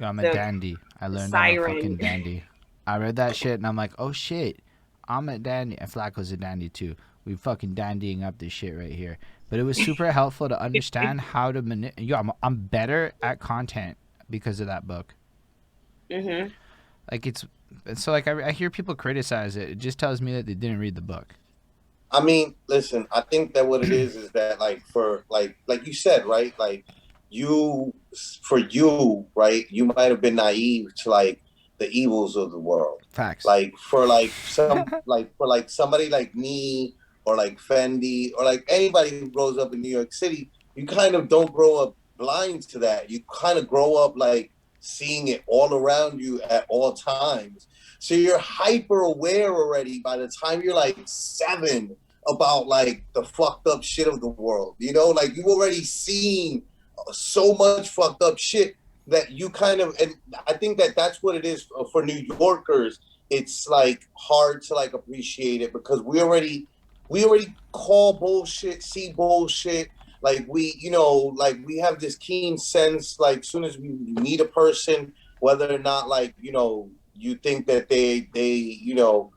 I'm a dandy. I learned I'm a fucking dandy. I read that shit and I'm like, oh shit, I'm a dandy. And Flacco's a dandy too. We fucking dandying up this shit right here. But it was super helpful to understand how to I'm better at content because of that book. Mm-hmm. Like, it's so like I hear people criticize it. It just tells me that they didn't read the book. I mean, listen, I think that what it is that, like, for like you said, right? Like, right? You might have been naive to like the evils of the world. Facts. Like, for like somebody like me, or like Fendi, or like anybody who grows up in New York City, you kind of don't grow up blind to that. You kind of grow up like seeing it all around you at all times. So you're hyper aware already by the time you're like 7 about like the fucked up shit of the world. You know, like you've already seen so much fucked up shit that you kind of, and I think that that's what it is for New Yorkers. It's like hard to like appreciate it because we already call bullshit, see bullshit. Like we, you know, like we have this keen sense, like as soon as we meet a person, whether or not like, you know, you think that they, you know,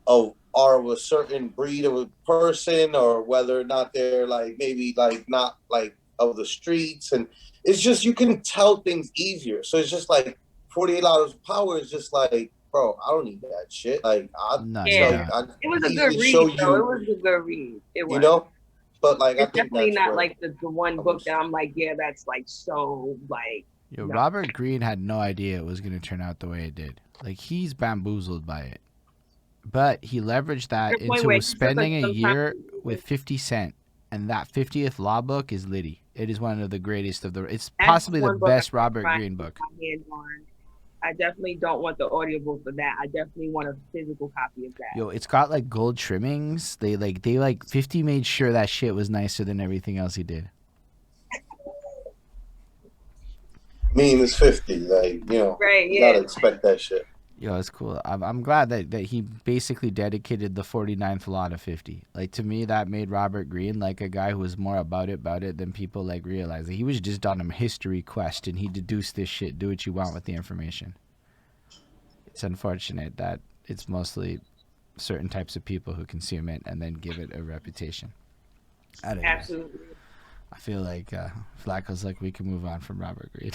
are of a certain breed of a person, or whether or not they're like, maybe like not like of the streets. And it's just, you can tell things easier. So it's just like 48 Hours of Power is just like, bro, I don't need that shit. Like, it was a good read, though. It was a good read. It was. You know? But like, it's definitely not like the one book that I'm like, yeah, that's like so like. Yo, Robert Greene had no idea it was going to turn out the way it did. Like, he's bamboozled by it. But he leveraged that into spending a year with 50 Cent and that 50th Law book is Littyyy. It is one of the greatest of the. It's That's possibly the one book best I'm Robert trying Greene to book. get my hands on. I definitely don't want the audiobook for that. I definitely want a physical copy of that. Yo, it's got like gold trimmings. They 50 made sure that shit was nicer than everything else he did. I mean, it's 50. Like, you know, Right, you yeah. gotta expect that shit. Yo, it's cool. I'm glad that he basically dedicated the 49th law to 50. Like, to me, that made Robert Greene like a guy who was more about it than people like realize. He was just on a history quest, and he deduced this shit. Do what you want with the information. It's unfortunate that it's mostly certain types of people who consume it and then give it a reputation. I don't know. Absolutely. I feel like Flacco's like, we can move on from Robert Greene.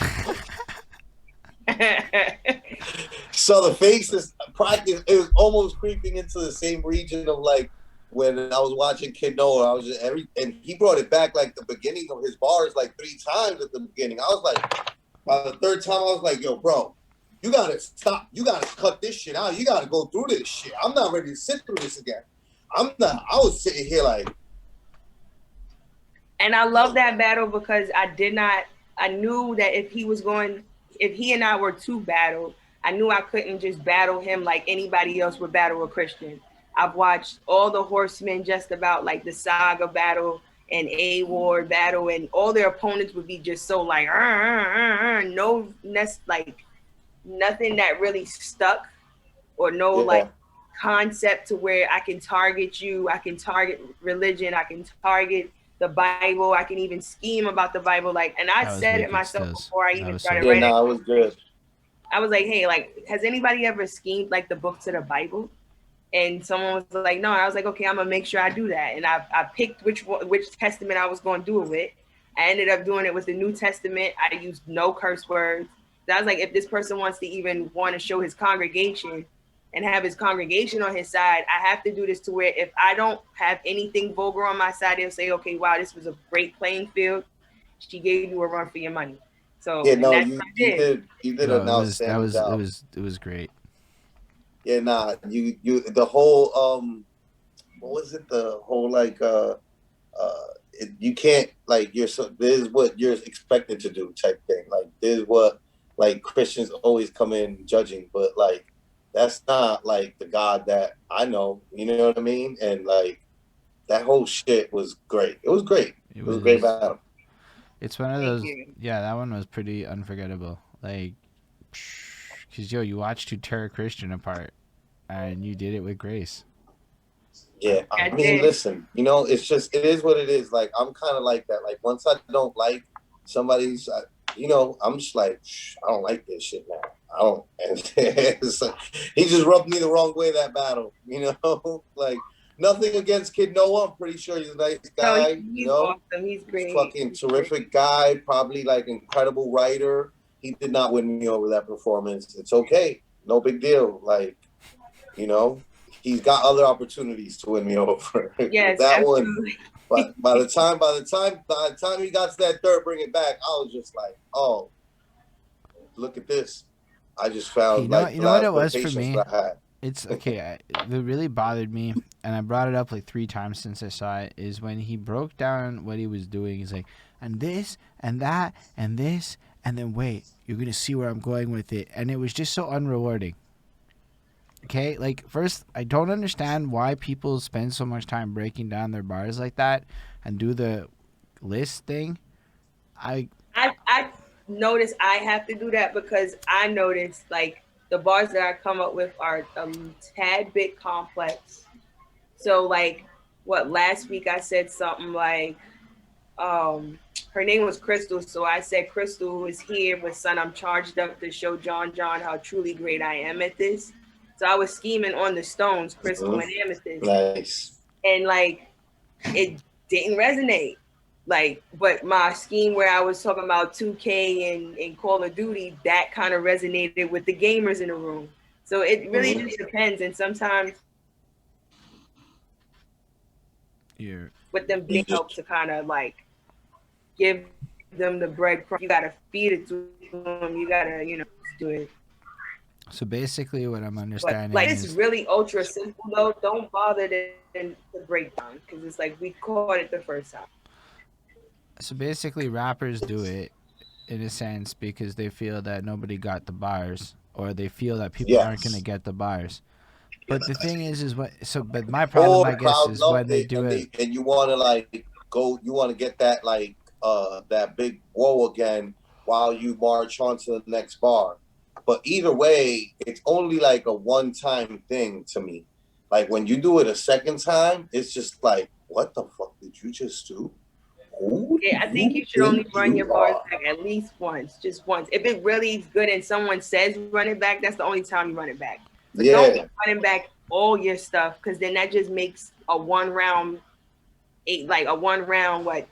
So the face is practice. It was almost creeping into the same region of like when I was watching Kid Noah. I was just and he brought it back like the beginning of his bars like 3 times at the beginning. I was like, by the 3rd time, I was like, yo, bro, you gotta stop. You gotta cut this shit out. You gotta go through this shit. I'm not ready to sit through this again. I was sitting here like. And I love that battle because I knew that if he and I were to battle, I knew I couldn't just battle him like anybody else would battle a Christian. I've watched all the horsemen just about like the Saga battle and A-Ward battle, and all their opponents would be just so like, like nothing that really stuck, or no like concept to where I can target you, I can target religion, I can target the Bible, I can even scheme about the Bible. Like, and I said it myself before I even started writing. Yeah, no, it was good. I was like, hey, like, has anybody ever schemed like the book to the Bible? And someone was like, no. And I was like, okay, I'm gonna make sure I do that. And I picked which testament I was gonna do it with. I ended up doing it with the New Testament. I used no curse words. I was like, if this person wants to even want to show his congregation and have his congregation on his side, I have to do this to where if I don't have anything vulgar on my side, they'll say, okay, wow, this was a great playing field. She gave you a run for your money. So yeah, no, you did an outstanding job. It was great. Yeah, nah, you the whole what was it? The whole like you can't like this is what you're expected to do type thing. Like this is what like Christians always come in judging, but like that's not like the God that I know. You know what I mean? And like that whole shit was great. It was great. It was a great battle. It's one of those. Yeah, that one was pretty unforgettable. Like, cause yo, you watched two Terror Christian apart, and you did it with grace. Yeah, I mean, listen, you know, it is what it is. Like, I'm kind of like that. Like, once I don't like somebody's, you know, I'm just like, I don't like this shit now. I don't. And like, he just rubbed me the wrong way that battle, you know? Like, nothing against Kid Noah. I'm pretty sure he's a nice guy. He's you know? Awesome. He's great. He's fucking terrific guy. Probably, like, incredible writer. He did not win me over that performance. It's okay. No big deal. Like, you know? He's got other opportunities to win me over. Yes, that absolutely. one. But by the time he got to that third, bring it back, I was just like, oh, look at this. I just found you know what it was for me. It's okay. It really bothered me, and I brought it up like 3 times since I saw it. Is when he broke down what he was doing. He's like, and this, and that, and this, and then wait, you're gonna see where I'm going with it, and it was just so unrewarding. Okay, like first, I don't understand why people spend so much time breaking down their bars like that and do the list thing. I noticed I have to do that because I noticed like the bars that I come up with are a tad bit complex. So like what last week I said something like her name was Crystal, so I said Crystal is here, but son, I'm charged up to show John how truly great I am at this. So I was scheming on the stones, crystal and amethyst. Nice. And like it didn't resonate. Like, but my scheme where I was talking about 2K and Call of Duty, that kind of resonated with the gamers in the room. So it really just depends. And sometimes with them they help to kind of like give them the breadcrumb. You gotta feed it to them. You gotta, do it. So basically, what I'm But understanding like it's is, really ultra simple though. Don't bother to break down because it's like we caught it the first time. so basically rappers do it in a sense because they feel that nobody got the bars, or they feel that people aren't gonna Yes. get the bars. But the thing is what? So, but my Or problem, the I guess, crowd is when loved they it, do it. and you want to like go, you want to get that like that big whoa again while you march on to the next bar. But either way, it's only like a one-time thing to me. Like when you do it a second time, it's just like, what the fuck did you just do? Who do Yeah, I think you you should only think run your you bars are? back at least once, just once. If it really is good and someone says run it back, that's the only time you run it back. But don't be Yeah. running back all your stuff because then that just makes a one round what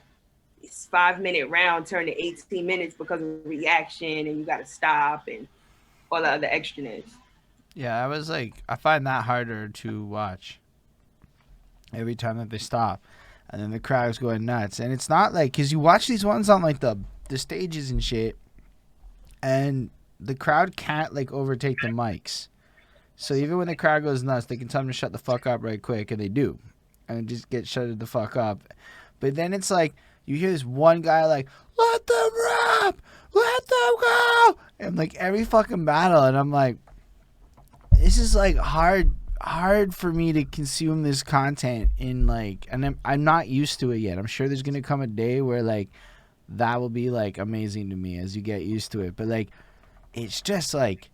it's 5 minute round turn to 18 minutes because of reaction and you got to stop and all the other extraness. Yeah, I find that harder to watch every time that they stop, and then the crowd's going nuts. And it's not like, because you watch these ones on like the stages and shit, and the crowd can't like overtake the mics. So even when the crowd goes nuts, they can tell them to shut the fuck up right quick, and they do, and it just get shut the fuck up. But then it's like you hear this one guy like, "Let them rap, let them go," and like every fucking battle, and I'm like, this is like hard for me to consume this content in like, and I'm not used to it yet. I'm sure there's gonna come a day where like that will be like amazing to me as you get used to it. But like, it's just like,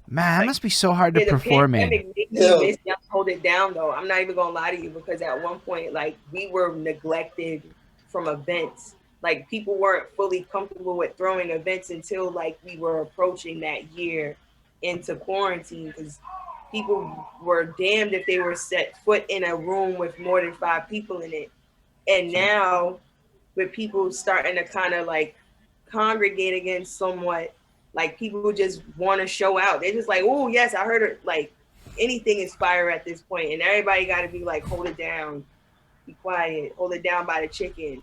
man, that must be so hard to Yeah, the perform in. pandemic made me miss y'all hold it down though. I'm not even gonna lie to you because at one point, like we were neglected from events. Like people weren't fully comfortable with throwing events until like we were approaching that year into quarantine because people were damned if they were set foot in a room with more than 5 people in it. And now with people starting to kind of like congregate again somewhat, like people just want to show out. They're just like, oh yes, I heard it. Like anything is fire at this point, and everybody got to be like, hold it down, be quiet, hold it down by the chicken,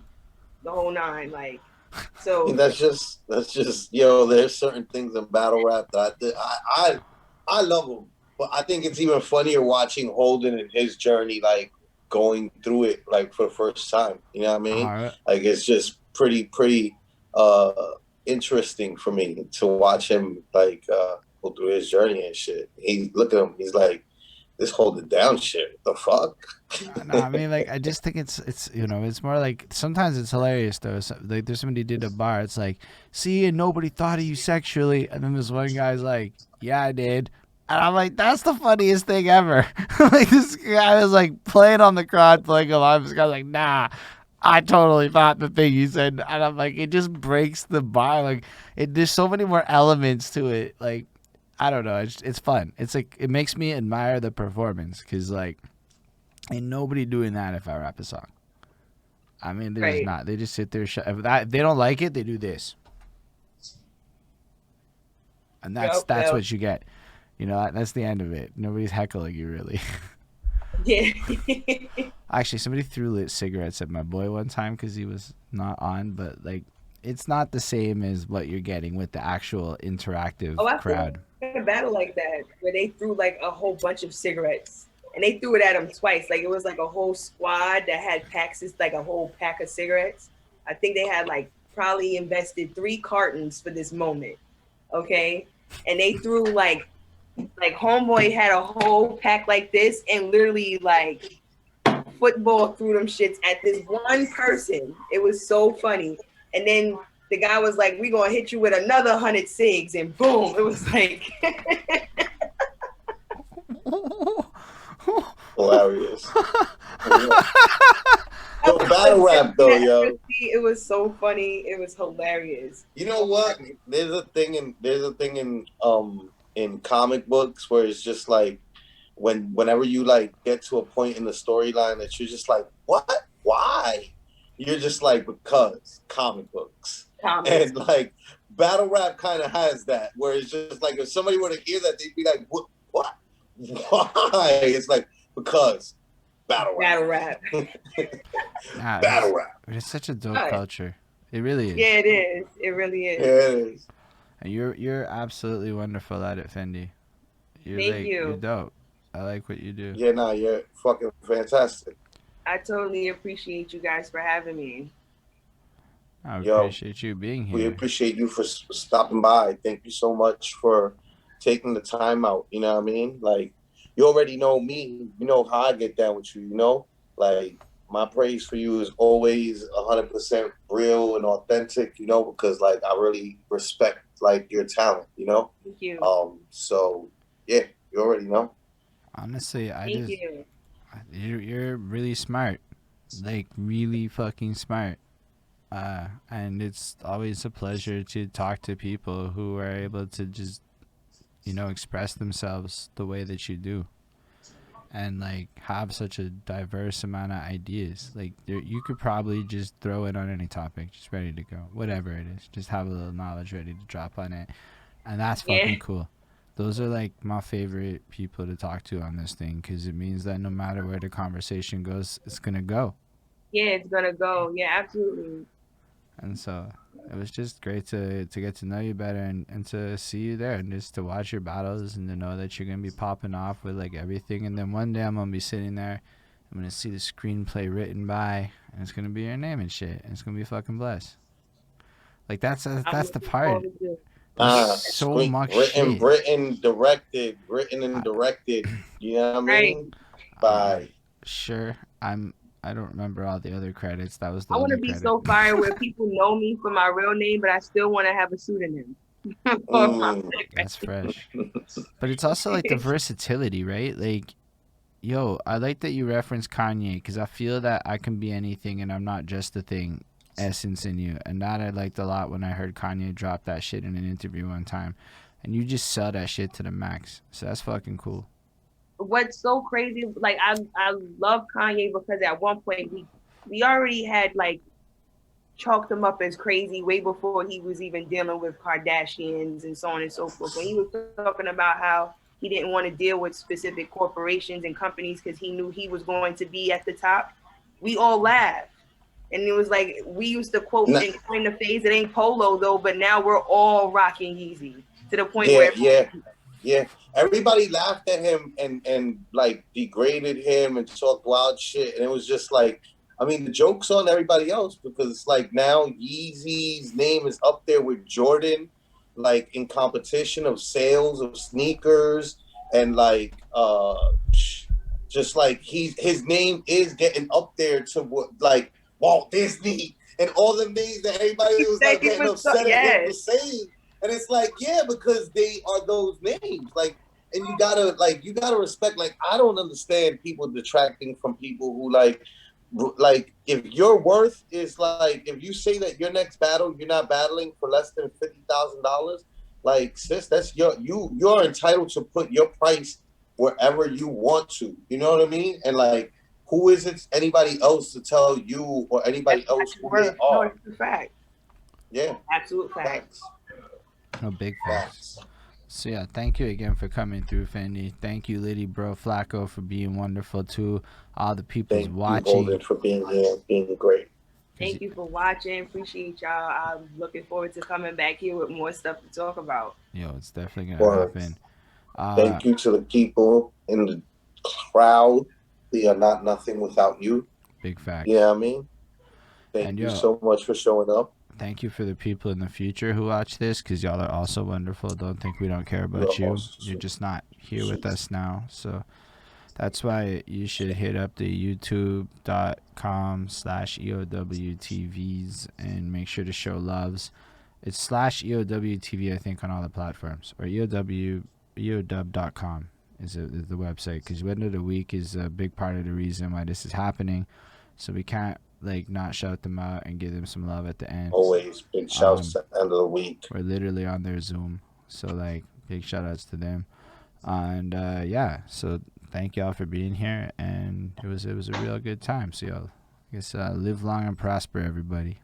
the whole nine. Like, so And that's just yo. There's certain things in battle rap that I love them, but I think it's even funnier watching Holden and his journey, like going through it like for the first time. You know what I mean? Like it's just pretty uh interesting for me to watch him like go through his journey and shit. He look at him, he's like, this Hold It Down shit. The fuck? No, I mean, like, I just think it's you know, it's more like sometimes it's hilarious though. So, like, there's somebody did a bar. It's like, see, and nobody thought of you sexually, and then this one guy's like, yeah, I did. And I'm like, that's the funniest thing ever. Like, this guy was like playing on the crowd, playing along. This guy's like, nah, I totally thought the thing you said. And I'm like, it just breaks the bar. Like, there's so many more elements to it. Like, I don't know. It's fun. It's like, it makes me admire the performance because, like, ain't nobody doing that if I rap a song. I mean, they're just not. They just sit there. If they don't like it, they do this. And that's what you get. You know, that's the end of it. Nobody's heckling you, really. Yeah. Actually, somebody threw lit cigarettes at my boy one time because he was not on, but like, it's not the same as what you're getting with the actual interactive crowd. A battle like that where they threw like a whole bunch of cigarettes and they threw it at him twice. Like it was like a whole squad that had packs, like a whole pack of cigarettes. I think they had like probably invested 3 cartons for this moment. Okay. And they threw like homeboy had a whole pack like this and literally like football threw them shits at this one person. It was so funny. And then the guy was like, we gonna hit you with another 100 cigs, and boom, it was like hilarious. So battle rap though, yo. It was so funny. It was hilarious. You know what? There's a thing in comic books where it's just like whenever you like get to a point in the storyline that you're just like, what? Why? You're just like, because comic books. And like battle rap kind of has that where it's just like if somebody were to hear that, they'd be like, what? Why? It's like, because battle rap. Battle rap. It's such a dope culture. It really is. Yeah, it is. It really is. Yeah, it is. And you're absolutely wonderful at it, Fendi. Thank You're you. dope. I like what you do. Yeah, nah, you're fucking fantastic. I totally appreciate you guys for having me. I Yo, appreciate you being we here. appreciate you for stopping by. Thank you so much for taking the time out. You know what I mean? Like, you already know me. You know how I get down with you. You know, like my praise for you is always 100% real and authentic. You know, because like I really respect like your talent. You know. Thank you. So yeah, you already know. Honestly, Thank you. you're really smart, like really fucking smart. And it's always a pleasure to talk to people who are able to just, express themselves the way that you do, and like have such a diverse amount of ideas. Like you could probably just throw it on any topic, just ready to go, whatever it is. Just have a little knowledge ready to drop on it, and that's fucking Yeah. cool. Those are like my favorite people to talk to on this thing, because it means that no matter where the conversation goes, it's gonna go. Yeah, it's gonna go. Yeah, absolutely. And so it was just great to get to know you better, and to see you there, and just to watch your battles, and to know that you're going to be popping off with like everything. And then one day I'm going to be sitting there, I'm going to see the screenplay written by, and it's going to be your name and shit. And it's going to be fucking blessed. Like that's I'm the looking part. forward to it. There's so much shit. Written, and I, directed. You know what I Right. mean? I'm By sure I don't remember all the other credits. That was the I want to only be credit. so fire where people know me for my real name, but I still want to have a pseudonym. That's fresh. But it's also like the versatility, right? Like, yo, I like that you reference Kanye, because I feel that I can be anything and I'm not just a thing essence in you. And that I liked a lot when I heard Kanye drop that shit in an interview one time. And you just sell that shit to the max. So that's fucking cool. What's so crazy, like I love Kanye because at one point we already had like chalked him up as crazy way before he was even dealing with Kardashians and so on and so forth. When he was talking about how he didn't want to deal with specific corporations and companies because he knew he was going to be at the top, we all laughed. And it was like we used to quote and coin the phase, it ain't polo though, but now we're all rocking Yeezy to the point where yeah. Everybody laughed at him and like degraded him and talked wild shit, and it was just like, I mean, the joke's on everybody else, because it's like now Yeezy's name is up there with Jordan, like in competition of sales of sneakers, and like just like his name is getting up there to what, like Walt Disney and all the names that everybody was like getting upset at him for saying. And it's like, yeah, because they are those names. Like, and you gotta respect. Like, I don't understand people detracting from people who like if your worth is like, if you say that your next battle you're not battling for less than $50,000, like, sis, that's you're entitled to put your price wherever you want to. You know what I mean? And like, who is it? Anybody else to tell you or anybody else who they are? No, it's a fact. Yeah, absolute facts. No, big facts. So yeah, thank you again for coming through, Fendi. Thank you, Littyyy Bro Flacko, for being wonderful too. All the people's watching. Thank you, Holden, for being here, being great. Thank you for watching. Appreciate y'all. I'm looking forward to coming back here with more stuff to talk about. Yo, it's definitely gonna happen. Thank you to the people in the crowd. We are not nothing without you. Big facts. You know what I mean? Thank you so much for showing up. Thank you for the people in the future who watch this, because y'all are also wonderful. Don't think we don't care about you. You're just not here with us now. So that's why you should hit up the youtube.com/EOWTVs and make sure to show loves. It's /EOWTV, I think, on all the platforms. Or EOW.com is the website, because end of the week is a big part of the reason why this is happening. So we can't like not shout them out and give them some love at the end. Always big shouts at the end of the week. We're literally on their Zoom, so like big shout outs to them. And yeah, so thank y'all for being here, and it was a real good time. So y'all, I guess live long and prosper, everybody.